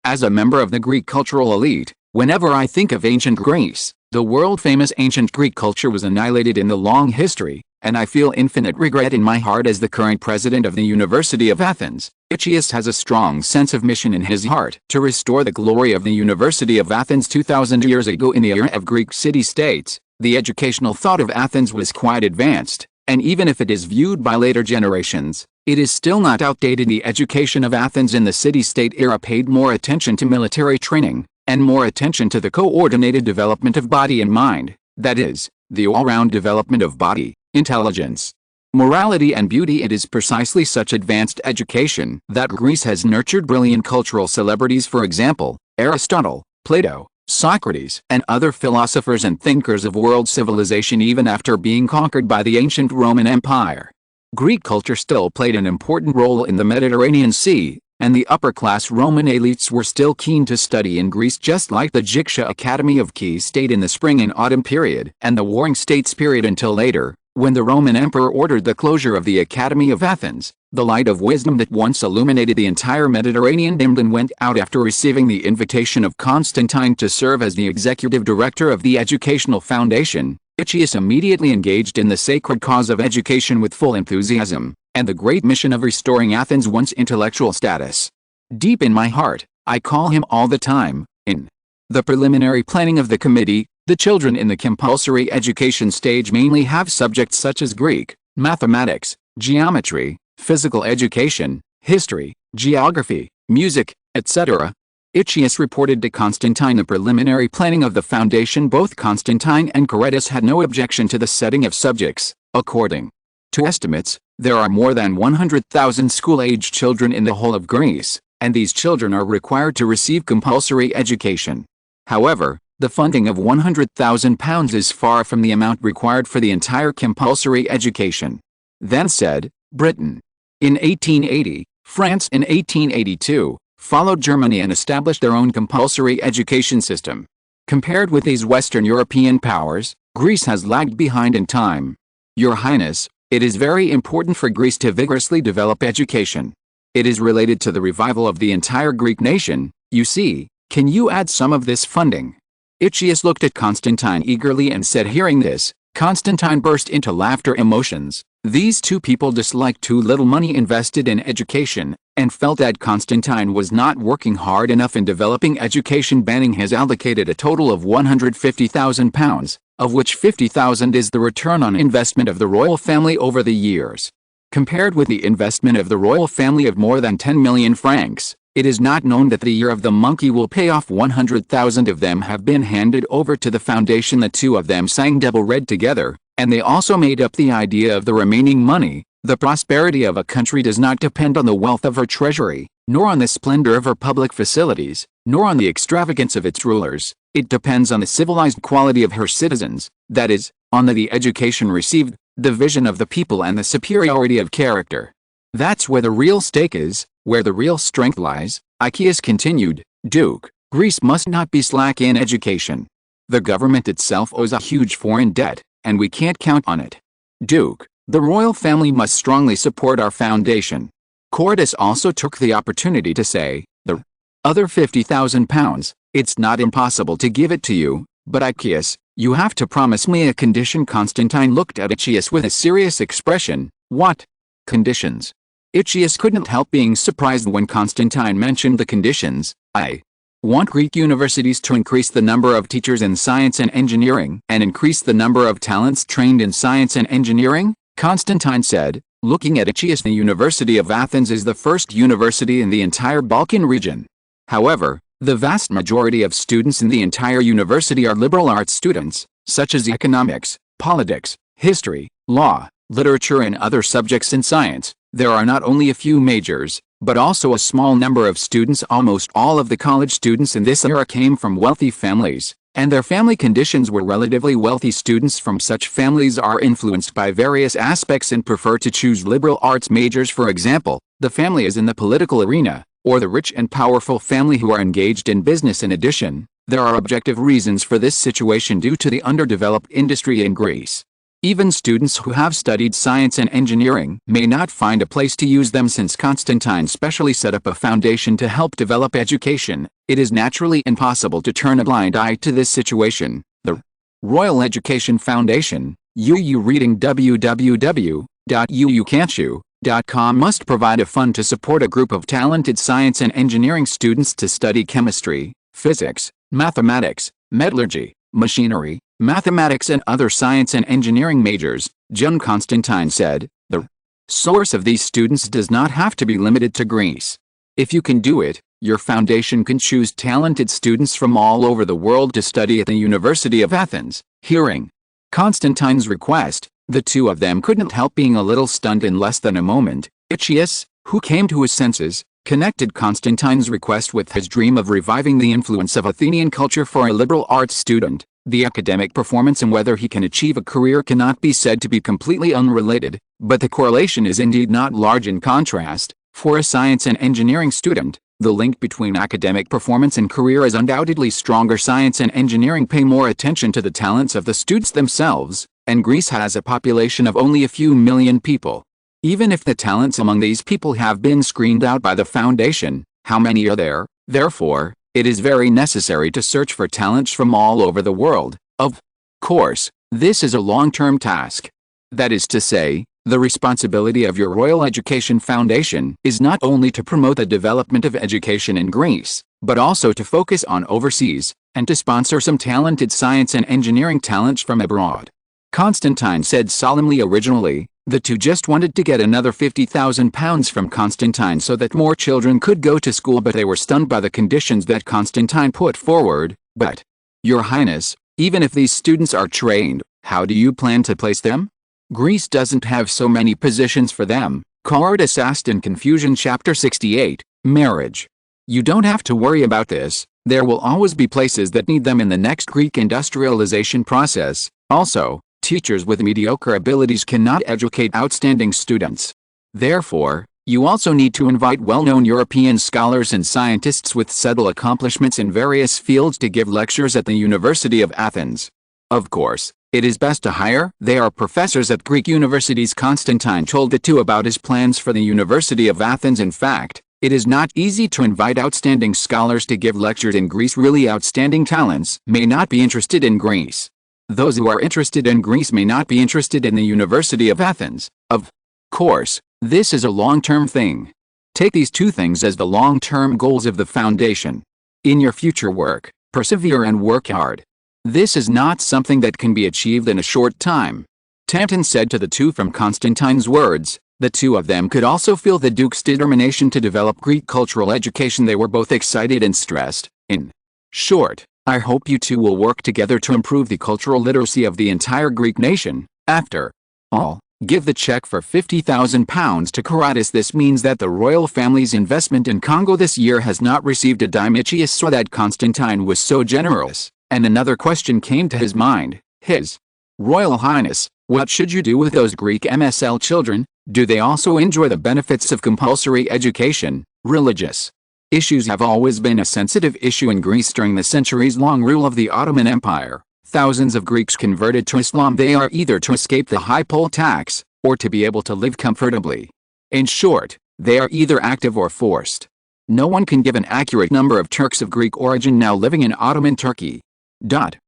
As a member of the Greek cultural elite, whenever I think of ancient Greece, the world-famous ancient Greek culture was annihilated in the long history, and I feel infinite regret in my heart as the current president of the University of Athens. Aeschylus has a strong sense of mission in his heart to restore the glory of the University of Athens 2,000 years ago in the era of Greek city-states. The educational thought of Athens was quite advanced, and even if it is viewed by later generations, it is still not outdated. The education of Athens in the city-state era paid more attention to military training, and more attention to the coordinated development of body and mind, that is, the all-round development of body, intelligence, morality and beauty. It is precisely such advanced education that Greece has nurtured brilliant cultural celebrities, for example, Aristotle, Plato, Socrates, and other philosophers and thinkers of world civilization even after being conquered by the ancient Roman Empire. Greek culture still played an important role in the Mediterranean Sea, and the upper-class Roman elites were still keen to study in Greece, just like the Jiksha Academy of Key stayed in the spring and autumn period and the Warring States period until later, when the Roman emperor ordered the closure of the Academy of Athens. The light of wisdom that once illuminated the entire Mediterranean dimmed and went out after receiving the invitation of Constantine to serve as the executive director of the educational foundation. Aeschylus immediately engaged in the sacred cause of education with full enthusiasm, and the great mission of restoring Athens' once intellectual status. Deep in my heart, I call him all the time. In the preliminary planning of the committee, the children in the compulsory education stage mainly have subjects such as Greek, mathematics, geometry, physical education, history, geography, music, etc. Aeschylus reported to Constantine the preliminary planning of the foundation. Both Constantine and Caritas had no objection to the setting of subjects. According to estimates, there are more than 100,000 school-age children in the whole of Greece, and these children are required to receive compulsory education. However, the funding of £100,000 is far from the amount required for the entire compulsory education. Then said Britain. In 1880, France in 1882, followed Germany and established their own compulsory education system. Compared with these Western European powers, Greece has lagged behind in time. Your Highness, it is very important for Greece to vigorously develop education. It is related to the revival of the entire Greek nation, you see. Can you add some of this funding? Aeschylus looked at Constantine eagerly and said, hearing this, Constantine burst into laughter emotions. These two people disliked too little money invested in education, and felt that Constantine was not working hard enough in developing education. Banning has allocated a total of £150,000, of which 50,000 is the return on investment of the royal family over the years. Compared with the investment of the royal family of more than 10 million francs, it is not known that the year of the monkey will pay off. 100,000 of them have been handed over to the foundation. The two of them sang double-read together, and they also made up the idea of the remaining money. The prosperity of a country does not depend on the wealth of her treasury, nor on the splendor of her public facilities, nor on the extravagance of its rulers. It depends on the civilized quality of her citizens, that is, on the education received, the vision of the people and the superiority of character. That's where the real stake is, where the real strength lies. Aeschylus continued, Duke, Greece must not be slack in education. The government itself owes a huge foreign debt, and we can't count on it. Duke, the royal family must strongly support our foundation. Caritas also took the opportunity to say, the other £50,000, it's not impossible to give it to you, but Aeschylus, you have to promise me a condition. Constantine looked at Aeschylus with a serious expression. What conditions? Aeschylus couldn't help being surprised when Constantine mentioned the conditions. I want Greek universities to increase the number of teachers in science and engineering and increase the number of talents trained in science and engineering, Constantine said, looking at Aeschylus. The University of Athens is the first university in the entire Balkan region. However, the vast majority of students in the entire university are liberal arts students, such as economics, politics, history, law, literature and other subjects in science. There are not only a few majors, but also a small number of students. Almost all of the college students in this era came from wealthy families, and their family conditions were relatively wealthy. Students from such families are influenced by various aspects and prefer to choose liberal arts majors. For example, the family is in the political arena, or the rich and powerful family who are engaged in business. In addition, there are objective reasons for this situation due to the underdeveloped industry in Greece. Even students who have studied science and engineering may not find a place to use them since Constantine specially set up a foundation to help develop education. It is naturally impossible to turn a blind eye to this situation. The Royal Education Foundation, reading www.uucan'tU.com, must provide a fund to support a group of talented science and engineering students to study chemistry, physics, mathematics, metallurgy, machinery, mathematics and other science and engineering majors. John Constantine said, the source of these students does not have to be limited to Greece. If you can do it, your foundation can choose talented students from all over the world to study at the University of Athens. Hearing Constantine's request, the two of them couldn't help being a little stunned. In less than a moment, Iccius, who came to his senses, connected Constantine's request with his dream of reviving the influence of Athenian culture for a liberal arts student. The academic performance and whether he can achieve a career cannot be said to be completely unrelated, but the correlation is indeed not large. In contrast, for a science and engineering student, the link between academic performance and career is undoubtedly stronger. Science and engineering pay more attention to the talents of the students themselves, and Greece has a population of only a few million people. Even if the talents among these people have been screened out by the foundation, how many are there? Therefore, it is very necessary to search for talents from all over the world. Of course, this is a long-term task. That is to say, the responsibility of your Royal Education Foundation is not only to promote the development of education in Greece, but also to focus on overseas, and to sponsor some talented science and engineering talents from abroad. Constantine said solemnly. Originally, the two just wanted to get another £50,000 from Constantine so that more children could go to school, but they were stunned by the conditions that Constantine put forward. But, Your Highness, even if these students are trained, how do you plan to place them? Greece doesn't have so many positions for them, Corotus asked in confusion. Chapter 68, Marriage. You don't have to worry about this. There will always be places that need them in the next Greek industrialization process. Also, teachers with mediocre abilities cannot educate outstanding students. Therefore, you also need to invite well-known European scholars and scientists with subtle accomplishments in various fields to give lectures at the University of Athens. Of course, it is best to hire. They are professors at Greek universities. Constantine told the two about his plans for the University of Athens. In fact, it is not easy to invite outstanding scholars to give lectures in Greece. Really outstanding talents may not be interested in Greece. Those who are interested in Greece may not be interested in the University of Athens. Of course, this is a long-term thing. Take these two things as the long-term goals of the foundation. In your future work, persevere and work hard. This is not something that can be achieved in a short time. Tanton said to the two. From Constantine's words, the two of them could also feel the Duke's determination to develop Greek cultural education. They were both excited and stressed. In short, I hope you two will work together to improve the cultural literacy of the entire Greek nation. After all, give the check for £50,000 to Corotus. This means that the royal family's investment in Congo this year has not received a dime. Iccius saw that Constantine was so generous, and another question came to his mind. His Royal Highness, what should you do with those Greek MSL children? Do they also enjoy the benefits of compulsory education? Religious issues have always been a sensitive issue in Greece. During the centuries-long rule of the Ottoman Empire, thousands of Greeks converted to Islam. They are either to escape the high poll tax, or to be able to live comfortably. In short, they are either active or forced. No one can give an accurate number of Turks of Greek origin now living in Ottoman Turkey.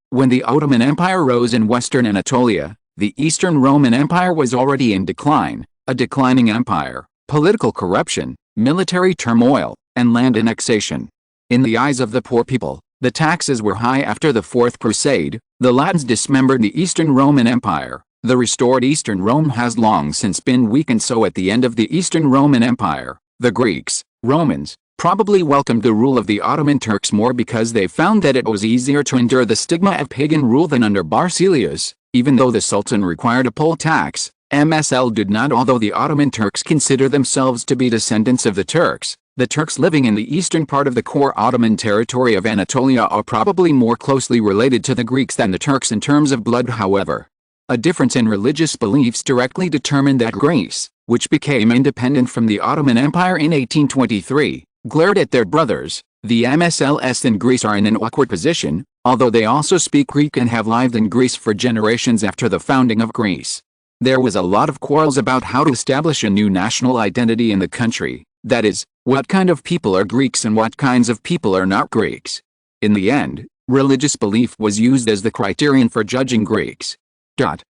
When the Ottoman Empire rose in Western Anatolia, the Eastern Roman Empire was already in decline. A declining empire, political corruption, military turmoil, and land annexation. In the eyes of the poor people, the taxes were high. After the Fourth Crusade, the Latins dismembered the Eastern Roman Empire. The restored Eastern Rome has long since been weakened. So at the end of the Eastern Roman Empire, the Greeks, Romans, probably welcomed the rule of the Ottoman Turks more because they found that it was easier to endure the stigma of pagan rule than under Basileus. Even though the Sultan required a poll tax, MSL did not. Although the Ottoman Turks consider themselves to be descendants of the Turks, the Turks living in the eastern part of the core Ottoman territory of Anatolia are probably more closely related to the Greeks than the Turks in terms of blood. However, a difference in religious beliefs directly determined that Greece, which became independent from the Ottoman Empire in 1823, glared at their brothers. The MSLs in Greece are in an awkward position, although they also speak Greek and have lived in Greece for generations after the founding of Greece. There was a lot of quarrels about how to establish a new national identity in the country, that is, what kind of people are Greeks and what kinds of people are not Greeks. In the end, religious belief was used as the criterion for judging Greeks.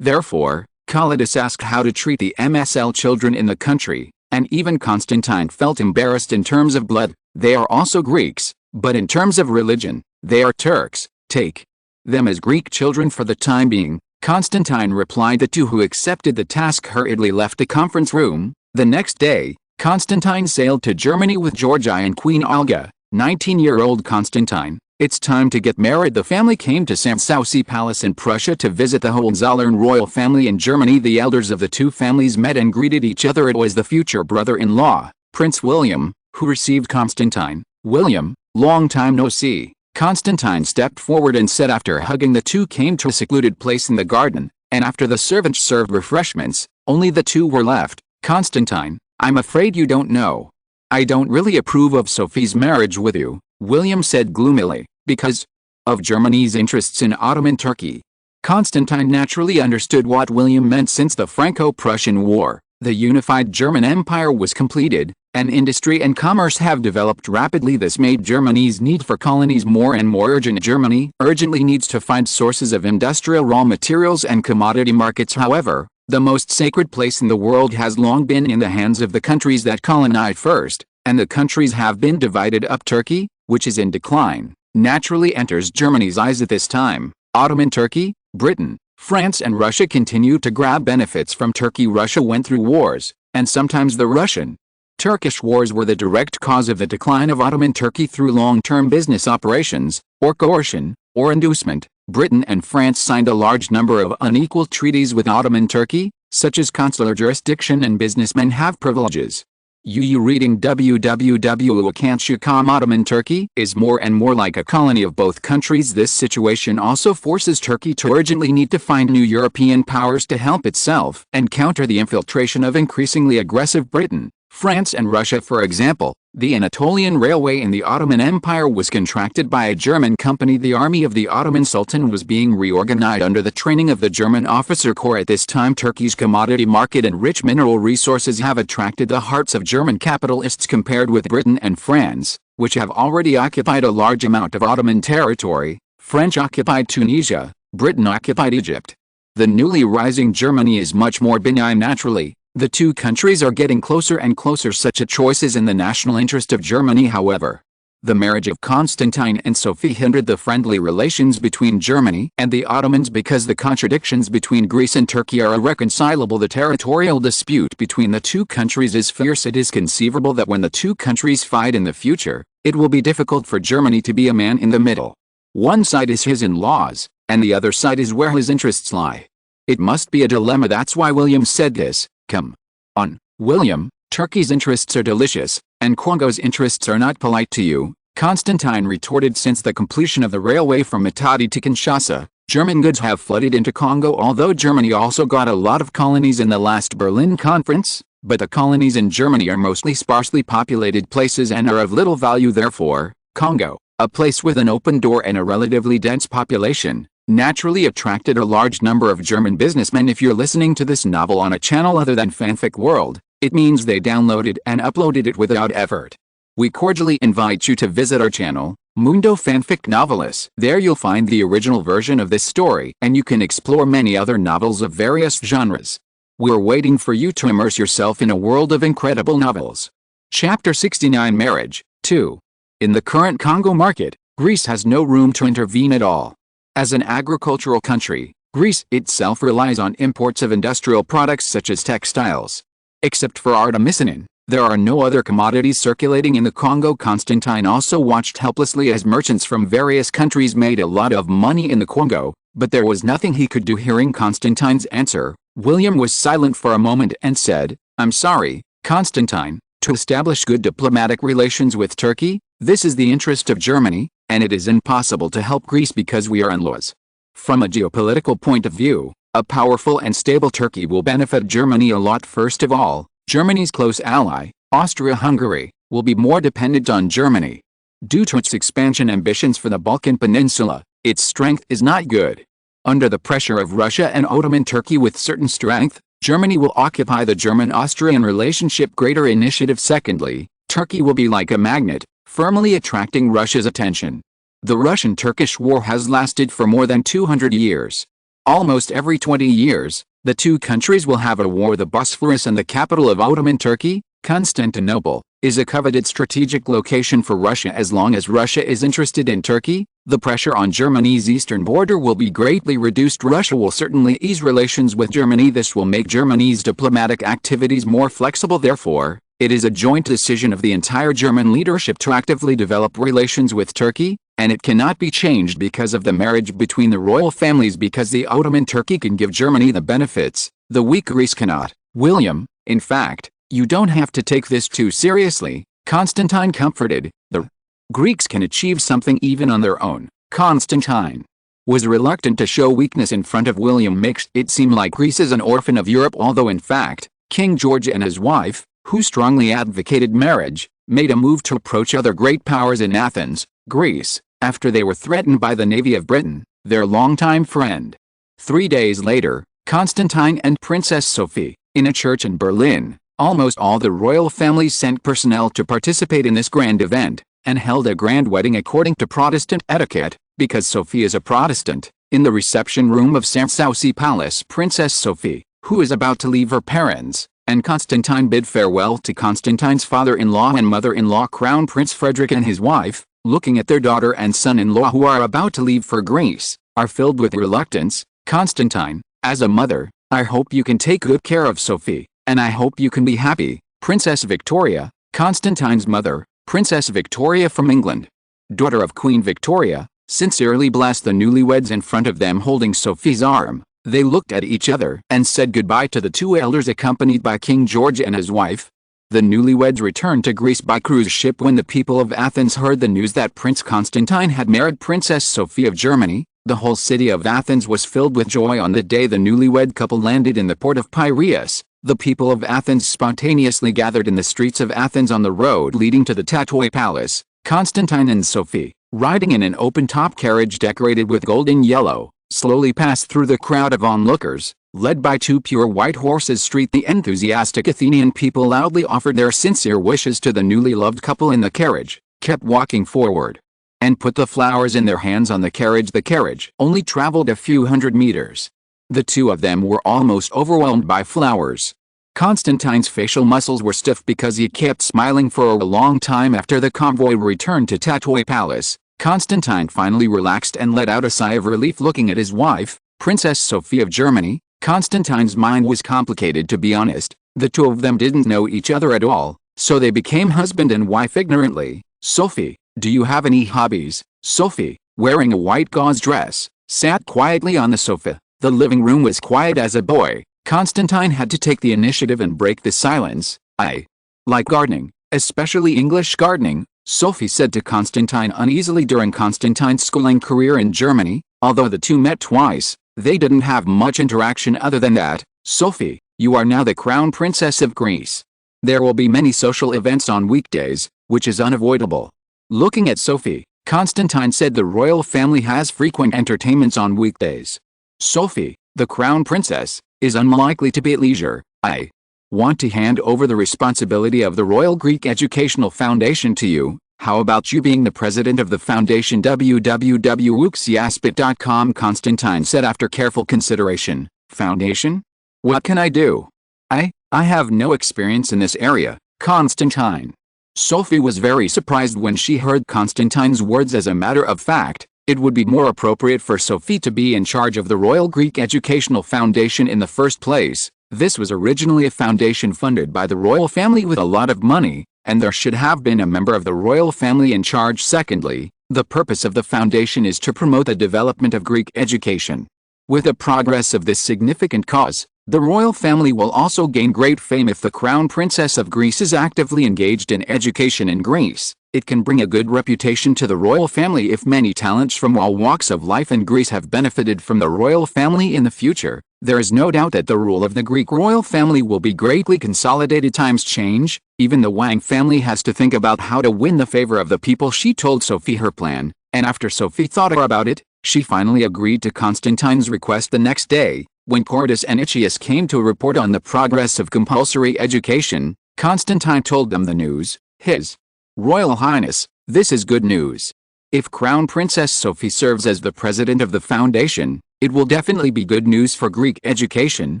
Therefore, Calidus asked how to treat the MSL children in the country, and even Constantine felt embarrassed in terms of blood. They are also Greeks, but in terms of religion, they are Turks. Take them as Greek children for the time being. Constantine replied. The two who accepted the task hurriedly left the conference room. The next day, Constantine sailed to Germany with Georgia and Queen Olga. 19-year-old Constantine, it's time to get married. The family came to Sanssouci Palace in Prussia to visit the Hohenzollern royal family in Germany. The elders of the two families met and greeted each other. It was the future brother-in-law, Prince William, who received Constantine. William, long time no see. Constantine stepped forward and said after hugging the two came to a secluded place in the garden, and after the servants served refreshments, only the two were left. Constantine, I'm afraid you don't know. I don't really approve of Sophie's marriage with you, William said gloomily, because of Germany's interests in Ottoman Turkey. Constantine naturally understood what William meant. Since the Franco-Prussian War, the unified German Empire was completed, and industry and commerce have developed rapidly. This made Germany's need for colonies more and more urgent. Germany urgently needs to find sources of industrial raw materials and commodity markets. However, the most sacred place in the world has long been in the hands of the countries that colonized first, and the countries have been divided up. Turkey, which is in decline, naturally enters Germany's eyes at this time. Ottoman Turkey, Britain, France and Russia continue to grab benefits from Turkey. Russia went through wars, and sometimes the Russian-Turkish wars were the direct cause of the decline of Ottoman Turkey through long-term business operations, or coercion, or inducement. Britain and France signed a large number of unequal treaties with Ottoman Turkey, such as consular jurisdiction and businessmen have privileges. Reading www.awakens.com. Ottoman Turkey is more and more like a colony of both countries. This situation also forces Turkey to urgently need to find new European powers to help itself and counter the infiltration of increasingly aggressive Britain, France and Russia. For example, the Anatolian Railway in the Ottoman Empire was contracted by a German company. The army of the Ottoman Sultan was being reorganized under the training of the German officer corps. At this time, Turkey's commodity market and rich mineral resources have attracted the hearts of German capitalists compared with Britain and France, which have already occupied a large amount of Ottoman territory. French occupied Tunisia, Britain occupied Egypt. The newly rising Germany is much more benign. Naturally, the two countries are getting closer and closer. Such a choice is in the national interest of Germany. However, the marriage of Constantine and Sophie hindered the friendly relations between Germany and the Ottomans because the contradictions between Greece and Turkey are irreconcilable. The territorial dispute between the two countries is fierce. It is conceivable that when the two countries fight in the future, it will be difficult for Germany to be a man in the middle. One side is his in-laws, and the other side is where his interests lie. It must be a dilemma. That's why William said this. Come on, William, Turkey's interests are delicious, and Congo's interests are not polite to you, Constantine retorted. Since the completion of the railway from Matadi to Kinshasa, German goods have flooded into Congo. Although Germany also got a lot of colonies in the last Berlin Conference, but the colonies in Germany are mostly sparsely populated places and are of little value. Therefore, Congo, a place with an open door and a relatively dense population, naturally attracted a large number of German businessmen. If you're listening to this novel on a channel other than Fanfic World, it means they downloaded and uploaded it without effort. We cordially invite you to visit our channel, Mundo Fanfic Novelis. There you'll find the original version of this story, and you can explore many other novels of various genres. We're waiting for you to immerse yourself in a world of incredible novels. Chapter 69. Marriage 2. In the current Congo market, Greece has no room to intervene at all. As an agricultural country, Greece itself relies on imports of industrial products such as textiles. Except for artemisinin, there are no other commodities circulating in the Congo. Constantine also watched helplessly as merchants from various countries made a lot of money in the Congo, but there was nothing he could do. Hearing Constantine's answer, William was silent for a moment and said, "I'm sorry, Constantine, to establish good diplomatic relations with Turkey, this is the interest of Germany, and it is impossible to help Greece because we are in-laws. From a geopolitical point of view, a powerful and stable Turkey will benefit Germany a lot. First of all, Germany's close ally, Austria-Hungary, will be more dependent on Germany. Due to its expansion ambitions for the Balkan Peninsula, its strength is not good. Under the pressure of Russia and Ottoman Turkey with certain strength, Germany will occupy the German-Austrian relationship greater initiative. Secondly, Turkey will be like a magnet, firmly attracting Russia's attention. The Russian-Turkish War has lasted for more than 200 years. Almost every 20 years, the two countries will have a war. The Bosphorus and the capital of Ottoman Turkey, Constantinople, is a coveted strategic location for Russia. As long as Russia is interested in Turkey, the pressure on Germany's eastern border will be greatly reduced. Russia will certainly ease relations with Germany. This will make Germany's diplomatic activities more flexible. Therefore, it is a joint decision of the entire German leadership to actively develop relations with Turkey, and it cannot be changed because of the marriage between the royal families. Because the Ottoman Turkey can give Germany the benefits, the weak Greece cannot. William, in fact, you don't have to take this too seriously, Constantine comforted. The Greeks can achieve something even on their own. Constantine was reluctant to show weakness in front of William. Makes it seem like Greece is an orphan of Europe, although in fact, King George and his wife, who strongly advocated marriage, made a move to approach other great powers in Athens, Greece, after they were threatened by the navy of Britain, their longtime friend. 3 days later, Constantine and Princess Sophie, in a church in Berlin, almost all the royal families sent personnel to participate in this grand event, and held a grand wedding according to Protestant etiquette, because Sophie is a Protestant. In the reception room of Sanssouci Palace, Princess Sophie, who is about to leave her parents, and Constantine bid farewell to Constantine's father-in-law and mother-in-law Crown Prince Frederick and his wife, looking at their daughter and son-in-law who are about to leave for Greece, are filled with reluctance. Constantine, as a mother, I hope you can take good care of Sophie, and I hope you can be happy. Princess Victoria, Constantine's mother, Princess Victoria from England, daughter of Queen Victoria, sincerely blessed the newlyweds in front of them holding Sophie's arm. They looked at each other and said goodbye to the two elders accompanied by King George and his wife. The newlyweds returned to Greece by cruise ship. When the people of Athens heard the news that Prince Constantine had married Princess Sophie of Germany, the whole city of Athens was filled with joy. On the day the newlywed couple landed in the port of Piraeus, the people of Athens spontaneously gathered in the streets of Athens on the road leading to the Tatoi Palace. Constantine and Sophie, riding in an open-top carriage decorated with gold and yellow, slowly passed through the crowd of onlookers, led by two pure white horses. The enthusiastic Athenian people loudly offered their sincere wishes to the newly loved couple in the carriage, kept walking forward, and put the flowers in their hands on the carriage. The carriage only traveled a few hundred meters. The two of them were almost overwhelmed by flowers. Constantine's facial muscles were stiff because he kept smiling for a long time. After the convoy returned to Tatoi Palace, Constantine finally relaxed and let out a sigh of relief looking at his wife, Princess Sophie of Germany. Constantine's mind was complicated, to be honest. The two of them didn't know each other at all, so they became husband and wife ignorantly. Sophie, do you have any hobbies? Sophie, wearing a white gauze dress, sat quietly on the sofa. The living room was quiet as a boy. Constantine had to take the initiative and break the silence. I like gardening, especially English gardening, Sophie said to Constantine uneasily. During Constantine's schooling career in Germany, although the two met twice, they didn't have much interaction other than that. Sophie, you are now the crown princess of Greece. There will be many social events on weekdays, which is unavoidable. Looking at Sophie, Constantine said the royal family has frequent entertainments on weekdays. Sophie, the crown princess, is unlikely to be at leisure. I want to hand over the responsibility of the Royal Greek Educational Foundation to you. How about you being the president of the foundation? www.wuxiaspit.com Constantine said after careful consideration. Foundation? What can I do? I have no experience in this area, Constantine. Sophie was very surprised when she heard Constantine's words. As a matter of fact, it would be more appropriate for Sophie to be in charge of the Royal Greek Educational Foundation in the first place. This was originally a foundation funded by the royal family with a lot of money, and there should have been a member of the royal family in charge. Secondly, the purpose of the foundation is to promote the development of Greek education. With the progress of this significant cause, the royal family will also gain great fame if the crown princess of Greece is actively engaged in education in Greece. It can bring a good reputation to the royal family if many talents from all walks of life in Greece have benefited from the royal family in the future. There is no doubt that the rule of the Greek royal family will be greatly consolidated. Times change, even the Wang family has to think about how to win the favor of the people. She told Sophie her plan, and after Sophie thought about it, she finally agreed to Constantine's request. The next day, when Cordus and Iccius came to report on the progress of compulsory education, Constantine told them the news. His Royal Highness, this is good news. If Crown Princess Sophie serves as the president of the foundation, it will definitely be good news for Greek education,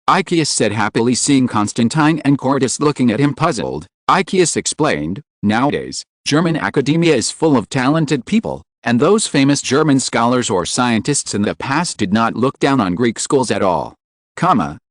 Iccius said, happily seeing Constantine and Cordus looking at him puzzled. Iccius explained, nowadays, German academia is full of talented people, and those famous German scholars or scientists in the past did not look down on Greek schools at all.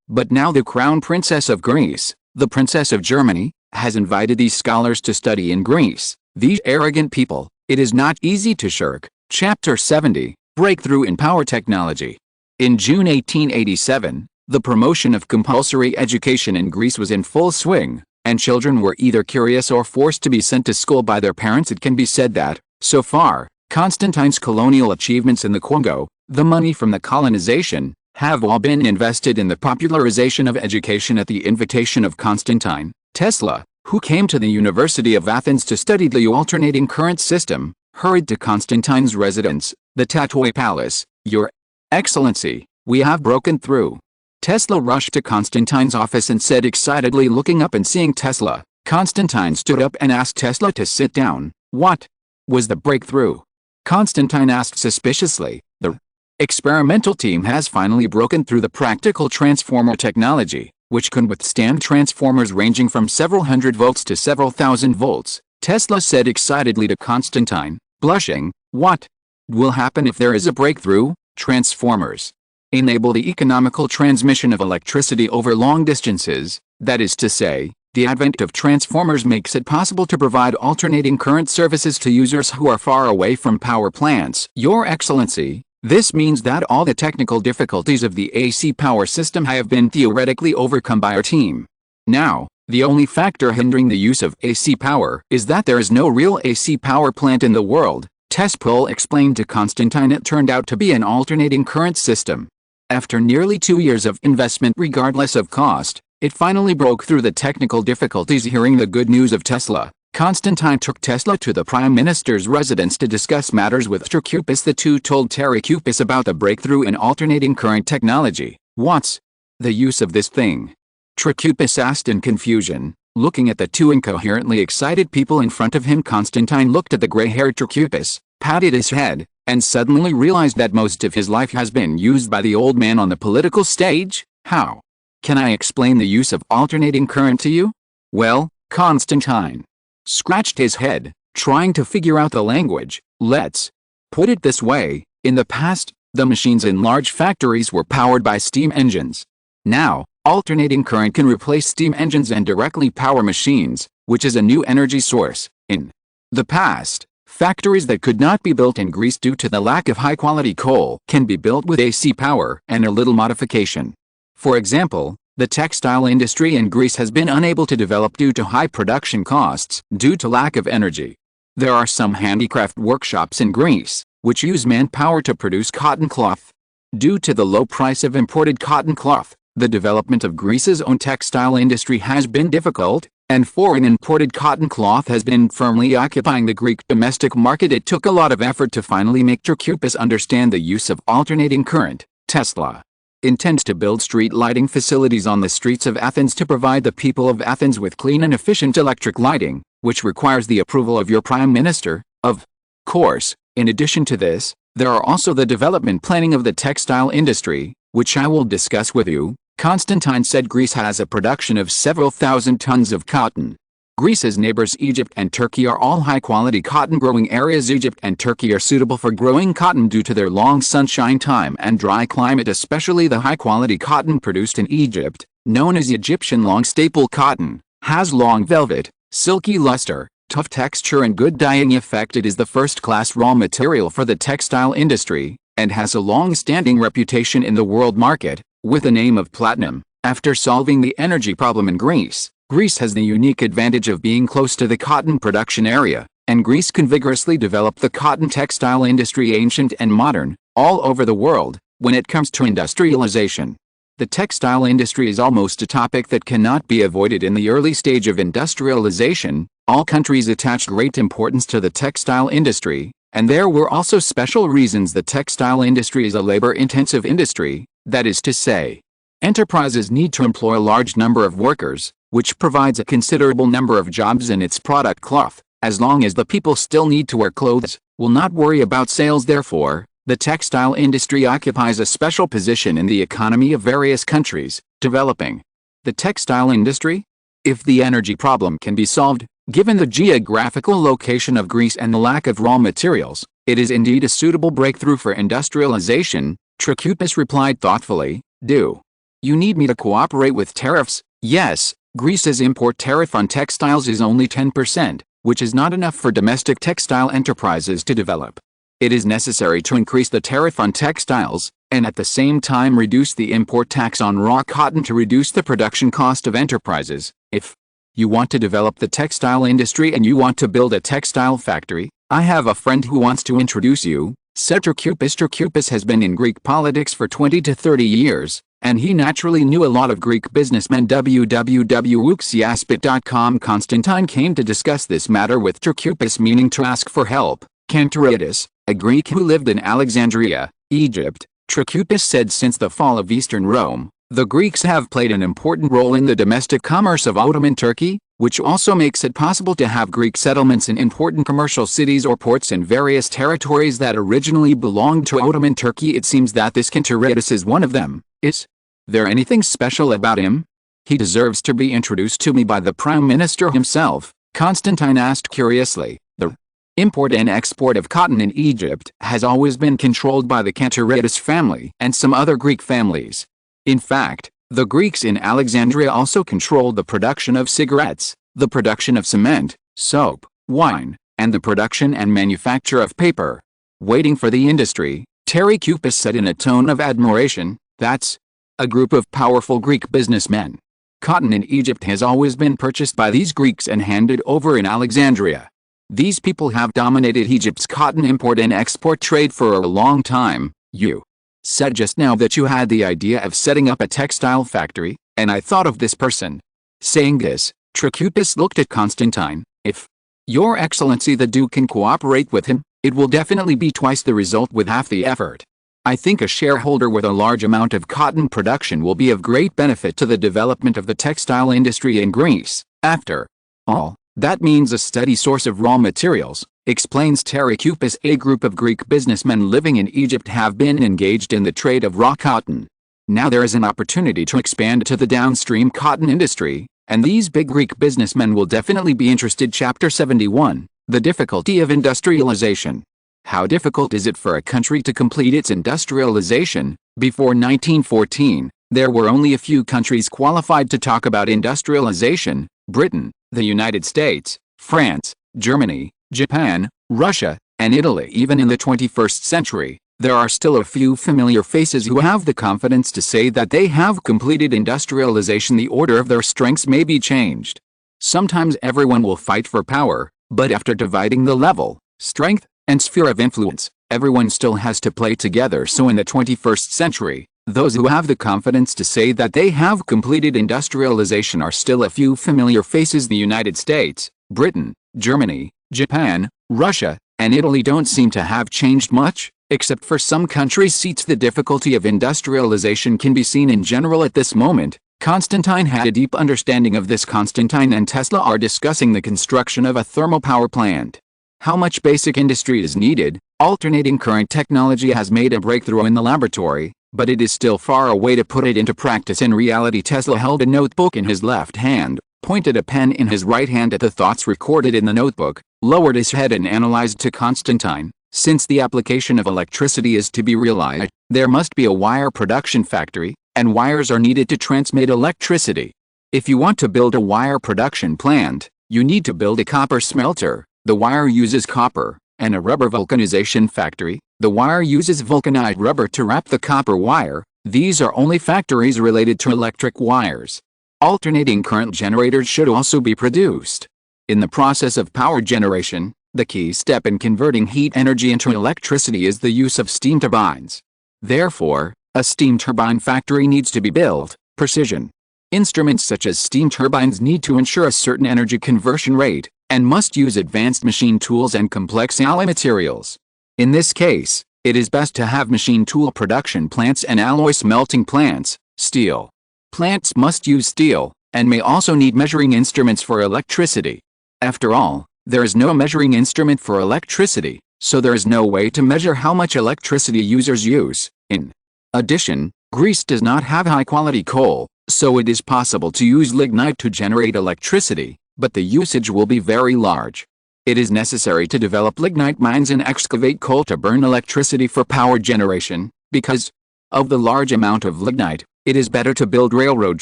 But now the Crown Princess of Greece, the Princess of Germany, has invited these scholars to study in Greece. These arrogant people, it is not easy to shirk. Chapter 70, Breakthrough in Power Technology. In June 1887, the promotion of compulsory education in Greece was in full swing, and children were either curious or forced to be sent to school by their parents. It can be said that, so far, Constantine's colonial achievements in the Congo, the money from the colonization, have all been invested in the popularization of education. At the invitation of Constantine, Tesla, who came to the University of Athens to study the alternating current system, hurried to Constantine's residence, the Tatoi Palace. Your Excellency, we have broken through. Tesla rushed to Constantine's office and said excitedly. Looking up and seeing Tesla, Constantine stood up and asked Tesla to sit down. What was the breakthrough? Constantine asked suspiciously. The experimental team has finally broken through the practical transformer technology, which can withstand transformers ranging from several hundred volts to several thousand volts, Tesla said excitedly to Constantine, blushing. What will happen if there is a breakthrough? Transformers enable the economical transmission of electricity over long distances. That is to say, the advent of transformers makes it possible to provide alternating current services to users who are far away from power plants. Your Excellency, this means that all the technical difficulties of the AC power system have been theoretically overcome by our team. Now, the only factor hindering the use of AC power is that there is no real AC power plant in the world, Tespol explained to Constantine. It turned out to be an alternating current system. After nearly 2 years of investment regardless of cost, it finally broke through the technical difficulties. Hearing the good news of Tesla, Constantine took Tesla to the Prime Minister's residence to discuss matters with Trachupis. The two told Trachupis about the breakthrough in alternating current technology. What's the use of this thing? Trachupis asked in confusion, looking at the two incoherently excited people in front of him. Constantine looked at the gray-haired Trachupis, patted his head, and suddenly realized that most of his life has been used by the old man on the political stage. How can I explain the use of alternating current to you? Well, Constantine scratched his head, trying to figure out the language. Let's put it this way, in the past, the machines in large factories were powered by steam engines. Now, alternating current can replace steam engines and directly power machines, which is a new energy source. In the past, factories that could not be built in Greece due to the lack of high-quality coal can be built with AC power and a little modification. For example, the textile industry in Greece has been unable to develop due to high production costs, due to lack of energy. There are some handicraft workshops in Greece, which use manpower to produce cotton cloth. Due to the low price of imported cotton cloth, the development of Greece's own textile industry has been difficult, and foreign imported cotton cloth has been firmly occupying the Greek domestic market. It took a lot of effort to finally make Trachupis understand the use of alternating current. Tesla intends to build street lighting facilities on the streets of Athens to provide the people of Athens with clean and efficient electric lighting, which requires the approval of your Prime Minister. Of course, in addition to this, there are also the development planning of the textile industry, which I will discuss with you. Constantine said Greece has a production of several thousand tons of cotton. Greece's neighbors Egypt and Turkey are all high-quality cotton-growing areas. Egypt and Turkey are suitable for growing cotton due to their long sunshine time and dry climate, especially the high-quality cotton produced in Egypt, known as Egyptian long staple cotton, has long velvet, silky luster, tough texture and good dyeing effect. It is the first-class raw material for the textile industry, and has a long-standing reputation in the world market, with the name of platinum. After solving the energy problem in Greece, Greece has the unique advantage of being close to the cotton production area, and Greece can vigorously develop the cotton textile industry, ancient and modern, all over the world. When it comes to industrialization, the textile industry is almost a topic that cannot be avoided. In the early stage of industrialization, all countries attached great importance to the textile industry, and there were also special reasons. The textile industry is a labor-intensive industry, that is to say, enterprises need to employ a large number of workers, which provides a considerable number of jobs in its product cloth. As long as the people still need to wear clothes, will not worry about sales. Therefore, the textile industry occupies a special position in the economy of various countries developing. The textile industry? If the energy problem can be solved, given the geographical location of Greece and the lack of raw materials, it is indeed a suitable breakthrough for industrialization. Trikoupis replied thoughtfully, "Do you need me to cooperate with tariffs?" Yes, Greece's import tariff on textiles is only 10%, which is not enough for domestic textile enterprises to develop. It is necessary to increase the tariff on textiles, and at the same time reduce the import tax on raw cotton to reduce the production cost of enterprises. If you want to develop the textile industry and you want to build a textile factory, I have a friend who wants to introduce you, said Trikoupis. Trikoupis has been in Greek politics for 20 to 30 years, and he naturally knew a lot of Greek businessmen. www.uxiaspit.com. Constantine came to discuss this matter with Trikoupis, meaning to ask for help. Conspiracies, a Greek who lived in Alexandria, Egypt, Trikoupis said, since the fall of Eastern Rome, the Greeks have played an important role in the domestic commerce of Ottoman Turkey, which also makes it possible to have Greek settlements in important commercial cities or ports in various territories that originally belonged to Ottoman Turkey. It seems that this Constantinople is one of them. Is there anything special about him? He deserves to be introduced to me by the Prime Minister himself, Constantine asked curiously. The import and export of cotton in Egypt has always been controlled by the Constantinople family and some other Greek families. In fact, the Greeks in Alexandria also controlled the production of cigarettes, the production of cement, soap, wine, and the production and manufacture of paper. Waiting for the industry, Trikoupis said in a tone of admiration, "That's a group of powerful Greek businessmen. Cotton in Egypt has always been purchased by these Greeks and handed over in Alexandria. These people have dominated Egypt's cotton import and export trade for a long time." You said just now that you had the idea of setting up a textile factory, and I thought of this person. Saying this, Trikoupis looked at Constantine. "If Your Excellency the Duke can cooperate with him, it will definitely be twice the result with half the effort. I think a shareholder with a large amount of cotton production will be of great benefit to the development of the textile industry in Greece. After all, that means a steady source of raw materials," explains Trikoupis. A group of Greek businessmen living in Egypt have been engaged in the trade of raw cotton. Now there is an opportunity to expand to the downstream cotton industry, and these big Greek businessmen will definitely be interested. Chapter 71, The Difficulty of Industrialization. How difficult is it for a country to complete its industrialization? Before 1914, there were only a few countries qualified to talk about industrialization: Britain, the United States, France, Germany, Japan, Russia, and Italy. Even in the 21st century, there are still a few familiar faces who have the confidence to say that they have completed industrialization. The order of their strengths may be changed. Sometimes everyone will fight for power, but after dividing the level, strength, and sphere of influence, everyone still has to play together. So in the 21st century, those who have the confidence to say that they have completed industrialization are still a few familiar faces. The United States, Britain, Germany, Japan, Russia, and Italy don't seem to have changed much, except for some countries' seats. The difficulty of industrialization can be seen in general at this moment. Constantine had a deep understanding of this. Constantine and Tesla are discussing the construction of a thermal power plant. How much basic industry is needed? Alternating current technology has made a breakthrough in the laboratory, but it is still far away to put it into practice in reality. Tesla held a notebook in his left hand, pointed a pen in his right hand at the thoughts recorded in the notebook, lowered his head and analyzed to Constantine. Since the application of electricity is to be realized, there must be a wire production factory, and wires are needed to transmit electricity. If you want to build a wire production plant, you need to build a copper smelter. The wire uses copper, and a rubber vulcanization factory. The wire uses vulcanized rubber to wrap the copper wire. These are only factories related to electric wires. Alternating current generators should also be produced. In the process of power generation, The key step in converting heat energy into electricity is the use of steam turbines. Therefore, a steam turbine factory needs to be built. Precision. Instruments such as steam turbines need to ensure a certain energy conversion rate, and must use advanced machine tools and complex alloy materials. In this case, it is best to have machine tool production plants and alloy smelting plants. Steel plants must use steel, and may also need measuring instruments for electricity. After all, there is no measuring instrument for electricity, so there is no way to measure how much electricity users use. In addition, Greece does not have high-quality coal, so it is possible to use lignite to generate electricity, but the usage will be very large. It is necessary to develop lignite mines and excavate coal to burn electricity for power generation. Because of the large amount of lignite, it is better to build railroad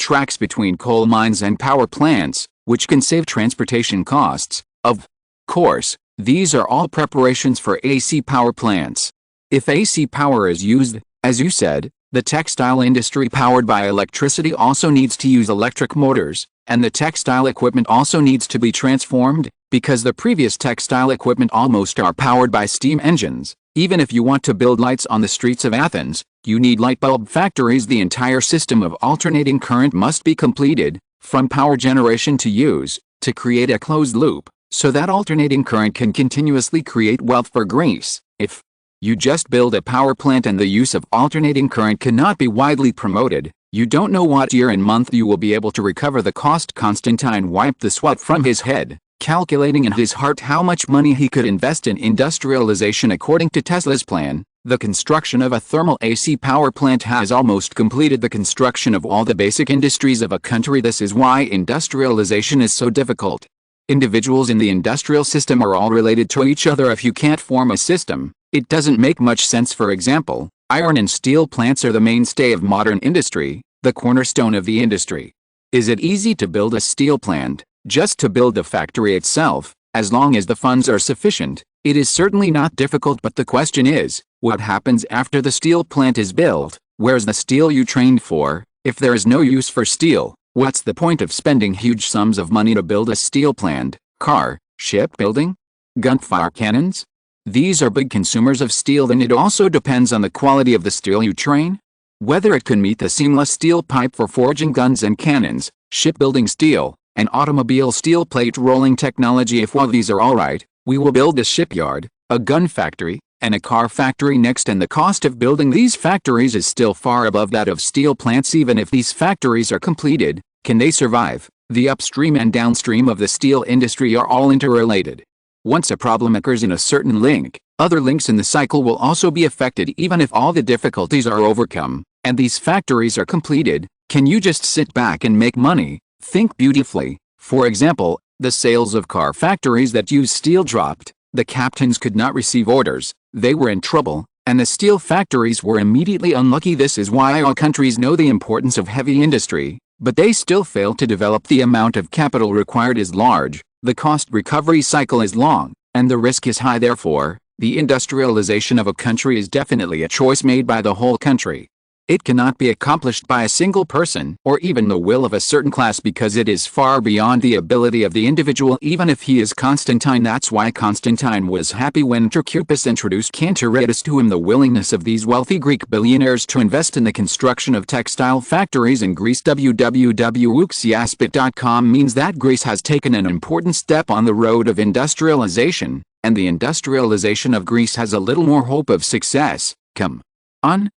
tracks between coal mines and power plants, which can save transportation costs. Of course, these are all preparations for AC power plants. If AC power is used, as you said, the textile industry powered by electricity also needs to use electric motors, and the textile equipment also needs to be transformed, because the previous textile equipment almost are powered by steam engines. Even if you want to build lights on the streets of Athens, you need light bulb factories. The entire system of alternating current must be completed, from power generation to use, to create a closed loop, so that alternating current can continuously create wealth for Greece. If you just build a power plant and the use of alternating current cannot be widely promoted, you don't know what year and month you will be able to recover the cost. Constantine wiped the sweat from his head, calculating in his heart how much money he could invest in industrialization. According to Tesla's plan, the construction of a thermal AC power plant has almost completed the construction of all the basic industries of a country. This is why industrialization is so difficult. Individuals in the industrial system are all related to each other. If you can't form a system, it doesn't make much sense. For example, iron and steel plants are the mainstay of modern industry, the cornerstone of the industry. Is it easy to build a steel plant? Just to build the factory itself, as long as the funds are sufficient, it is certainly not difficult. But the question is, what happens after the steel plant is built? Where's the steel you trained for? If there is no use for steel, what's the point of spending huge sums of money to build a steel plant, car, shipbuilding, gunfire cannons? These are big consumers of steel. Then it also depends on the quality of the steel you train. Whether it can meet the seamless steel pipe for forging guns and cannons, shipbuilding steel, and automobile steel plate rolling technology. If all these are alright, we will build a shipyard, a gun factory, and a car factory next, and the cost of building these factories is still far above that of steel plants. Even if these factories are completed, can they survive? The upstream and downstream of the steel industry are all interrelated. Once a problem occurs in a certain link, other links in the cycle will also be affected. Even if all the difficulties are overcome, and these factories are completed, can you just sit back and make money? Think beautifully. For example, the sales of car factories that use steel dropped, the captains could not receive orders, they were in trouble, and the steel factories were immediately unlucky. This is why all countries know the importance of heavy industry, but they still fail to develop. The amount of capital required is large, the cost recovery cycle is long, and the risk is high. Therefore, the industrialization of a country is definitely a choice made by the whole country. It cannot be accomplished by a single person or even the will of a certain class, because it is far beyond the ability of the individual, even if he is Constantine. That's why Constantine was happy when Trachupus introduced Cantaratus to him. The willingness of these wealthy Greek billionaires to invest in the construction of textile factories in Greece. www.uxiaspit.com means that Greece has taken an important step on the road of industrialization, and the industrialization of Greece has a little more hope of success. Come on.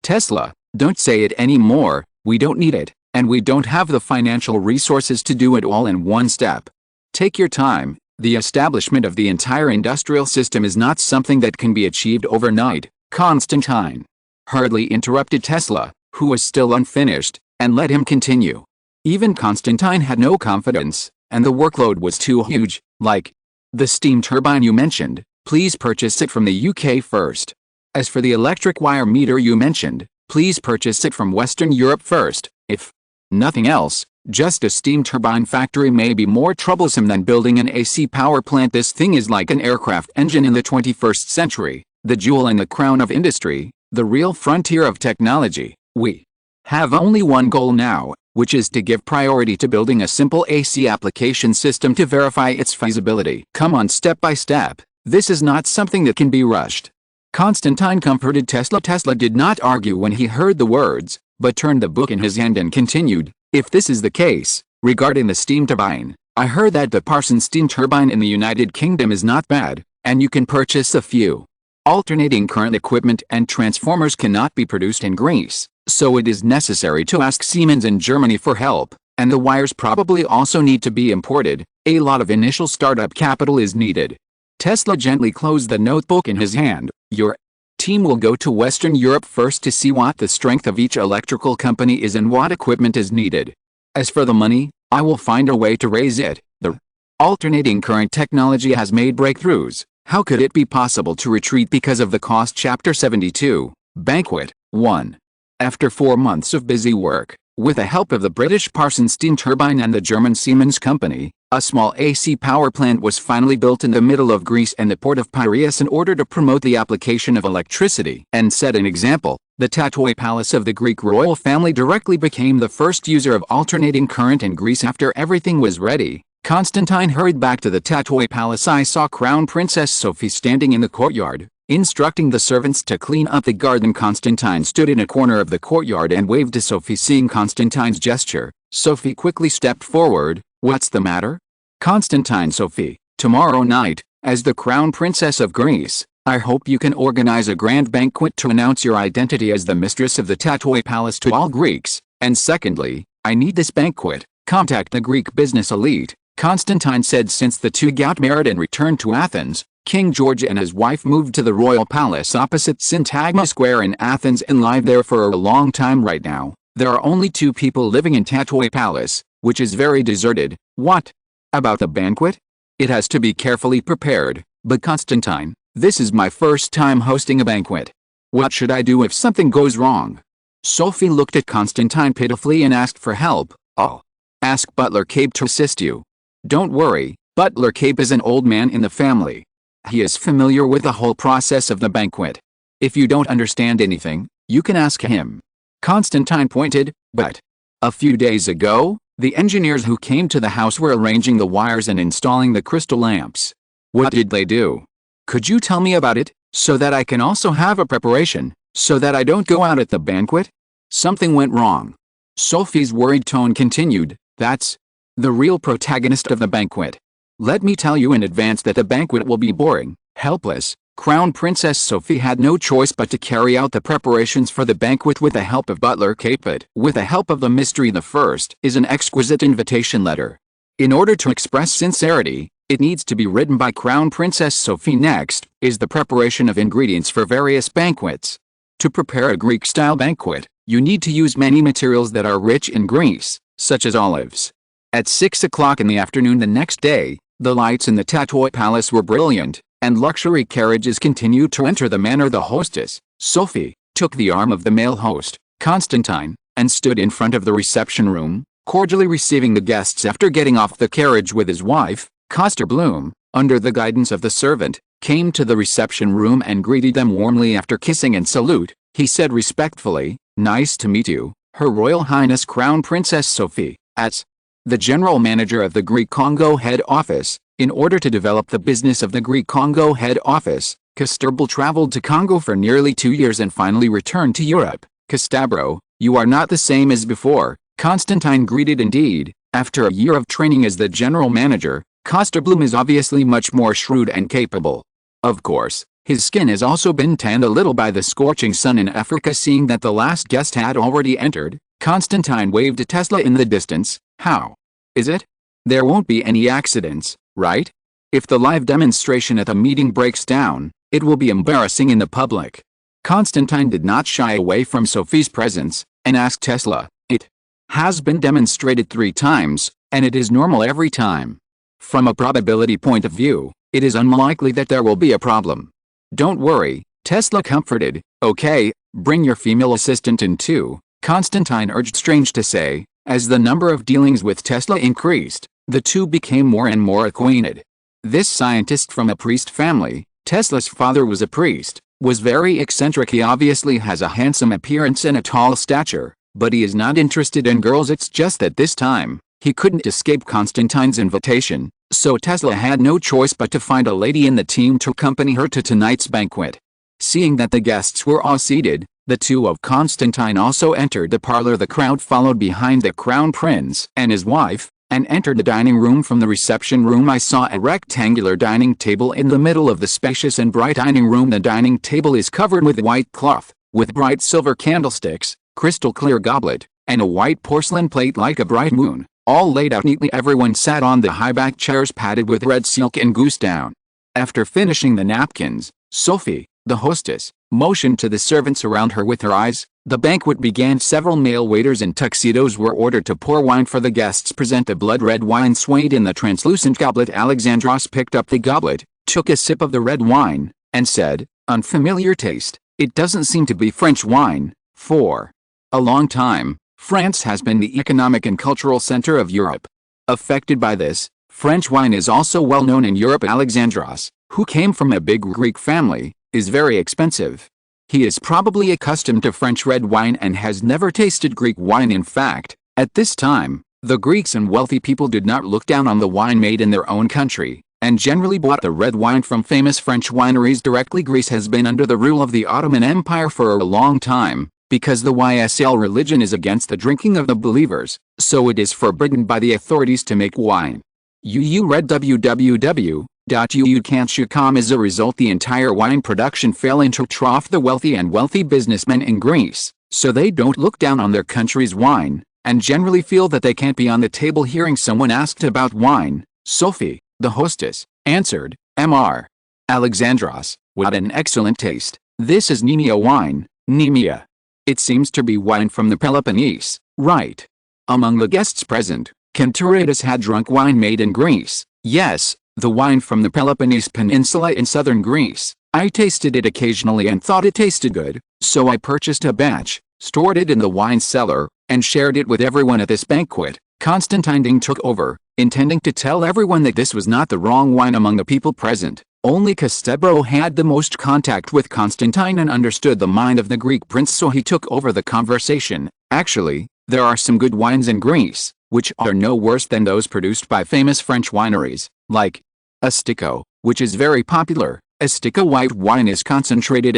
Tesla, don't say it anymore. We don't need it, and we don't have the financial resources to do it all in one step. Take your time. The establishment of the entire industrial system is not something that can be achieved overnight. Constantine hurriedly interrupted Tesla, who was still unfinished, and let him continue. Even Constantine had no confidence, and the workload was too huge. Like the steam turbine you mentioned, please purchase it from the UK first. As for the electric wire meter you mentioned, please purchase it from Western Europe first. If nothing else, just a steam turbine factory may be more troublesome than building an AC power plant. This thing is like an aircraft engine in the 21st century, the jewel and the crown of industry, the real frontier of technology. We have only one goal now, which is to give priority to building a simple AC application system to verify its feasibility. Come on, step by step. This is not something that can be rushed. Constantine comforted Tesla. Tesla did not argue when he heard the words, but turned the book in his hand and continued, if this is the case, regarding the steam turbine, I heard that the Parsons steam turbine in the United Kingdom is not bad, and you can purchase a few. Alternating current equipment and transformers cannot be produced in Greece, so it is necessary to ask Siemens in Germany for help, and the wires probably also need to be imported. A lot of initial startup capital is needed. Tesla gently closed the notebook in his hand. Your team will go to Western Europe first to see what the strength of each electrical company is and what equipment is needed. As for the money, I will find a way to raise it. The alternating current technology has made breakthroughs. How could it be possible to retreat because of the cost? Chapter 72, Banquet 1. After 4 months of busy work, with the help of the British Parsons steam turbine and the German Siemens company, a small AC power plant was finally built in the middle of Greece and the port of Piraeus in order to promote the application of electricity and set an example. The Tatoi Palace of the Greek royal family directly became the first user of alternating current in Greece. After everything was ready, Constantine hurried back to the Tatoi Palace. I saw Crown Princess Sophie standing in the courtyard, instructing the servants to clean up the garden. Constantine stood in a corner of the courtyard and waved to Sophie. Seeing Constantine's gesture, Sophie quickly stepped forward. What's the matter? Constantine. Sophie, tomorrow night, as the Crown Princess of Greece, I hope you can organize a grand banquet to announce your identity as the mistress of the Tatoi Palace to all Greeks. And secondly, I need this banquet. Contact the Greek business elite. Constantine said. Since the two got married and returned to Athens, King George and his wife moved to the royal palace opposite Syntagma Square in Athens and live there for a long time. Right now, there are only 2 people living in Tatoi Palace, which is very deserted. What about the banquet? It has to be carefully prepared. But Constantine, this is my first time hosting a banquet. What should I do if something goes wrong? Sophie looked at Constantine pitifully and asked for help. I'll ask Butler Cape to assist you. Don't worry, Butler Cape is an old man in the family. He is familiar with the whole process of the banquet. If you don't understand anything, you can ask him. Constantine pointed. But a few days ago, the engineers who came to the house were arranging the wires and installing the crystal lamps. What did they do? Could you tell me about it, so that I can also have a preparation, so that I don't go out at the banquet? Something went wrong. Sophie's worried tone continued. That's the real protagonist of the banquet. Let me tell you in advance that the banquet will be boring, helpless. Crown Princess Sophie had no choice but to carry out the preparations for the banquet with the help of Butler Cape. With the help of the mystery, the first is an exquisite invitation letter. In order to express sincerity, it needs to be written by Crown Princess Sophie. Next is the preparation of ingredients for various banquets. To prepare a Greek-style banquet, you need to use many materials that are rich in Greece, such as olives. At 6 o'clock in the afternoon the next day, the lights in the Tatoi Palace were brilliant, and luxury carriages continued to enter the manor. The hostess, Sophie, took the arm of the male host, Constantine, and stood in front of the reception room, cordially receiving the guests. After getting off the carriage with his wife, Coster Bloom, under the guidance of the servant, came to the reception room and greeted them warmly. After kissing and salute, he said respectfully, "Nice to meet you, Her Royal Highness Crown Princess Sophie." As the general manager of the Greek Congo head office, in order to develop the business of the Greek Congo head office, Castabro traveled to Congo for nearly 2 years and finally returned to Europe. Castabro, you are not the same as before, Constantine greeted. Indeed, after a year of training as the general manager, Castablo is obviously much more shrewd and capable. Of course, his skin has also been tanned a little by the scorching sun in Africa. Seeing that the last guest had already entered, Constantine waved to Tesla in the distance. How is it? There won't be any accidents, right? If the live demonstration at the meeting breaks down, it will be embarrassing in the public. Constantine did not shy away from Sophie's presence, and asked Tesla, "It has been demonstrated 3 times, and it is normal every time. From a probability point of view, it is unlikely that there will be a problem." "Don't worry," Tesla comforted. "Okay, bring your female assistant in too," Constantine urged. Strange to say, as the number of dealings with Tesla increased, the two became more and more acquainted. This scientist from a priest family, Tesla's father was a priest, was very eccentric. He obviously has a handsome appearance and a tall stature, But he is not interested in girls, it's just that this time, he couldn't escape Constantine's invitation, so Tesla had no choice but to find a lady in the team to accompany her to tonight's banquet. Seeing that the guests were all seated, the two of Constantine also entered the parlor. The crowd followed behind the crown prince and his wife, and entered the dining room from the reception room. I saw a rectangular dining table in the middle of the spacious and bright dining room. The dining table is covered with white cloth, with bright silver candlesticks, crystal clear goblet, and a white porcelain plate like a bright moon, all laid out neatly. Everyone sat on the high-backed chairs padded with red silk and goose down. After finishing the napkins, Sophie, the hostess, motioned to the servants around her with her eyes. The banquet began. Several male waiters in tuxedos were ordered to pour wine for the guests present. The blood-red wine swayed in the translucent goblet. Alexandros picked up the goblet, took a sip of the red wine, and said, "Unfamiliar taste. It doesn't seem to be French wine." For a long time, France has been the economic and cultural center of Europe. Affected by this, French wine is also well known in Europe. Alexandros, who came from a big Greek family, is very expensive. He is probably accustomed to French red wine and has never tasted Greek wine. In fact, at this time, the Greeks and wealthy people did not look down on the wine made in their own country, and generally bought the red wine from famous French wineries directly. Greece has been under the rule of the Ottoman Empire for a long time, because the YSL religion is against the drinking of the believers, so it is forbidden by the authorities to make wine. You read www.uucan't.com. As a result, the entire wine production fell into trough. The wealthy businessmen in Greece, so they don't look down on their country's wine, and generally feel that they can't be on the table. Hearing someone asked about wine, Sophie, the hostess, answered, "Mr. Alexandros, what an excellent taste. This is Nemea wine." Nemea. It seems to be wine from the Peloponnese, right? Among the guests present, Constantinople had drunk wine made in Greece. Yes, the wine from the Peloponnese Peninsula in southern Greece. I tasted it occasionally and thought it tasted good, so I purchased a batch, stored it in the wine cellar, and shared it with everyone at this banquet. Constantine took over, intending to tell everyone that this was not the wrong wine. Among the people present, only Constantinople had the most contact with Constantine and understood the mind of the Greek prince, so he took over the conversation. Actually, there are some good wines in Greece, which are no worse than those produced by famous French wineries, like Asticco, which is very popular. Asticco white wine is concentrated,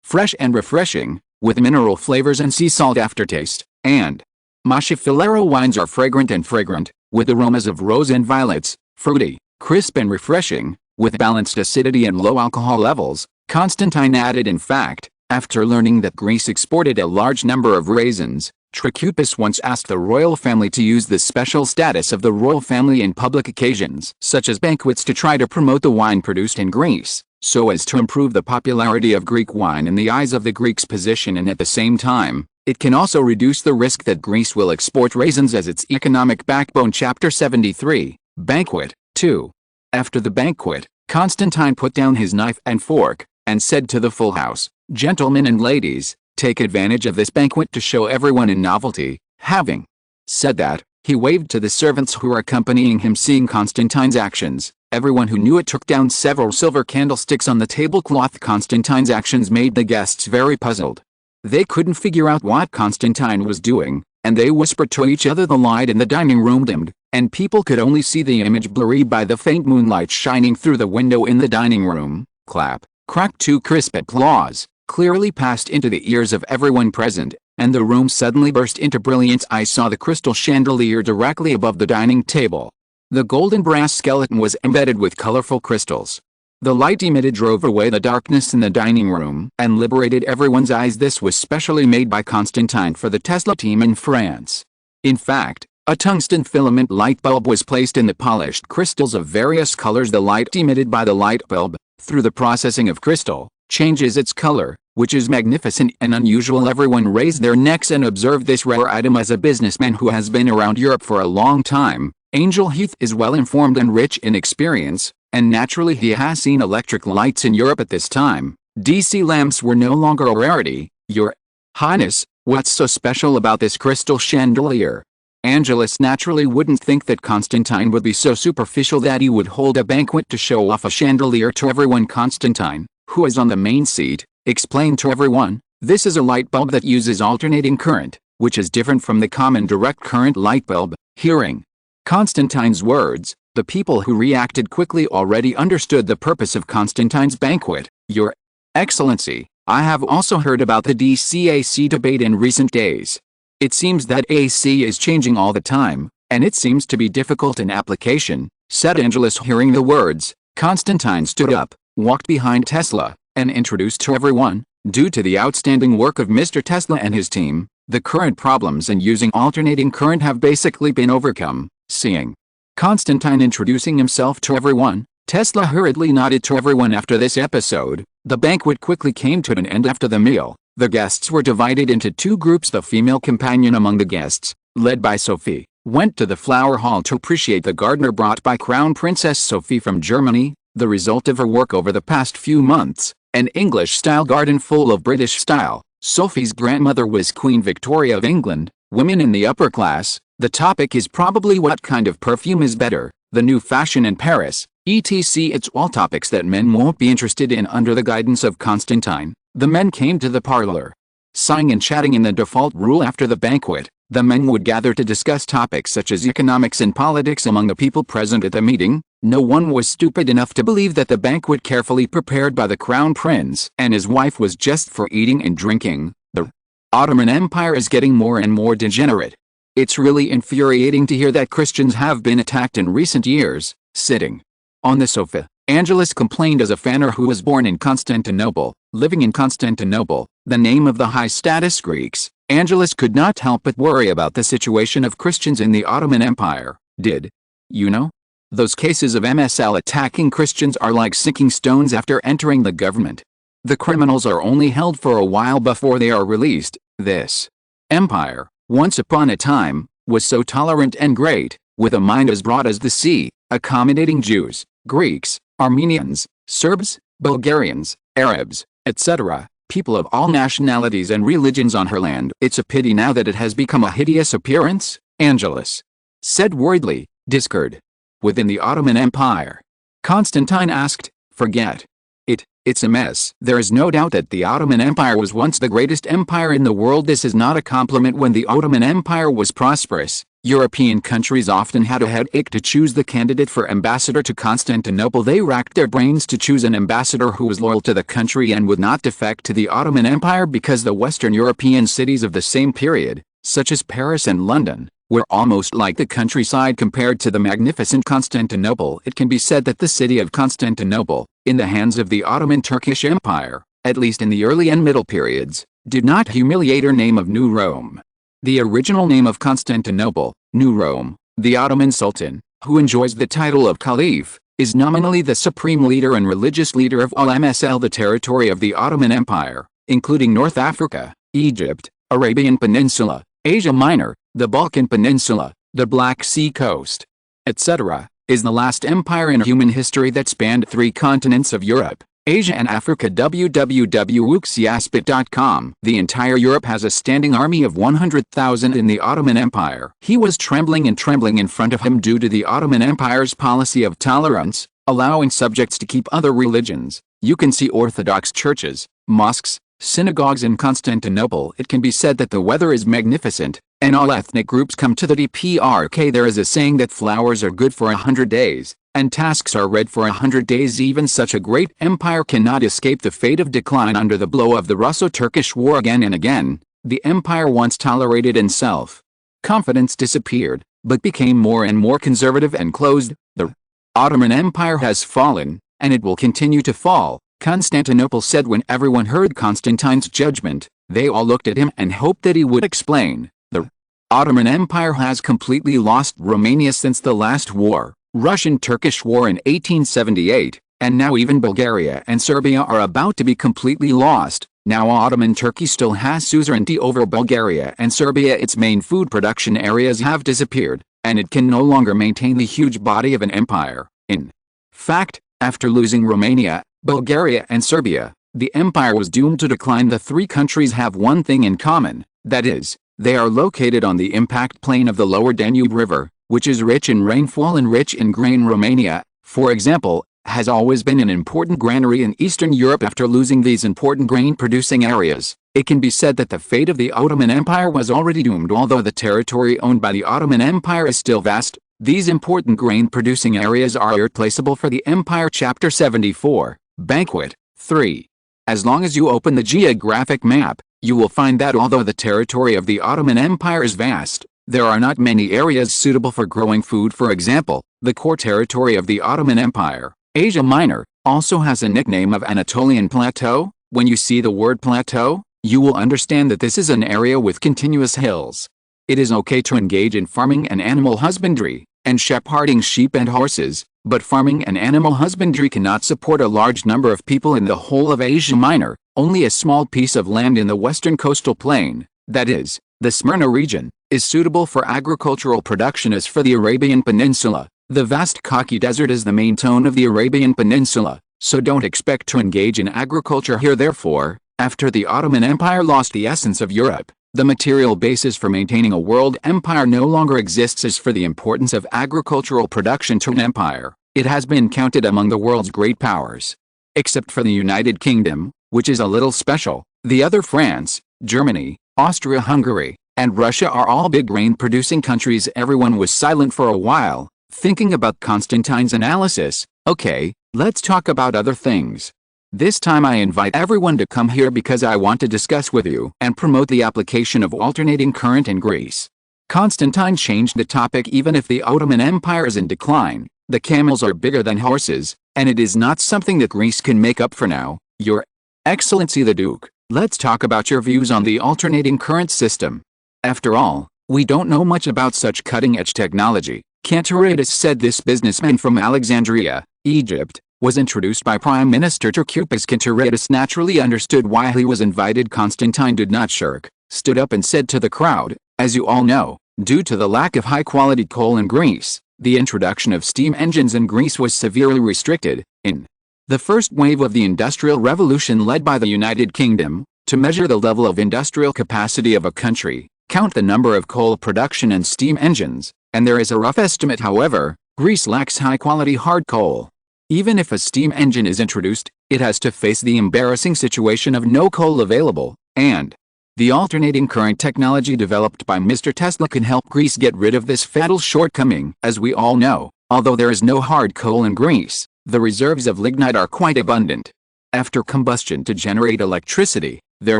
fresh and refreshing, with mineral flavors and sea salt aftertaste, and Machifilero wines are fragrant, with aromas of rose and violets, fruity, crisp and refreshing, with balanced acidity and low alcohol levels. Constantine added, in fact, after learning that Greece exported a large number of raisins, Trachupis once asked the royal family to use the special status of the royal family in public occasions, such as banquets, to try to promote the wine produced in Greece, so as to improve the popularity of Greek wine in the eyes of the Greeks' position, and at the same time, it can also reduce the risk that Greece will export raisins as its economic backbone. Chapter 73, Banquet 2. After the banquet, Constantine put down his knife and fork, and said to the full house, "Gentlemen and ladies, take advantage of this banquet to show everyone in novelty." Having said that, he waved to the servants who were accompanying him. Seeing Constantine's actions, everyone who knew it took down several silver candlesticks on the tablecloth. Constantine's actions made the guests very puzzled. They couldn't figure out what Constantine was doing, and they whispered to each other. The light in the dining room dimmed, and people could only see the image blurry by the faint moonlight shining through the window in the dining room. Clap, crack. Two crisp applause clearly passed into the ears of everyone present, and the room suddenly burst into brilliance. I saw the crystal chandelier directly above the dining table. The golden brass skeleton was embedded with colorful crystals. The light emitted drove away the darkness in the dining room and liberated everyone's eyes. This was specially made by Constantine for the Tesla team in France. In fact, a tungsten filament light bulb was placed in the polished crystals of various colors. The light emitted by the light bulb, through the processing of crystal, changes its color, which is magnificent and unusual. Everyone raised their necks and observed this rare item. As a businessman who has been around Europe for a long time, Angel Heath is well informed and rich in experience, and naturally he has seen electric lights in Europe at this time. DC lamps were no longer a rarity. "Your Highness, what's so special about this crystal chandelier?" Angelus naturally wouldn't think that Constantine would be so superficial that he would hold a banquet to show off a chandelier to everyone. Constantine, who is on the main seat, explained to everyone, This is a light bulb that uses alternating current, which is different from the common direct current light bulb. Hearing Constantine's words, the people who reacted quickly already understood the purpose of Constantine's banquet. Your Excellency, I have also heard about the DCAC debate in recent days. It seems that AC is changing all the time, and it seems to be difficult in application, said Angelus. Hearing the words, Constantine stood up, walked behind Tesla, and introduced to everyone, due to the outstanding work of Mr. Tesla and his team, the current problems in using alternating current have basically been overcome. Seeing Constantine introducing himself to everyone, Tesla hurriedly nodded to everyone. After this episode, the banquet quickly came to an end. After the meal, the guests were divided into two groups. The female companion among the guests, led by Sophie, went to the flower hall to appreciate the gardener brought by Crown Princess Sophie from Germany, the result of her work over the past few months, an English-style garden full of British style. Sophie's grandmother was Queen Victoria of England. Women in the upper class. The topic is probably what kind of perfume is better, the new fashion in Paris, etc. It's all topics that men won't be interested in under the guidance of Constantine. The men came to the parlor, sighing and chatting in the default rule. After the banquet, the men would gather to discuss topics such as economics and politics among the people present at the meeting. No one was stupid enough to believe that the banquet carefully prepared by the Crown Prince and his wife was just for eating and drinking. The Ottoman Empire is getting more and more degenerate. It's really infuriating to hear that Christians have been attacked in recent years. Sitting on the sofa, Angelus complained as a fanner who was born in Constantinople, living in Constantinople, the name of the high-status Greeks. Angelus could not help but worry about the situation of Christians in the Ottoman Empire. Did you know? Those cases of MSL attacking Christians are like sinking stones after entering the government. The criminals are only held for a while before they are released. This empire, once upon a time, was so tolerant and great, with a mind as broad as the sea, accommodating Jews, Greeks, Armenians, Serbs, Bulgarians, Arabs, etc., people of all nationalities and religions on her land. It's a pity now that it has become a hideous appearance, Angelus said worriedly. Discord within the Ottoman Empire. Constantine asked. Forget it, it's a mess. There is no doubt that the Ottoman Empire was once the greatest empire in the world. This is not a compliment. When the Ottoman Empire was prosperous, European countries often had a headache to choose the candidate for ambassador to Constantinople. They racked their brains to choose an ambassador who was loyal to the country and would not defect to the Ottoman Empire, because the Western European cities of the same period, such as Paris and London, were almost like the countryside compared to the magnificent Constantinople. It can be said that the city of Constantinople, in the hands of the Ottoman Turkish Empire, at least in the early and middle periods, did not humiliate her name of New Rome. The original name of Constantinople, New Rome, the Ottoman Sultan, who enjoys the title of Caliph, is nominally the supreme leader and religious leader of all MSL, the territory of the Ottoman Empire, including North Africa, Egypt, Arabian Peninsula, Asia Minor, the Balkan Peninsula, the Black Sea coast, etc., is the last empire in human history that spanned 3 continents of Europe, Asia and Africa. www.wuxiaspit.com. The entire Europe has a standing army of 100,000 in the Ottoman Empire. He was trembling in front of him due to the Ottoman Empire's policy of tolerance, allowing subjects to keep other religions. You can see Orthodox churches, mosques, synagogues in Constantinople. It can be said that the weather is magnificent, and all ethnic groups come to the DPRK. There is a saying that flowers are good for 100 days, and tasks are read for 100 days. Even such a great empire cannot escape the fate of decline under the blow of the Russo-Turkish War. Again and again, the empire once tolerated and self-confidence disappeared, but became more and more conservative and closed. The Ottoman Empire has fallen, and it will continue to fall, Constantinople said. When everyone heard Constantine's judgment, they all looked at him and hoped that he would explain. The Ottoman Empire has completely lost Romania since the last war, Russian-Turkish War in 1878, and now even Bulgaria and Serbia are about to be completely lost. Now Ottoman Turkey still has suzerainty over Bulgaria and Serbia. Its main food production areas have disappeared, and it can no longer maintain the huge body of an empire. In fact, after losing Romania, Bulgaria and Serbia, the empire was doomed to decline. The 3 countries have one thing in common, that is, they are located on the impact plain of the lower Danube River, which is rich in rainfall and rich in grain. Romania, for example, has always been an important granary in Eastern Europe. After losing these important grain-producing areas, it can be said that the fate of the Ottoman Empire was already doomed. Although the territory owned by the Ottoman Empire is still vast, these important grain-producing areas are irreplaceable for the empire. Chapter 74, Banquet 3. As long as you open the geographic map, you will find that although the territory of the Ottoman Empire is vast, there are not many areas suitable for growing food. For example, the core territory of the Ottoman Empire, Asia Minor, also has a nickname of Anatolian Plateau. When you see the word plateau, you will understand that this is an area with continuous hills. It is okay to engage in farming and animal husbandry, and shepherding sheep and horses, but farming and animal husbandry cannot support a large number of people in the whole of Asia Minor. Only a small piece of land in the western coastal plain, that is, the Smyrna region, is suitable for agricultural production. As for the Arabian Peninsula, the vast Khaki Desert is the main zone of the Arabian Peninsula, so don't expect to engage in agriculture here. Therefore, after the Ottoman Empire lost the essence of Europe, the material basis for maintaining a world empire no longer exists. As for the importance of agricultural production to an empire, it has been counted among the world's great powers. Except for the United Kingdom, which is a little special, the other France, Germany, Austria-Hungary, and Russia are all big grain-producing countries. Everyone was silent for a while, thinking about Constantine's analysis. Okay, let's talk about other things. This time I invite everyone to come here because I want to discuss with you and promote the application of alternating current in Greece. Constantine changed the topic. Even if the Ottoman Empire is in decline, the camels are bigger than horses, and it is not something that Greece can make up for now. Your Excellency the Duke, let's talk about your views on the alternating current system. After all, we don't know much about such cutting-edge technology. Cantaratus said. This businessman from Alexandria, Egypt, was introduced by Prime Minister Turcoupis. Cantaratus naturally understood why he was invited. Constantine did not shirk, stood up and said to the crowd, as you all know, due to the lack of high-quality coal in Greece, the introduction of steam engines in Greece was severely restricted. In the first wave of the Industrial Revolution led by the United Kingdom, to measure the level of industrial capacity of a country, count the number of coal production and steam engines, and there is a rough estimate. However, Greece lacks high-quality hard coal. Even if a steam engine is introduced, it has to face the embarrassing situation of no coal available, and the alternating current technology developed by Mr. Tesla can help Greece get rid of this fatal shortcoming. As we all know, although there is no hard coal in Greece, the reserves of lignite are quite abundant. After combustion to generate electricity, there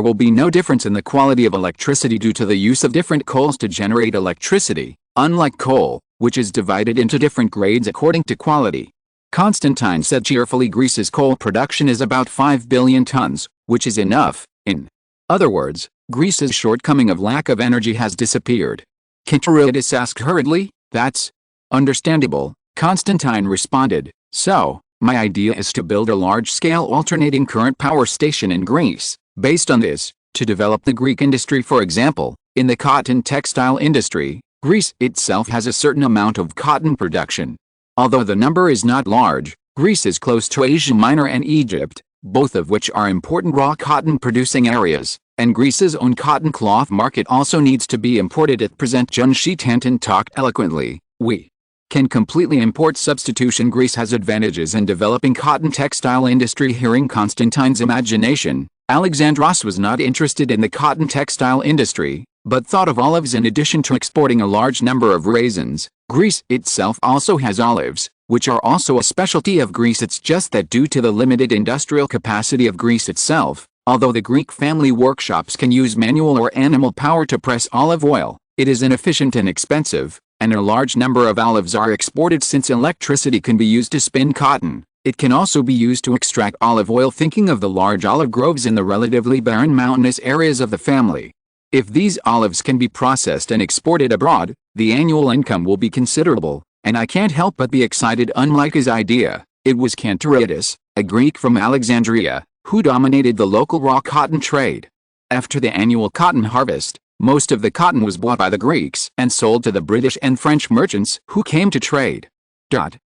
will be no difference in the quality of electricity due to the use of different coals to generate electricity, unlike coal, which is divided into different grades according to quality. Constantine said cheerfully Greece's coal production is about 5 billion tons, which is enough. In other words, Greece's shortcoming of lack of energy has disappeared. Cantaratus asked hurriedly, that's understandable, Constantine responded. So, my idea is to build a large-scale alternating current power station in Greece. Based on this, to develop the Greek industry. For example, in the cotton textile industry, Greece itself has a certain amount of cotton production. Although the number is not large, Greece is close to Asia Minor and Egypt, both of which are important raw cotton producing areas, and Greece's own cotton cloth market also needs to be imported. At present, Junshi Tantan talked eloquently. We can completely import substitution. Greece has advantages in developing cotton textile industry. Hearing Constantine's imagination, Alexandros was not interested in the cotton textile industry, but thought of olives. In addition to exporting a large number of raisins, Greece itself also has olives, which are also a specialty of Greece. It's just that due to the limited industrial capacity of Greece itself, although the Greek family workshops can use manual or animal power to press olive oil, it is inefficient and expensive, and a large number of olives are exported. Since electricity can be used to spin cotton, it can also be used to extract olive oil. Thinking of the large olive groves in the relatively barren mountainous areas of the family, if these olives can be processed and exported abroad, the annual income will be considerable, and I can't help but be excited. Unlike his idea, it was Cantaratus, a Greek from Alexandria, who dominated the local raw cotton trade. After the annual cotton harvest, most of the cotton was bought by the Greeks and sold to the British and French merchants who came to trade.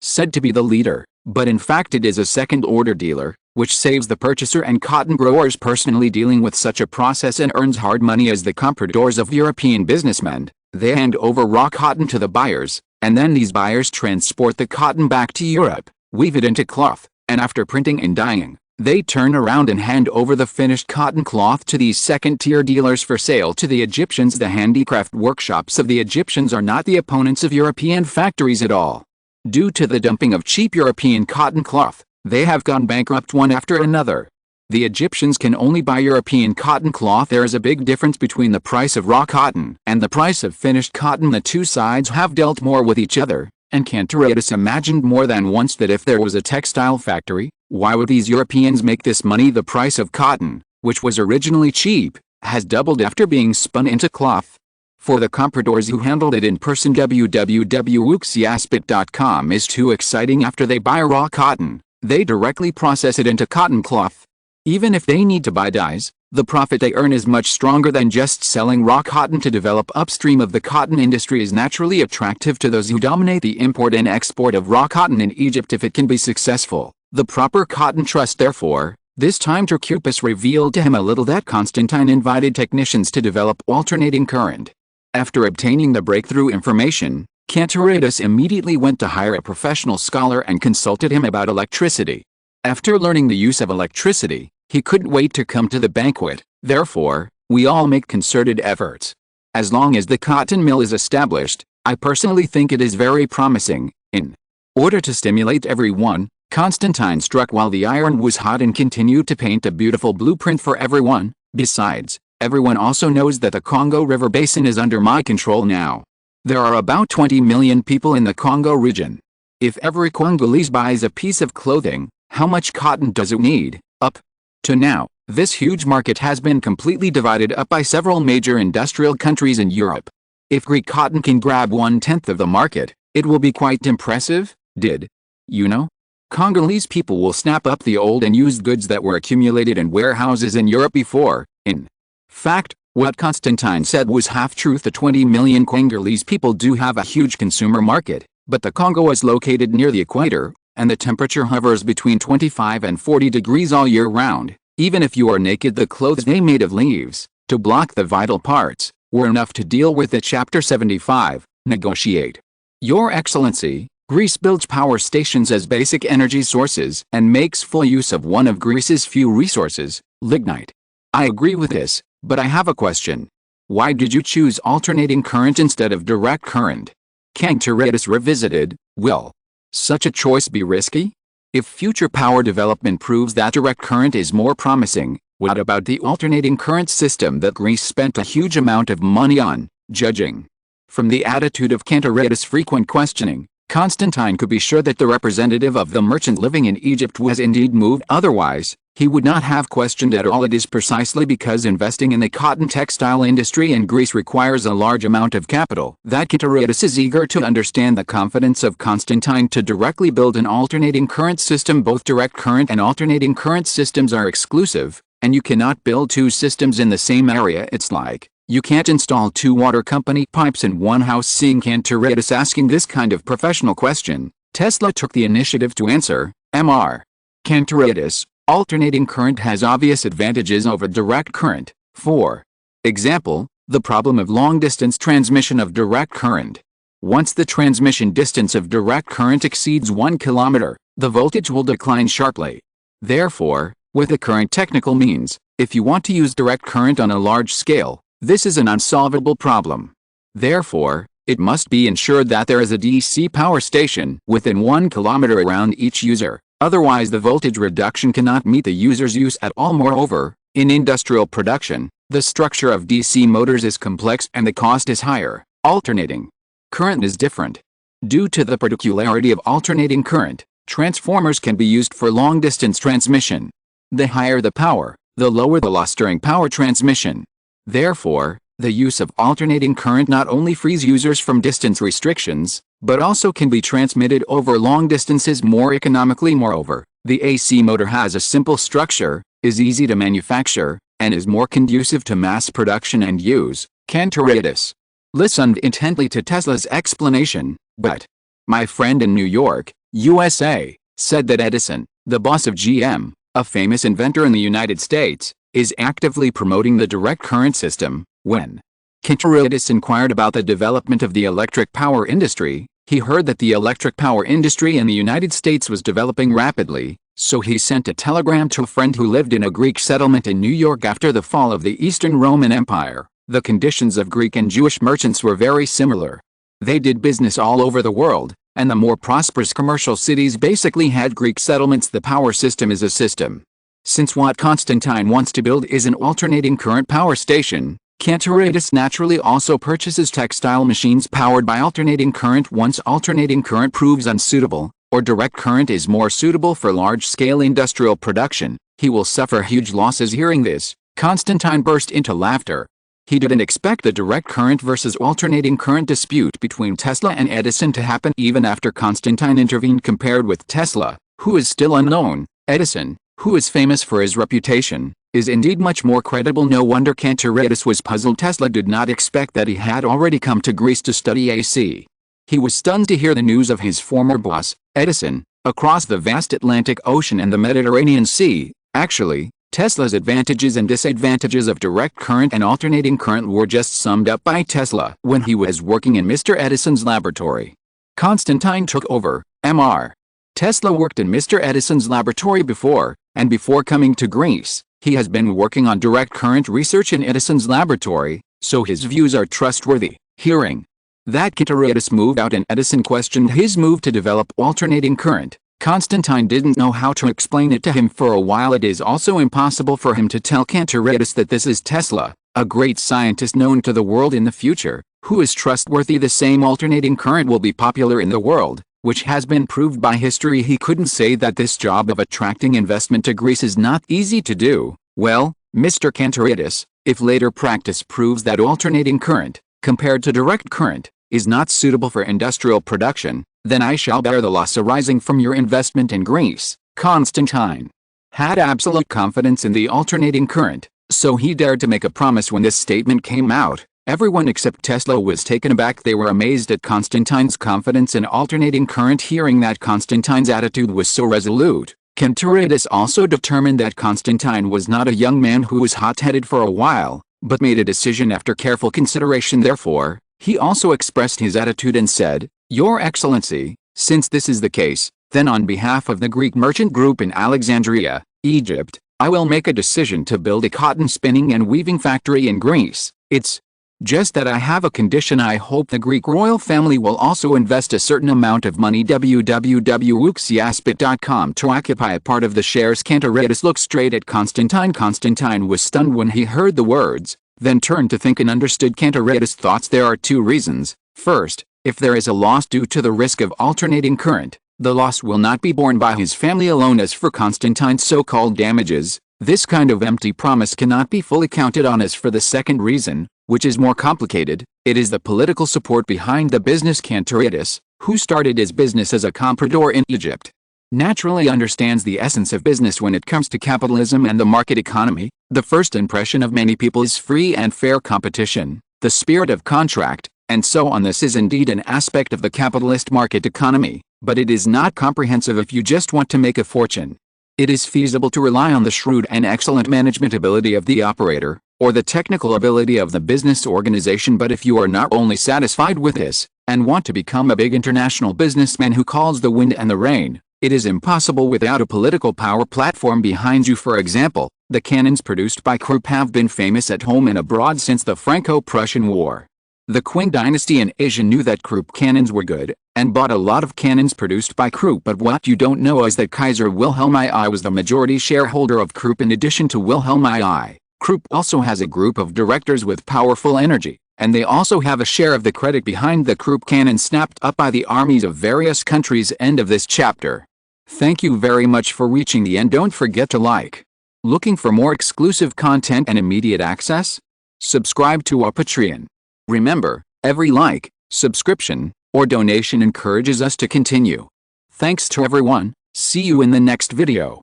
Said to be the leader, but in fact it is a second-order dealer, which saves the purchaser and cotton growers personally dealing with such a process and earns hard money. As the compradors of European businessmen, they hand over raw cotton to the buyers, and then these buyers transport the cotton back to Europe, weave it into cloth, and after printing and dyeing, they turn around and hand over the finished cotton cloth to these second-tier dealers for sale to the Egyptians. The handicraft workshops of the Egyptians are not the opponents of European factories at all. Due to the dumping of cheap European cotton cloth, they have gone bankrupt one after another. The Egyptians can only buy European cotton cloth. There is a big difference between the price of raw cotton and the price of finished cotton. The two sides have dealt more with each other, and Constantinople imagined more than once that if there was a textile factory, why would these Europeans make this money? The price of cotton, which was originally cheap, has doubled after being spun into cloth. For the compradors who handled it in person, www.uxiaspit.com is too exciting. After they buy raw cotton, they directly process it into cotton cloth. Even if they need to buy dyes, the profit they earn is much stronger than just selling raw cotton. To develop upstream of the cotton industry is naturally attractive to those who dominate the import and export of raw cotton in Egypt if it can be successful. The proper cotton trust. Therefore, this time Turcupus revealed to him a little that Constantine invited technicians to develop alternating current. After obtaining the breakthrough information, Constantinople immediately went to hire a professional scholar and consulted him about electricity. After learning the use of electricity, he couldn't wait to come to the banquet. Therefore, we all make concerted efforts. As long as the cotton mill is established, I personally think it is very promising. In order to stimulate everyone, Constantine struck while the iron was hot and continued to paint a beautiful blueprint for everyone. Besides, everyone also knows that the Congo River Basin is under my control now. There are about 20 million people in the Congo region. If every Congolese buys a piece of clothing, how much cotton does it need? Up to now, this huge market has been completely divided up by several major industrial countries in Europe. If Greek cotton can grab 1/10 of the market, it will be quite impressive. Did you know? Congolese people will snap up the old and used goods that were accumulated in warehouses in Europe before. In fact, what Constantine said was half-truth. The 20 million Congolese people do have a huge consumer market, but the Congo is located near the equator, and the temperature hovers between 25 and 40 degrees all year round. Even if you are naked, the clothes they made of leaves, to block the vital parts, were enough to deal with it. Chapter 75, Negotiate. Your Excellency, Greece builds power stations as basic energy sources and makes full use of one of Greece's few resources, lignite. I agree with this, but I have a question. Why did you choose alternating current instead of direct current? Constantinople revisited. Will such a choice be risky? If future power development proves that direct current is more promising, what about the alternating current system that Greece spent a huge amount of money on? Judging from the attitude of Constantinople's frequent questioning, Constantine could be sure that the representative of the merchant living in Egypt was indeed moved. Otherwise, he would not have questioned at all. It is precisely because investing in the cotton textile industry in Greece requires a large amount of capital that Constantinople is eager to understand the confidence of Constantine to directly build an alternating current system. Both direct current and alternating current systems are exclusive, and you cannot build two systems in the same area. It's like you can't install two water company pipes in one house. Seeing Constantinople asking this kind of professional question, Tesla took the initiative to answer. Mr. Constantinople, alternating current has obvious advantages over direct current. For example, the problem of long-distance transmission of direct current. Once the transmission distance of direct current exceeds 1 kilometer, the voltage will decline sharply. Therefore, with the current technical means, if you want to use direct current on a large scale, this is an unsolvable problem. Therefore, it must be ensured that there is a DC power station within 1 kilometer around each user. Otherwise, the voltage reduction cannot meet the user's use at all. Moreover, in industrial production, the structure of DC motors is complex and the cost is higher. Alternating current is different. Due to the particularity of alternating current, transformers can be used for long-distance transmission. The higher the power, the lower the loss during power transmission. Therefore, the use of alternating current not only frees users from distance restrictions, but also can be transmitted over long distances more economically. Moreover, the AC motor has a simple structure, is easy to manufacture, and is more conducive to mass production and use. Constantinople listened intently to Tesla's explanation, but my friend in New York, USA, said that Edison, the boss of GM, a famous inventor in the United States, is actively promoting the direct current system. When Constantinople inquired about the development of the electric power industry, He heard that the electric power industry in the United States was developing rapidly, so he sent a telegram to a friend who lived in a Greek settlement in New York after the fall of the Eastern Roman Empire. The conditions of Greek and Jewish merchants were very similar. They did business all over the world, and the more prosperous commercial cities basically had Greek settlements. The power system is a system. Since what Constantine wants to build is an alternating current power station, Constantine naturally also purchases textile machines powered by alternating current. Once alternating current proves unsuitable, or direct current is more suitable for large-scale industrial production, he will suffer huge losses. Hearing this, Constantine burst into laughter. He didn't expect the direct current versus alternating current dispute between Tesla and Edison to happen even after Constantine intervened. Compared with Tesla, who is still unknown, Edison, who is famous for his reputation, is indeed much more credible. No wonder Constantine was puzzled. Tesla did not expect that he had already come to Greece to study AC. He was stunned to hear the news of his former boss, Edison, across the vast Atlantic Ocean and the Mediterranean Sea. Actually, Tesla's advantages and disadvantages of direct current and alternating current were just summed up by Tesla when he was working in Mr. Edison's laboratory. Constantine took over, Mr. Tesla worked in Mr. Edison's laboratory before, and before coming to Greece, he has been working on direct current research in Edison's laboratory, so his views are trustworthy. Hearing that Constantine moved out and Edison questioned his move to develop alternating current, Constantine didn't know how to explain it to him for a while. It is also impossible for him to tell Constantine that this is Tesla, a great scientist known to the world in the future, who is trustworthy. The same alternating current will be popular in the world, which has been proved by history. He couldn't say that this job of attracting investment to Greece is not easy to do. Well, Mr. Constantine, if later practice proves that alternating current, compared to direct current, is not suitable for industrial production, then I shall bear the loss arising from your investment in Greece. Constantine had absolute confidence in the alternating current, so he dared to make a promise. When this statement came out, everyone except Tesla was taken aback. They were amazed at Constantine's confidence in alternating current. Hearing that Constantine's attitude was so resolute, Constantine also determined that Constantine was not a young man who was hot-headed for a while, but made a decision after careful consideration. Therefore, he also expressed his attitude and said, "Your Excellency, since this is the case, then on behalf of the Greek merchant group in Alexandria, Egypt, I will make a decision to build a cotton spinning and weaving factory in Greece. It's just that I have a condition. I hope the Greek royal family will also invest a certain amount of money www.wuxiaspit.com to occupy a part of the shares." Constantine looked straight at Constantine. Constantine was stunned when he heard the words, then turned to think and understood Constantine's thoughts. There are two reasons. First, if there is a loss due to the risk of alternating current, the loss will not be borne by his family alone. As for Constantine's so-called damages, this kind of empty promise cannot be fully counted on. As for the second reason, which is more complicated, it is the political support behind the business. Constantine, who started his business as a comprador in Egypt, naturally understands the essence of business when it comes to capitalism and the market economy. The first impression of many people is free and fair competition, the spirit of contract, and so on. This is indeed an aspect of the capitalist market economy, but it is not comprehensive if you just want to make a fortune. It is feasible to rely on the shrewd and excellent management ability of the operator, or the technical ability of the business organization. But if you are not only satisfied with this, and want to become a big international businessman who calls the wind and the rain, it is impossible without a political power platform behind you. For example, the cannons produced by Krupp have been famous at home and abroad since the Franco-Prussian War. The Qing dynasty in Asia knew that Krupp cannons were good, and bought a lot of cannons produced by Krupp. But what you don't know is that Kaiser Wilhelm II was the majority shareholder of Krupp. In addition to Wilhelm II, Krupp also has a group of directors with powerful energy, and they also have a share of the credit behind the Krupp cannon snapped up by the armies of various countries. End of this chapter. Thank you very much for reaching the end. Don't forget to like. Looking for more exclusive content and immediate access? Subscribe to our Patreon. Remember, every like, subscription, or donation encourages us to continue. Thanks to everyone. See you in the next video.